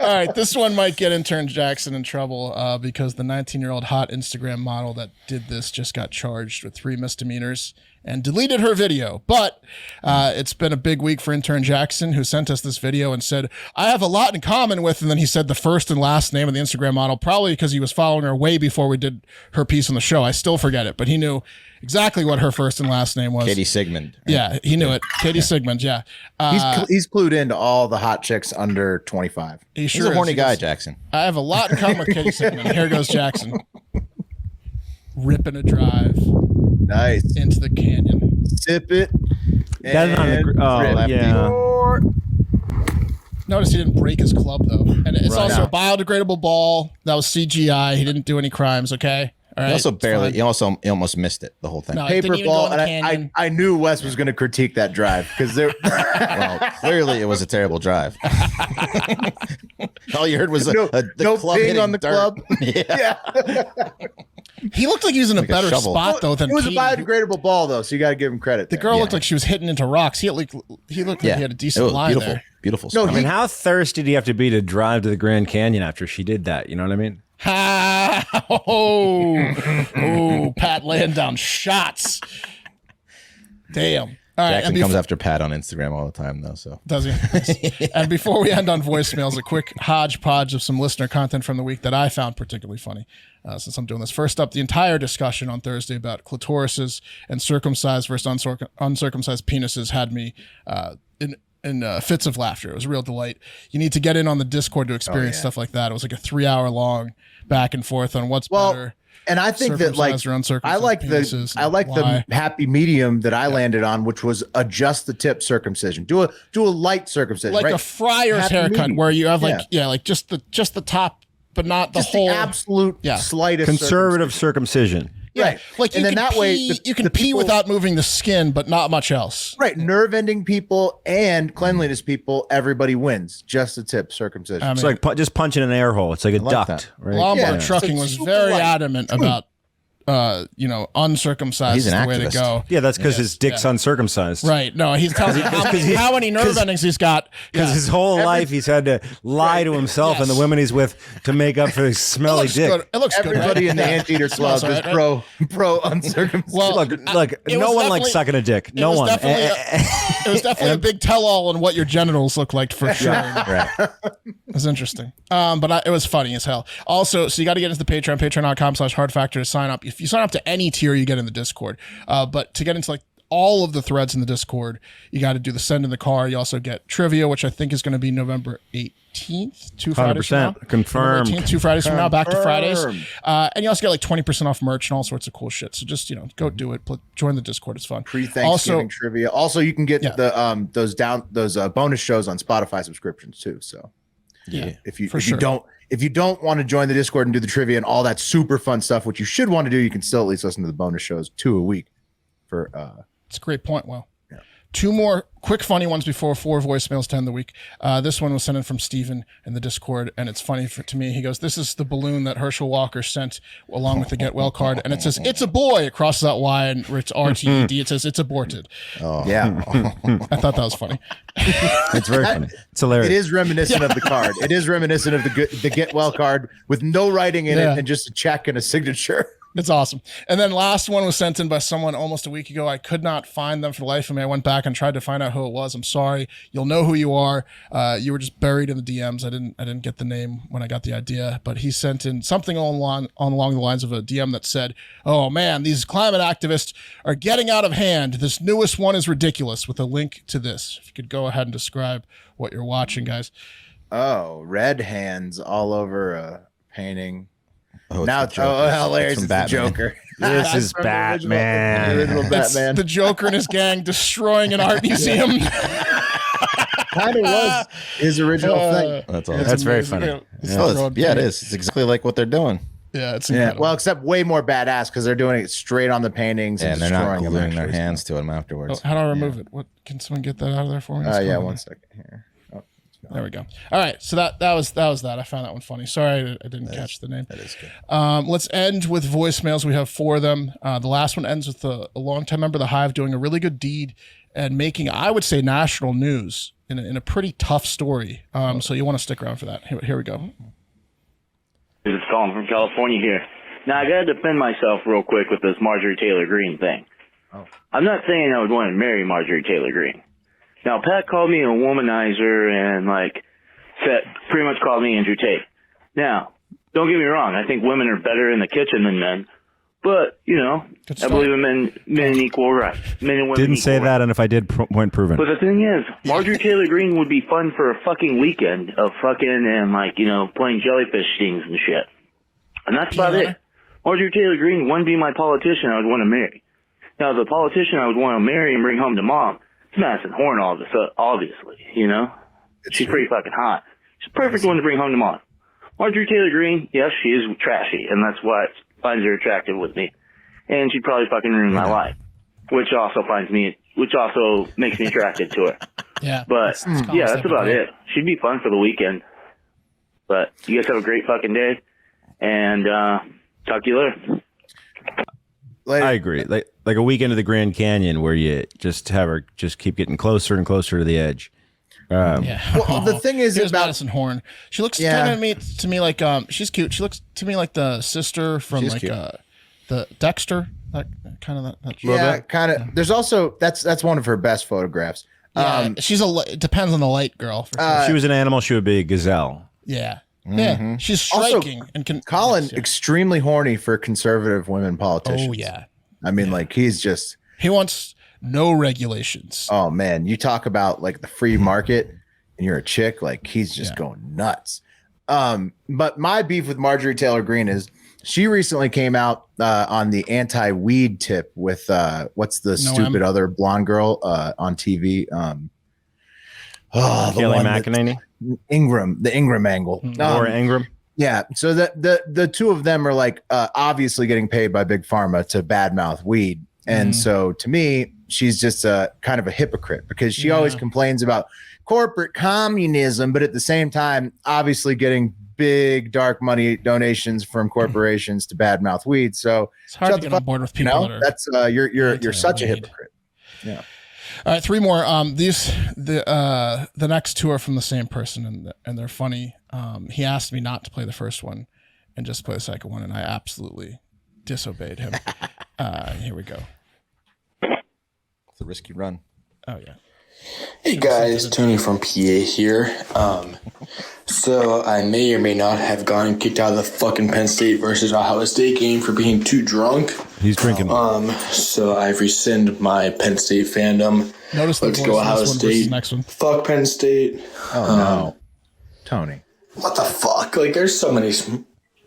Speaker 2: All right, this one might get intern Jackson in trouble because the 19-year-old hot Instagram model that did this just got charged with 3 misdemeanors and deleted her video. But it's been a big week for intern Jackson, who sent us this video and said, I have a lot in common with, and then he said the first and last name of the Instagram model, probably because he was following her way before we did her piece on the show. I still forget it, but he knew exactly what her first and last name was.
Speaker 4: Katie Sigmund.
Speaker 2: Yeah, he knew it. Katie Sigmund, yeah.
Speaker 1: He's clued into all the hot chicks under 25.
Speaker 2: He
Speaker 4: He's
Speaker 2: sure
Speaker 4: a horny
Speaker 2: is. He
Speaker 4: guy,
Speaker 2: goes,
Speaker 4: Jackson.
Speaker 2: I have a lot in common with Katie Sigmund. Here goes Jackson. Ripping a drive
Speaker 1: Nice.
Speaker 2: into the canyon.
Speaker 1: Sip it.
Speaker 5: That's on the
Speaker 1: and rip.
Speaker 5: yeah.
Speaker 2: Notice he didn't break his club, though. And it's
Speaker 1: Right.
Speaker 2: also a biodegradable ball. That was CGI. He didn't do any crimes, okay? All right.
Speaker 4: He also
Speaker 2: it's
Speaker 4: barely.
Speaker 2: fine.
Speaker 4: He almost missed it. The whole thing.
Speaker 2: No, he didn't
Speaker 1: Paper
Speaker 2: even go
Speaker 1: ball.
Speaker 2: in the
Speaker 1: And
Speaker 2: canyon.
Speaker 1: I knew Wes was going to critique that drive because there.
Speaker 4: Well, clearly it was a terrible drive. All you heard was the
Speaker 1: no
Speaker 4: club
Speaker 1: ping
Speaker 4: hitting
Speaker 1: on the
Speaker 4: dirt.
Speaker 1: club.
Speaker 4: Yeah.
Speaker 2: He looked like he was in a
Speaker 4: a
Speaker 2: better
Speaker 4: shovel.
Speaker 2: spot, though, than
Speaker 1: It was a
Speaker 2: Katie.
Speaker 1: biodegradable ball, though, so you got to give him credit.
Speaker 2: The
Speaker 1: there.
Speaker 2: girl looked like she was hitting into rocks. He looked like he had a decent
Speaker 4: it was
Speaker 2: line
Speaker 4: beautiful.
Speaker 2: there.
Speaker 4: Beautiful.
Speaker 1: No,
Speaker 4: spot.
Speaker 5: I mean, how thirsty do you have to be to drive to the Grand Canyon after she did that? You know what I mean?
Speaker 2: Oh, Pat laying down shots. Damn. All right,
Speaker 4: Jackson
Speaker 2: and
Speaker 4: comes after Pat on Instagram all the time, though. So
Speaker 2: does he? And before we end on voicemails, a quick hodgepodge of some listener content from the week that I found particularly funny, since I'm doing this. First up, the entire discussion on Thursday about clitorises and circumcised versus uncircumcised penises had me in fits of laughter. It was a real delight. You need to get in on the Discord to experience stuff like that. It was like a 3-hour long back and forth on what's better.
Speaker 1: And I think that like
Speaker 2: circumcised or uncircumcised
Speaker 1: I like
Speaker 2: penises
Speaker 1: the I like
Speaker 2: and
Speaker 1: the happy medium that I landed on, which was adjust the tip circumcision. Do a light circumcision,
Speaker 2: like
Speaker 1: right?
Speaker 2: a friar's
Speaker 1: Happy
Speaker 2: haircut
Speaker 1: medium.
Speaker 2: where you have like like just the top, but not the
Speaker 1: Just
Speaker 2: whole
Speaker 1: the absolute slightest
Speaker 5: Conservative circumcision.
Speaker 1: Right.
Speaker 2: Like you
Speaker 1: And then
Speaker 2: can
Speaker 1: that
Speaker 2: pee,
Speaker 1: way the-
Speaker 2: you can
Speaker 1: the
Speaker 2: pee
Speaker 1: people-
Speaker 2: without moving the skin, but not much else.
Speaker 1: Right, nerve ending people and cleanliness people, everybody wins. Just the tip circumcision.
Speaker 2: I
Speaker 5: It's
Speaker 2: mean,
Speaker 5: like just punching an air hole. It's like a
Speaker 4: like
Speaker 5: duct,
Speaker 4: that.
Speaker 5: right?
Speaker 2: Lombard
Speaker 1: Yeah.
Speaker 2: Trucking
Speaker 1: It's
Speaker 2: was
Speaker 1: super
Speaker 2: very
Speaker 1: light.
Speaker 2: adamant about uncircumcised
Speaker 4: He's
Speaker 2: is
Speaker 4: an
Speaker 2: the way to
Speaker 4: activist.
Speaker 2: go.
Speaker 5: Yeah, that's because his dick's uncircumcised.
Speaker 2: Right. No, he's telling you how many nerve endings he's got.
Speaker 5: Because
Speaker 2: Yeah.
Speaker 5: his whole life he's had to lie to himself and the
Speaker 2: Yes.
Speaker 5: women he's with to make up for his
Speaker 2: It
Speaker 5: smelly
Speaker 2: looks
Speaker 5: dick.
Speaker 2: good. It looks good.
Speaker 1: Everybody
Speaker 2: right?
Speaker 1: in the
Speaker 2: Yeah.
Speaker 1: Anteater Club
Speaker 2: Smells
Speaker 1: is
Speaker 2: all right, right?
Speaker 1: pro uncircumcised.
Speaker 2: Well,
Speaker 5: Look,
Speaker 2: it
Speaker 5: no
Speaker 2: was
Speaker 5: one
Speaker 2: definitely-
Speaker 5: likes sucking a dick.
Speaker 2: It
Speaker 5: No
Speaker 2: was
Speaker 5: one.
Speaker 2: definitely it was definitely a big tell-all on what your genitals look like for sure.
Speaker 4: right.
Speaker 2: It was interesting. But it was funny as hell. Also, so you got to get into the Patreon, patreon.com/hardfactor to sign up. If you sign up to any tier, you get in the Discord. But to get into like all of the threads in the Discord, you got to do the send in the car. You also get trivia, which I think is going to be November 18th, 2 Fridays from now.
Speaker 5: 100% confirmed.
Speaker 2: November 18th, 2 Fridays from now, back to Fridays.
Speaker 1: Confirmed.
Speaker 2: And you also get like 20% off merch and all sorts of cool shit. So just, go do it. Join the Discord. It's fun.
Speaker 1: Pre-Thanksgiving trivia. Also, you can get
Speaker 2: Yeah.
Speaker 1: those bonus shows on Spotify subscriptions too. So
Speaker 2: Yeah,
Speaker 1: If you don't want to join the Discord and do the trivia and all that super fun stuff, which you should want to do, you can still at least listen to the bonus shows 2 a week.
Speaker 2: It's a great point. Well, 2 more quick funny ones before 4 voicemails to end the week. This one was sent in from Steven in the Discord, and it's funny to me. He goes, "This is the balloon that Herschel Walker sent along with the Get Well card," and it says, "It's a boy." It crosses out Y and it's RTED. It says, "It's aborted."
Speaker 1: Oh yeah,
Speaker 2: I thought that was funny.
Speaker 5: It's very funny. It's hilarious.
Speaker 1: it is reminiscent of the card. It is reminiscent of the Get Well card with no writing in it and just a check and a signature.
Speaker 2: It's awesome. And then last one was sent in by someone almost a week ago. I could not find them for the life of me. I went back and tried to find out who it was. I'm sorry. You'll know who you are. You were just buried in the DMs. I didn't get the name when I got the idea, but he sent in something along the lines of a DM that said, "Oh man, these climate activists are getting out of hand. This newest one is ridiculous," with a link to this. If you could go ahead and describe what you're watching, guys.
Speaker 1: Oh, red hands all over a painting.
Speaker 4: Oh,
Speaker 1: Now it's hilarious. It's the Joker.
Speaker 5: This is Batman.
Speaker 1: Original
Speaker 2: It's
Speaker 1: Batman.
Speaker 2: the Joker and his gang destroying an art museum.
Speaker 1: Kind of was his original thing.
Speaker 4: That's awesome.
Speaker 5: That's very
Speaker 2: amazing.
Speaker 5: funny.
Speaker 4: Yeah, it is. It's exactly like what they're doing.
Speaker 2: Yeah, it's
Speaker 1: Yeah,
Speaker 2: incredible.
Speaker 1: well, except way more badass because they're doing it straight on the paintings
Speaker 4: And they're not
Speaker 1: destroying them,
Speaker 4: gluing their
Speaker 1: actually.
Speaker 4: hands to them afterwards.
Speaker 2: How do I remove it? What can someone get that out of there for me?
Speaker 1: Yeah, 1 second here.
Speaker 2: There we go. All right, so that was that. I found that one funny. Sorry, I didn't catch the name.
Speaker 4: That is good.
Speaker 2: Let's end with voicemails. We have 4 of them. The last one ends with a longtime member of the Hive doing a really good deed and making, I would say, national news in a pretty tough story. So you want to stick around for that. Here we go.
Speaker 8: It's Colin from California here. Now, I got to defend myself real quick with this Marjorie Taylor Greene thing. I'm not saying I would want to marry Marjorie Taylor Greene. Now, Pat called me a womanizer and, pretty much called me Andrew Tate. Now, don't get me wrong. I think women are better in the kitchen than men. But, I believe in men equal rights. Men and women
Speaker 5: Didn't say
Speaker 8: equal
Speaker 5: that,
Speaker 8: rights.
Speaker 5: and if I did, point proven.
Speaker 8: But the thing is, Marjorie Taylor Greene would be fun for a fucking weekend of fucking and, playing jellyfish stings and shit. And that's about it. Marjorie Taylor Greene wouldn't be my politician I would want to marry. Now, the politician I would want to marry and bring home to mom, it's Madison Horn, obviously, She's pretty fucking hot. She's the perfect one to bring home to mom. Marjorie Taylor Greene, yes, she is trashy, and that's why it finds her attractive with me. And she'd probably fucking ruin my life, which also makes me attracted to her.
Speaker 2: Yeah.
Speaker 8: But, that's about it. She'd be fun for the weekend. But you guys have a great fucking day, and talk to you later.
Speaker 5: I agree. Like a weekend of the Grand Canyon where you just have her just keep getting closer and closer to the edge.
Speaker 2: Yeah.
Speaker 1: Well, the thing is
Speaker 2: Here's
Speaker 1: about
Speaker 2: Madison Horn. She looks kind of to me like she's cute. She looks to me like the sister from the Dexter. That kind of that
Speaker 1: kind of. There's also that's one of her best photographs.
Speaker 2: Yeah, she's it depends on the light girl. For sure.
Speaker 5: If she was an animal, she would be a gazelle.
Speaker 2: Yeah. Yeah, she's striking and
Speaker 1: Colin extremely horny for conservative women politicians.
Speaker 2: Oh yeah,
Speaker 1: I mean,
Speaker 2: he wants no regulations.
Speaker 1: Oh man, you talk about the free market, and you're a chick, he's just going nuts. But my beef with Marjorie Taylor Greene is she recently came out on the anti-weed tip with what's the stupid other blonde girl on TV?
Speaker 5: Kelly McEnany.
Speaker 1: The Ingram angle.
Speaker 5: Laura Ingram.
Speaker 1: Yeah. So the two of them are obviously getting paid by Big Pharma to badmouth weed. And so to me, she's just kind of a hypocrite because she always complains about corporate communism, but at the same time, obviously getting big dark money donations from corporations to badmouth weed. So
Speaker 2: it's hard to get on board with people.
Speaker 1: That's you're such a hypocrite. Yeah.
Speaker 2: All right, 3 more. The next 2 are from the same person, and they're funny. He asked me not to play the first one and just play the second one, and I absolutely disobeyed him. Here we go.
Speaker 4: It's a risky run.
Speaker 2: Oh yeah.
Speaker 9: Hey guys, Tony from PA here. So I may or may not have gotten kicked out of the fucking Penn State versus Ohio State game for being too drunk.
Speaker 5: He's drinking.
Speaker 9: So I've rescinded my Penn State fandom.
Speaker 2: Notice
Speaker 9: Let's go Ohio State.
Speaker 2: Next one.
Speaker 9: Fuck Penn State.
Speaker 1: Oh no, Tony.
Speaker 9: What the fuck? There's so many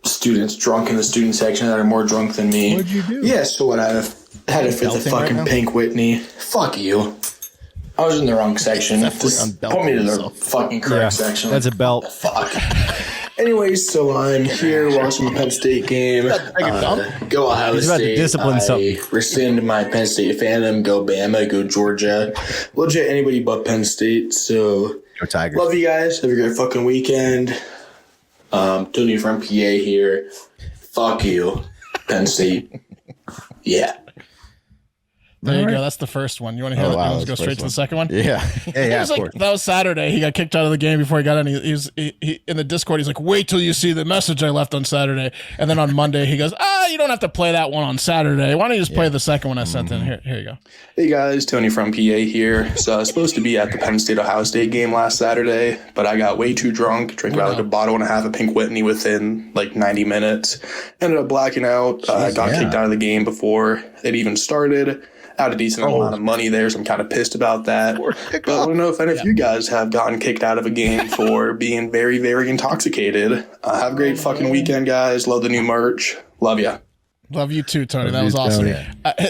Speaker 9: students drunk in the student section that are more drunk than me.
Speaker 1: What'd you do?
Speaker 9: Yeah, so what? I had to fit the fucking Pink Whitney. Fuck you. I was in the wrong section. Just put me to the fucking correct section.
Speaker 5: That's a belt.
Speaker 9: Fuck. Anyways, so I'm here watching the Penn State game. Go Ohio
Speaker 5: He's about to
Speaker 9: State.
Speaker 5: discipline something.
Speaker 9: Rescind my Penn State fandom. Go Bama. Go Georgia. Legit anybody but Penn State. So
Speaker 1: Go Tigers.
Speaker 9: love you guys. Have a great fucking weekend. Tony from PA here. Fuck you, Penn State. Yeah.
Speaker 2: There you go. That's the first one. You want to hear? You want to go straight to the second one?
Speaker 1: Yeah. Yeah.
Speaker 2: That was Saturday. He got kicked out of the game before he got in. He in the Discord. He's like, "Wait till you see the message I left on Saturday." And then on Monday, he goes, you don't have to play that one on Saturday. Why don't you just play the second one I sent in? Here you go.
Speaker 9: Hey guys, Tony from PA here. So I was supposed to be at the Penn State Ohio State game last Saturday, but I got way too drunk, drank about like a bottle and a half of Pink Whitney within like 90 minutes. Ended up blacking out. Got kicked out of the game before it even started. Had a decent amount of money there, so I'm kind of pissed about that. But I don't know if any of you guys have gotten kicked out of a game for being very, very intoxicated. Have a great fucking weekend, guys. Love the new merch. Love ya.
Speaker 2: Love you too, Tony. That was awesome.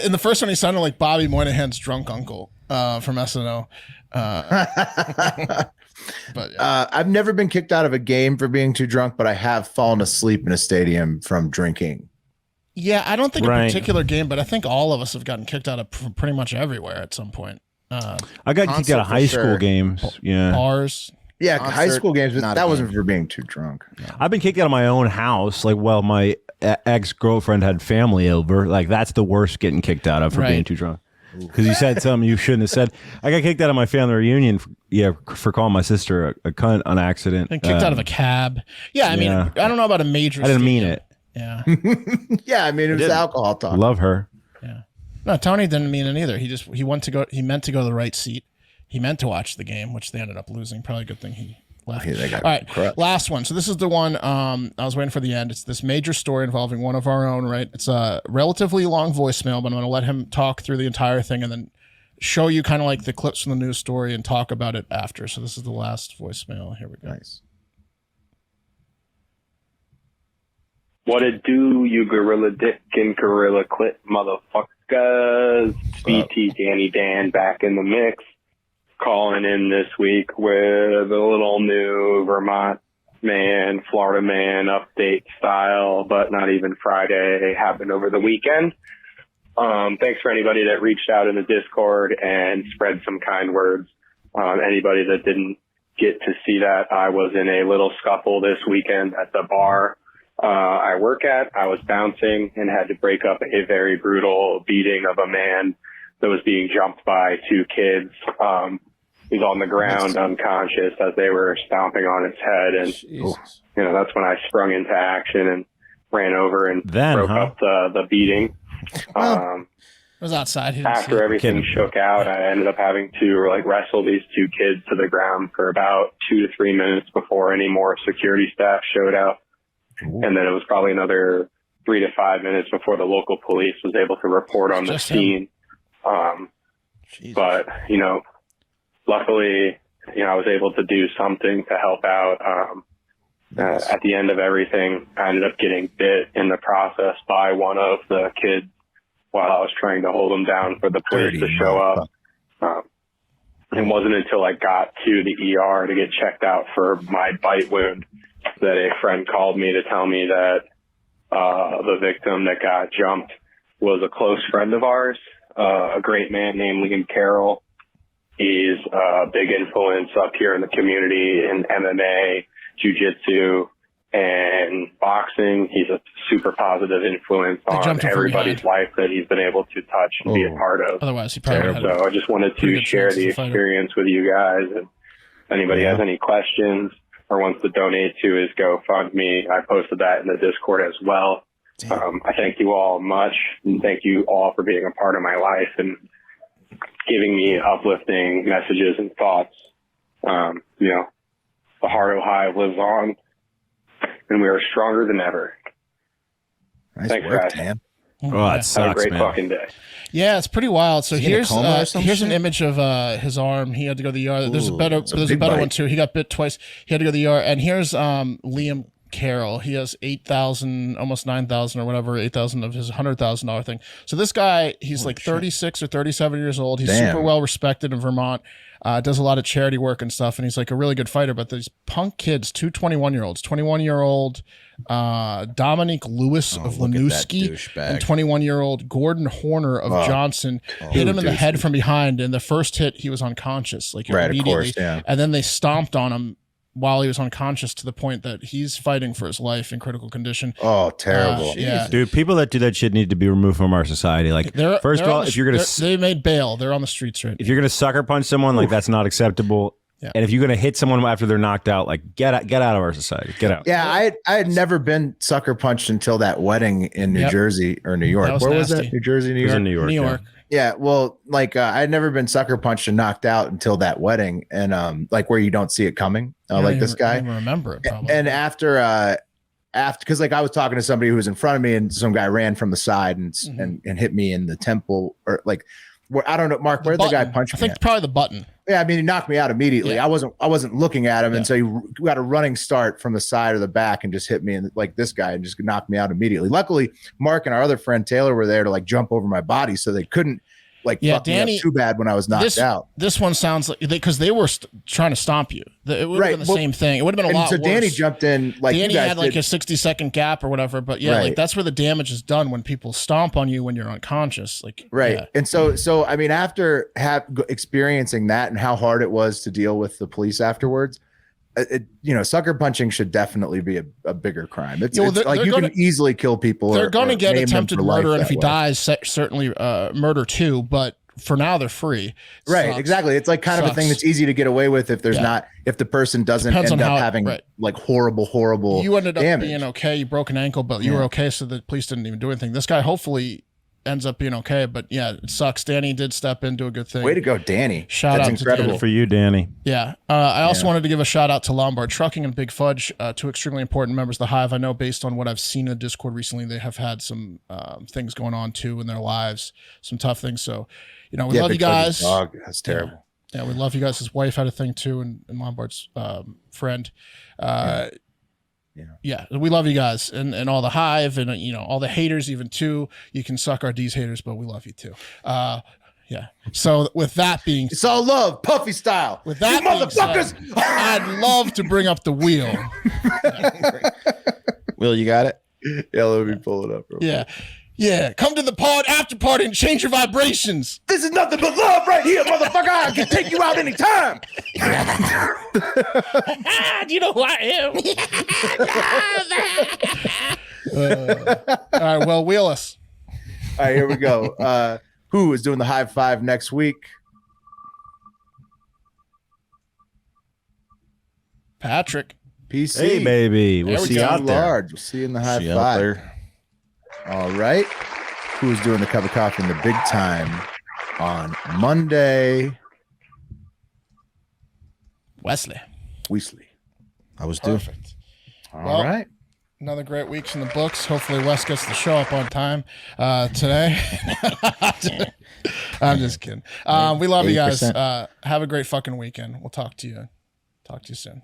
Speaker 2: In the first one, he sounded like Bobby Moynihan's drunk uncle from SNL. But
Speaker 1: I've never been kicked out of a game for being too drunk, but I have fallen asleep in a stadium from drinking.
Speaker 2: Yeah, I don't think a particular game, but I think all of us have gotten kicked out of pretty much everywhere at some point.
Speaker 5: I got kicked out of high school games. Yeah.
Speaker 2: Bars.
Speaker 1: Yeah, high school games, but that wasn't for being too drunk. No.
Speaker 5: I've been kicked out of my own house. Like, well, my ex-girlfriend had family over. Like, that's the worst getting kicked out of for being too drunk. Because you said something you shouldn't have said. I got kicked out of my family reunion for calling my sister a cunt on accident.
Speaker 2: And kicked out of a cab. Yeah, I mean, I don't know about a major.
Speaker 5: I didn't mean it.
Speaker 2: Yeah.
Speaker 1: Yeah, I mean, it was alcohol talk.
Speaker 5: Love her.
Speaker 2: Yeah. No, Tony didn't mean it either. He meant to go to the right seat. He meant to watch the game, which they ended up losing. Probably a good thing he left. All right, correct. Last one. So this is the one I was waiting for the end. It's this major story involving one of our own, right? It's a relatively long voicemail, but I'm going to let him talk through the entire thing and then show you kind of like the clips from the news story and talk about it after. So this is the last voicemail. Here we go.
Speaker 1: Nice.
Speaker 10: What it do, you gorilla dick and gorilla clit motherfuckers? BT Danny Dan back in the mix. Calling in this week with a little new Vermont man, Florida man update style, but not even Friday. Happened over the weekend. Thanks for anybody that reached out in the Discord and spread some kind words. Anybody that didn't get to see that, I was in a little scuffle this weekend at the bar I work at. I was bouncing and had to break up a very brutal beating of a man that was being jumped by two kids. He's on the ground unconscious as they were stomping on his head. And, you know, that's when I sprung into action and ran over and broke up the beating.
Speaker 2: It was outside.
Speaker 10: After everything shook out, I ended up having to wrestle these two kids to the ground for about 2 to 3 minutes before any more security staff showed up. And then it was probably another 3 to 5 minutes before the local police was able to report on the scene. But, you know, luckily, you know, I was able to do something to help out. At the end of everything, I ended up getting bit in the process by one of the kids while I was trying to hold him down for the police to show up. It wasn't until I got to the ER to get checked out for my bite wound that a friend called me to tell me that the victim that got jumped was a close friend of ours, a great man named Liam Carroll. He's a big influence up here in the community in MMA, jiu-jitsu, and boxing. He's a super positive influence on everybody's life that he's been able to touch and be a part of.
Speaker 2: Otherwise, he probably
Speaker 10: So I just wanted to share the experience with you guys. And if anybody has any questions or wants to donate to his GoFundMe, I posted that in the Discord as well. I thank you all much, and thank you all for being a part of my life and giving me uplifting messages and thoughts. You know, the Hardo Hive lives on, and we are stronger than ever.
Speaker 1: Nice
Speaker 10: Thanks,
Speaker 1: work,
Speaker 10: guys.
Speaker 1: Dan.
Speaker 5: Oh, that sucks,
Speaker 10: Have a great
Speaker 5: man.
Speaker 10: fucking day.
Speaker 2: Yeah, it's pretty wild. So here's
Speaker 1: here's
Speaker 2: an image of his arm. He had to go to the ER. There's a better one too. He got bit twice. He had to go to the ER. And here's Liam Carroll. He has 8,000, almost 9,000 or whatever, 8,000 of his $100,000 thing. So this guy, he's 36 or 37 years old. He's super well respected in Vermont. Does a lot of charity work and stuff, and he's like a really good fighter. But these punk kids, two 21-year-olds, 21-year-old Dominique Lewis of Winooski and 21-year-old Gordon Horner of Johnson hit him in the head from behind. And the first hit, he was unconscious, like immediately. Of course, and then they stomped on him while he was unconscious to the point that he's fighting for his life in critical condition.
Speaker 1: Oh, terrible.
Speaker 2: Yeah.
Speaker 5: Dude, people that do that shit need to be removed from our society. Like, first of all, if you're going to...
Speaker 2: They made bail. They're on the streets right now.
Speaker 5: If you're going to sucker punch someone, like, that's not acceptable. Yeah. And if you're going to hit someone after they're knocked out, like, get out of our society. Get out.
Speaker 1: Yeah, I had never been sucker punched until that wedding in New Jersey or New York. Where was that? New Jersey, New York?
Speaker 5: It was in New York.
Speaker 2: New York.
Speaker 1: Yeah, well, like I had never been sucker punched and knocked out until that wedding, and like where you don't see it coming, like this guy.
Speaker 2: I don't even remember it. Probably.
Speaker 1: And after, because like I was talking to somebody who was in front of me, and some guy ran from the side and hit me in the temple, or like, where I don't know, Mark, where did the guy punch me?
Speaker 2: I think probably the button.
Speaker 1: Yeah, I mean, he knocked me out immediately.
Speaker 2: Yeah.
Speaker 1: I wasn't looking at him, and so he got a running start from the side or the back and just hit me, and like this guy, and just knocked me out immediately. Luckily, Mark and our other friend Taylor were there to like jump over my body, so they couldn't fuck
Speaker 2: Danny,
Speaker 1: me up too bad when I was knocked out.
Speaker 2: This one sounds like because they were trying to stomp you. It would have been the same thing. It would have been a lot worse. So
Speaker 1: Danny jumped in, like
Speaker 2: Danny
Speaker 1: you guys
Speaker 2: had like
Speaker 1: did.
Speaker 2: a 60-second gap or whatever. But like that's where the damage is done when people stomp on you when you're unconscious. Like
Speaker 1: And so I mean, after experiencing that and how hard it was to deal with the police afterwards, sucker punching should definitely be a bigger crime. It's like you can easily kill people.
Speaker 2: They're going to get attempted murder, and if he
Speaker 1: way.
Speaker 2: dies, certainly murder too. But for now, they're free.
Speaker 1: Right, exactly. It's like kind of a thing that's easy to get away with if there's not, if the person doesn't end up having like horrible.
Speaker 2: You ended up
Speaker 1: damage.
Speaker 2: being okay. You broke an ankle, but you were okay, so the police didn't even do anything. This guy hopefully ends up being okay, but yeah, it sucks. Danny did step in, do a good thing.
Speaker 1: Way to go, Danny.
Speaker 2: Shout out
Speaker 1: incredible.
Speaker 2: to Danny.
Speaker 5: For you, Danny.
Speaker 2: Yeah. I also wanted to give a shout out to Lombard Trucking and Big Fudge, two extremely important members of the Hive. I know based on what I've seen in the Discord recently, they have had some things going on too in their lives, some tough things. So, we love you guys.
Speaker 1: Dog. That's terrible.
Speaker 2: Yeah, we love you guys. His wife had a thing too, and Lombard's friend. Yeah, we love you guys and all the Hive and all the haters even too. You can suck our D's haters, but we love you too. Yeah. So with that being,
Speaker 1: it's all love, Puffy style.
Speaker 2: With that, motherfuckers, I'd love to bring up the wheel.
Speaker 4: Will, you got it?
Speaker 1: Yeah, let me pull it up.
Speaker 2: Yeah, come to the pod after party and change your vibrations.
Speaker 1: This is nothing but love right here, motherfucker. I can take you out anytime.
Speaker 2: Do you know who I am? All right, well, wheel us.
Speaker 1: All right, here we go. Who is doing the Hive 5 next week?
Speaker 2: Patrick.
Speaker 1: PC.
Speaker 5: Hey, baby. We'll see you out there.
Speaker 1: Large. We'll see you in the Hive 5. All right. Who's doing the cup of coffee in the big time on Monday?
Speaker 2: Wesley.
Speaker 4: I was due.
Speaker 2: Perfect.
Speaker 1: All right.
Speaker 2: Another great week's in the books. Hopefully Wes gets the show up on time today. I'm just kidding. We love you guys. Have a great fucking weekend. We'll talk to you soon.